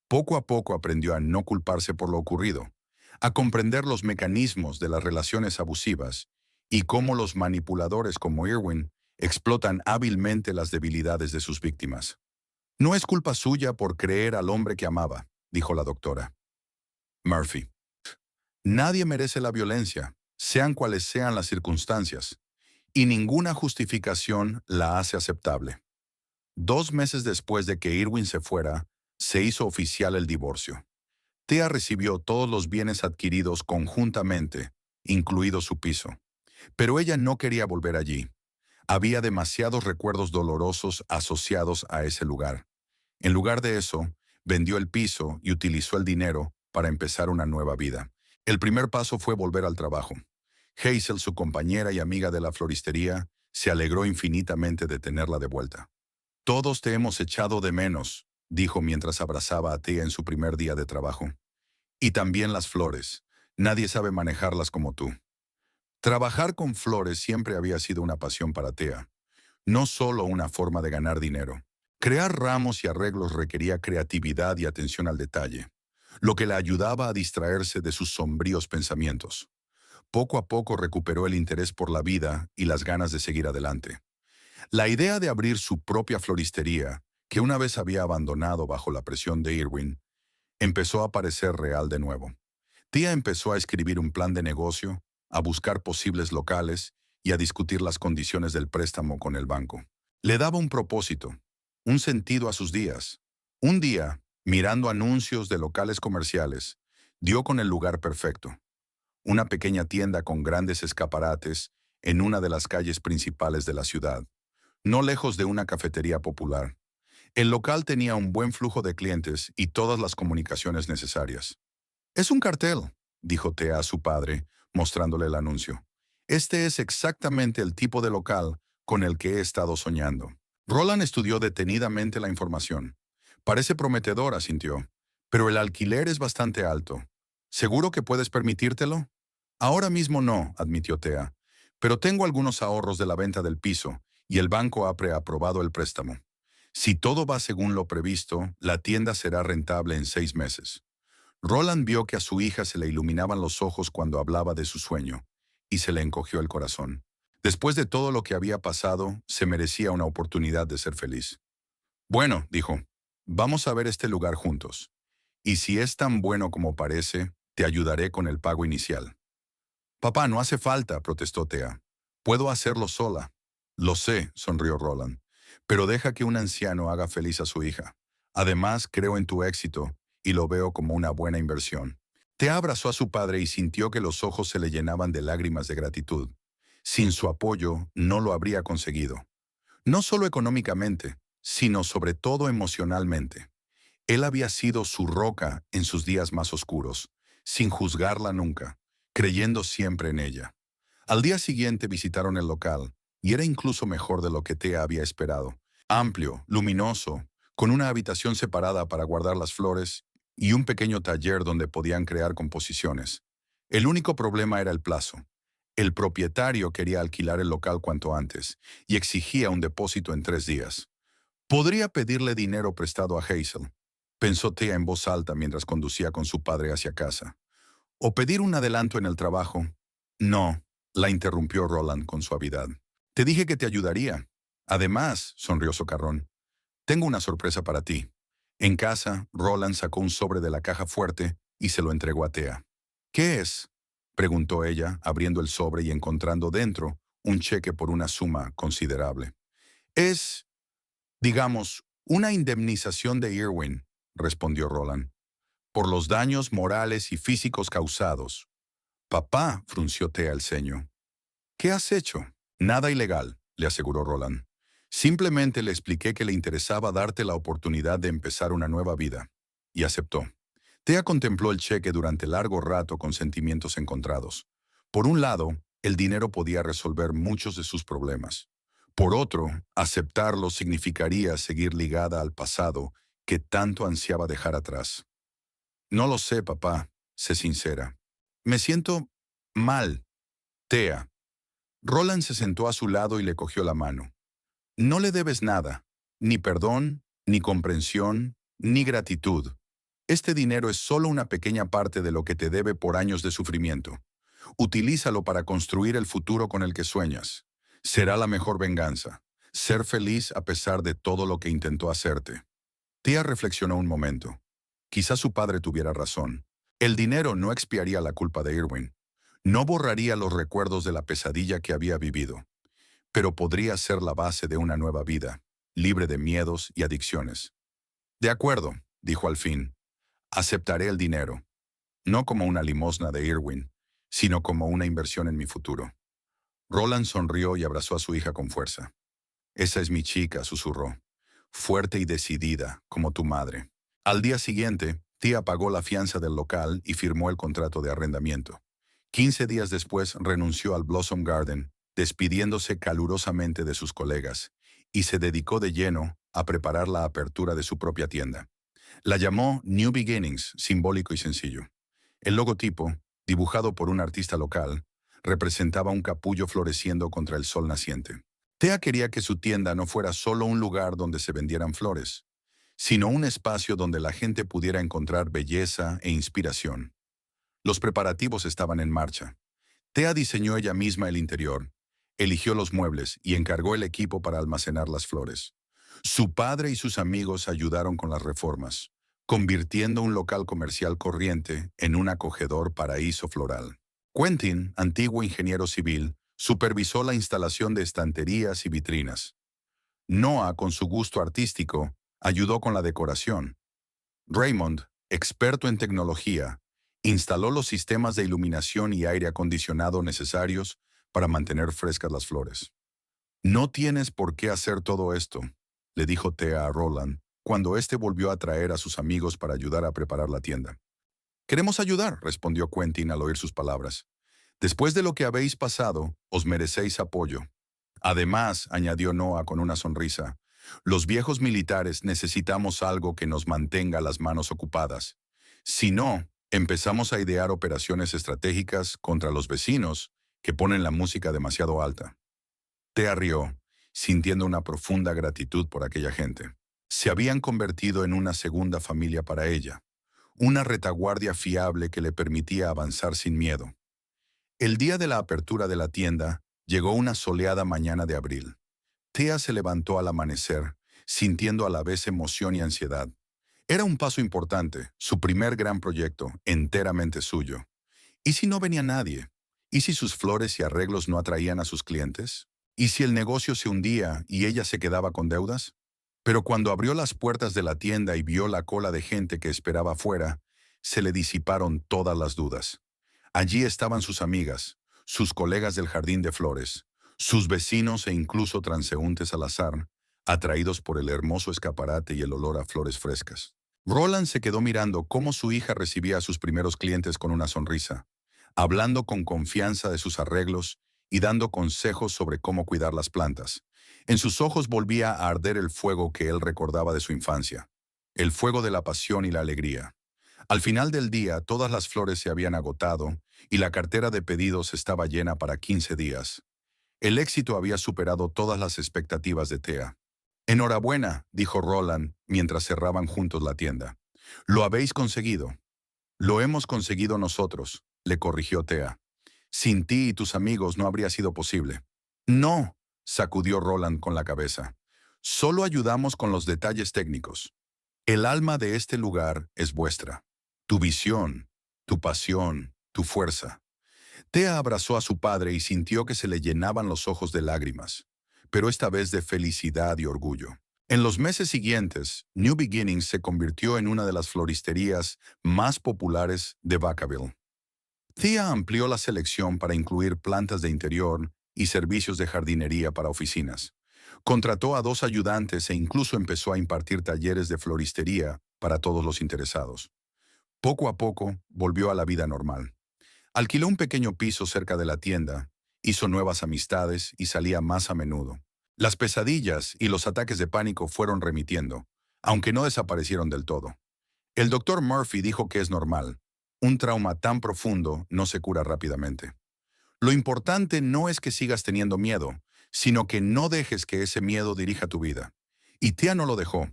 Poco a poco aprendió a no culparse por lo ocurrido, a comprender los mecanismos de las relaciones abusivas y cómo los manipuladores como Irwin explotan hábilmente las debilidades de sus víctimas. No es culpa suya por creer al hombre que amaba, dijo la doctora. Murphy. Nadie merece la violencia, sean cuales sean las circunstancias, y ninguna justificación la hace aceptable. 2 meses después de que Irwin se fuera, se hizo oficial el divorcio. Thea recibió todos los bienes adquiridos conjuntamente, incluido su piso. Pero ella no quería volver allí. Había demasiados recuerdos dolorosos asociados a ese lugar. En lugar de eso, vendió el piso y utilizó el dinero para empezar una nueva vida. El primer paso fue volver al trabajo. Hazel, su compañera y amiga de la floristería, se alegró infinitamente de tenerla de vuelta. Todos te hemos echado de menos, dijo mientras abrazaba a Thea en su primer día de trabajo. Y también las flores. Nadie sabe manejarlas como tú. Trabajar con flores siempre había sido una pasión para Thea, no solo una forma de ganar dinero. Crear ramos y arreglos requería creatividad y atención al detalle, lo que la ayudaba a distraerse de sus sombríos pensamientos. Poco a poco recuperó el interés por la vida y las ganas de seguir adelante. La idea de abrir su propia floristería, que una vez había abandonado bajo la presión de Irwin, empezó a parecer real de nuevo. Tia empezó a escribir un plan de negocio, a buscar posibles locales y a discutir las condiciones del préstamo con el banco. Le daba un propósito, un sentido a sus días. Un día, mirando anuncios de locales comerciales, dio con el lugar perfecto. Una pequeña tienda con grandes escaparates en una de las calles principales de la ciudad, no lejos de una cafetería popular. El local tenía un buen flujo de clientes y todas las comunicaciones necesarias. «Es un cartel», dijo Thea a su padre, mostrándole el anuncio. «Este es exactamente el tipo de local con el que he estado soñando». Roland estudió detenidamente la información. «Parece prometedor», asintió, «pero el alquiler es bastante alto. ¿Seguro que puedes permitírtelo?» «Ahora mismo no», admitió Thea, «pero tengo algunos ahorros de la venta del piso y el banco ha preaprobado el préstamo. Si todo va según lo previsto, la tienda será rentable en 6 meses». Roland vio que a su hija se le iluminaban los ojos cuando hablaba de su sueño, y se le encogió el corazón. Después de todo lo que había pasado, se merecía una oportunidad de ser feliz. «Bueno», dijo, «vamos a ver este lugar juntos. Y si es tan bueno como parece, te ayudaré con el pago inicial». «Papá, no hace falta», protestó Thea. «Puedo hacerlo sola». «Lo sé», sonrió Roland, «pero deja que un anciano haga feliz a su hija. Además, creo en tu éxito y lo veo como una buena inversión». Thea abrazó a su padre y sintió que los ojos se le llenaban de lágrimas de gratitud. Sin su apoyo, no lo habría conseguido. No solo económicamente, sino sobre todo emocionalmente. Él había sido su roca en sus días más oscuros, sin juzgarla nunca, creyendo siempre en ella. Al día siguiente visitaron el local, y era incluso mejor de lo que Thea había esperado. Amplio, luminoso, con una habitación separada para guardar las flores y un pequeño taller donde podían crear composiciones. El único problema era el plazo. El propietario quería alquilar el local cuanto antes y exigía un depósito en 3 días. Podría pedirle dinero prestado a Hazel, pensó Thea en voz alta mientras conducía con su padre hacia casa. O pedir un adelanto en el trabajo. No, la interrumpió Roland con suavidad. Te dije que te ayudaría. Además, sonrió Socarrón, tengo una sorpresa para ti. En casa, Roland sacó un sobre de la caja fuerte y se lo entregó a Thea. ¿Qué es?, preguntó ella, abriendo el sobre y encontrando dentro un cheque por una suma considerable. Es, digamos, una indemnización de Irwin, respondió Roland, por los daños morales y físicos causados. Papá, frunció Thea el ceño. ¿Qué has hecho? Nada ilegal, le aseguró Roland. Simplemente le expliqué que le interesaba darte la oportunidad de empezar una nueva vida. Y aceptó. Thea contempló el cheque durante largo rato con sentimientos encontrados. Por un lado, el dinero podía resolver muchos de sus problemas. Por otro, aceptarlo significaría seguir ligada al pasado que tanto ansiaba dejar atrás. No lo sé, papá, sé sincera. Me siento mal, Thea. Roland se sentó a su lado y le cogió la mano. No le debes nada, ni perdón, ni comprensión, ni gratitud. Este dinero es solo una pequeña parte de lo que te debe por años de sufrimiento. Utilízalo para construir el futuro con el que sueñas. Será la mejor venganza. Ser feliz a pesar de todo lo que intentó hacerte. Tia reflexionó un momento. Quizás su padre tuviera razón. El dinero no expiaría la culpa de Irwin. No borraría los recuerdos de la pesadilla que había vivido. Pero podría ser la base de una nueva vida, libre de miedos y adicciones. De acuerdo, dijo al fin. Aceptaré el dinero. No como una limosna de Irwin, sino como una inversión en mi futuro. Roland sonrió y abrazó a su hija con fuerza. Esa es mi chica, susurró. Fuerte y decidida, como tu madre. Al día siguiente, Tia pagó la fianza del local y firmó el contrato de arrendamiento. 15 días después renunció al Blossom Garden, despidiéndose calurosamente de sus colegas, y se dedicó de lleno a preparar la apertura de su propia tienda. La llamó New Beginnings, simbólico y sencillo. El logotipo, dibujado por un artista local, representaba un capullo floreciendo contra el sol naciente. Tea quería que su tienda no fuera solo un lugar donde se vendieran flores, sino un espacio donde la gente pudiera encontrar belleza e inspiración. Los preparativos estaban en marcha. Tea diseñó ella misma el interior, eligió los muebles y encargó el equipo para almacenar las flores. Su padre y sus amigos ayudaron con las reformas, convirtiendo un local comercial corriente en un acogedor paraíso floral. Quentin, antiguo ingeniero civil, supervisó la instalación de estanterías y vitrinas. Noah, con su gusto artístico, ayudó con la decoración. Raymond, experto en tecnología, instaló los sistemas de iluminación y aire acondicionado necesarios para mantener frescas las flores. No tienes por qué hacer todo esto, le dijo Tea a Roland cuando éste volvió a traer a sus amigos para ayudar a preparar la tienda. Queremos ayudar, respondió Quentin al oír sus palabras. Después de lo que habéis pasado, os merecéis apoyo. Además, añadió Noah con una sonrisa, los viejos militares necesitamos algo que nos mantenga las manos ocupadas. Si no, empezamos a idear operaciones estratégicas contra los vecinos que ponen la música demasiado alta. Tea rió, sintiendo una profunda gratitud por aquella gente. Se habían convertido en una segunda familia para ella, una retaguardia fiable que le permitía avanzar sin miedo. El día de la apertura de la tienda llegó una soleada mañana de abril. Tea se levantó al amanecer, sintiendo a la vez emoción y ansiedad. Era un paso importante, su primer gran proyecto, enteramente suyo. ¿Y si no venía nadie? ¿Y si sus flores y arreglos no atraían a sus clientes? ¿Y si el negocio se hundía y ella se quedaba con deudas? Pero cuando abrió las puertas de la tienda y vio la cola de gente que esperaba afuera, se le disiparon todas las dudas. Allí estaban sus amigas, sus colegas del jardín de flores, sus vecinos e incluso transeúntes al azar, atraídos por el hermoso escaparate y el olor a flores frescas. Roland se quedó mirando cómo su hija recibía a sus primeros clientes con una sonrisa, hablando con confianza de sus arreglos y dando consejos sobre cómo cuidar las plantas. En sus ojos volvía a arder el fuego que él recordaba de su infancia, el fuego de la pasión y la alegría. Al final del día, todas las flores se habían agotado y la cartera de pedidos estaba llena para 15 días. El éxito había superado todas las expectativas de Tea. Enhorabuena, dijo Roland mientras cerraban juntos la tienda. Lo habéis conseguido. Lo hemos conseguido nosotros, le corrigió Tea. Sin ti y tus amigos no habría sido posible. No, sacudió Roland con la cabeza. Solo ayudamos con los detalles técnicos. El alma de este lugar es vuestra. Tu visión, tu pasión, tu fuerza. Tea abrazó a su padre y sintió que se le llenaban los ojos de lágrimas, pero esta vez de felicidad y orgullo. En los meses siguientes, New Beginnings se convirtió en una de las floristerías más populares de Vacaville. Tea amplió la selección para incluir plantas de interior y servicios de jardinería para oficinas. Contrató a 2 ayudantes e incluso empezó a impartir talleres de floristería para todos los interesados. Poco a poco, volvió a la vida normal. Alquiló un pequeño piso cerca de la tienda, hizo nuevas amistades y salía más a menudo. Las pesadillas y los ataques de pánico fueron remitiendo, aunque no desaparecieron del todo. El doctor Murphy dijo que es normal. Un trauma tan profundo no se cura rápidamente. Lo importante no es que sigas teniendo miedo, sino que no dejes que ese miedo dirija tu vida. Y Tia no lo dejó.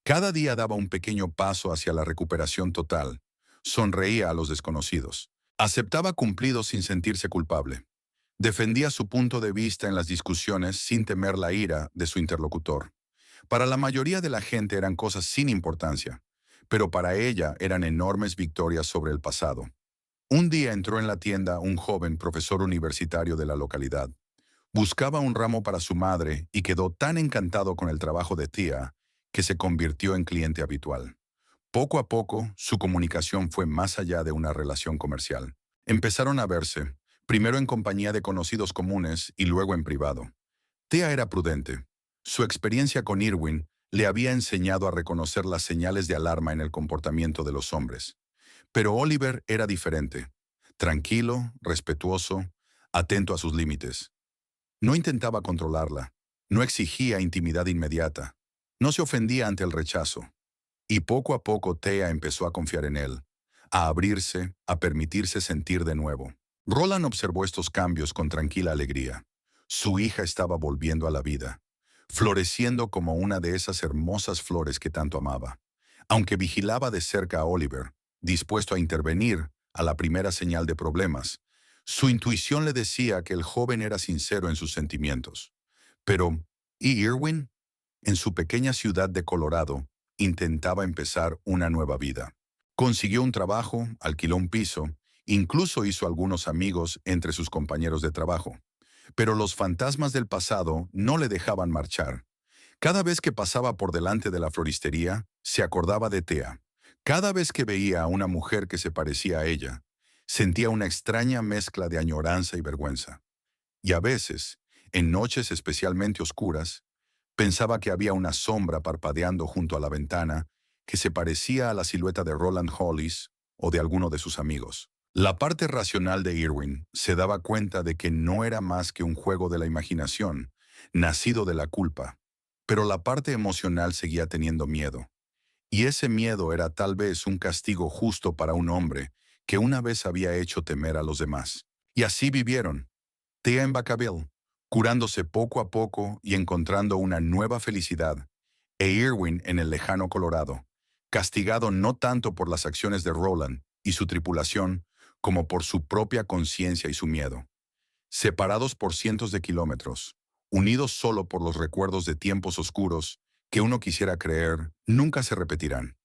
Cada día daba un pequeño paso hacia la recuperación total. Sonreía a los desconocidos. Aceptaba cumplidos sin sentirse culpable. Defendía su punto de vista en las discusiones sin temer la ira de su interlocutor. Para la mayoría de la gente eran cosas sin importancia, pero para ella eran enormes victorias sobre el pasado. Un día entró en la tienda un joven profesor universitario de la localidad. Buscaba un ramo para su madre y quedó tan encantado con el trabajo de Tia que se convirtió en cliente habitual. Poco a poco, su comunicación fue más allá de una relación comercial. Empezaron a verse, primero en compañía de conocidos comunes y luego en privado. Tia era prudente. Su experiencia con Irwin le había enseñado a reconocer las señales de alarma en el comportamiento de los hombres. Pero Oliver era diferente. Tranquilo, respetuoso, atento a sus límites. No intentaba controlarla. No exigía intimidad inmediata. No se ofendía ante el rechazo. Y poco a poco Tia empezó a confiar en él, a abrirse, a permitirse sentir de nuevo. Roland observó estos cambios con tranquila alegría. Su hija estaba volviendo a la vida, floreciendo como una de esas hermosas flores que tanto amaba. Aunque vigilaba de cerca a Oliver, dispuesto a intervenir a la primera señal de problemas, su intuición le decía que el joven era sincero en sus sentimientos. Pero, ¿y Irwin? En su pequeña ciudad de Colorado, intentaba empezar una nueva vida. Consiguió un trabajo, alquiló un piso, incluso hizo algunos amigos entre sus compañeros de trabajo. Pero los fantasmas del pasado no le dejaban marchar. Cada vez que pasaba por delante de la floristería, se acordaba de Tia. Cada vez que veía a una mujer que se parecía a ella, sentía una extraña mezcla de añoranza y vergüenza. Y a veces, en noches especialmente oscuras, pensaba que había una sombra parpadeando junto a la ventana que se parecía a la silueta de Roland Hollis o de alguno de sus amigos. La parte racional de Irwin se daba cuenta de que no era más que un juego de la imaginación, nacido de la culpa, pero la parte emocional seguía teniendo miedo. Y ese miedo era tal vez un castigo justo para un hombre que una vez había hecho temer a los demás. Y así vivieron, Tia en Vacaville, curándose poco a poco y encontrando una nueva felicidad, e Irwin en el lejano Colorado, castigado no tanto por las acciones de Roland y su tripulación, como por su propia conciencia y su miedo. Separados por cientos de kilómetros, unidos solo por los recuerdos de tiempos oscuros que uno quisiera creer nunca se repetirán.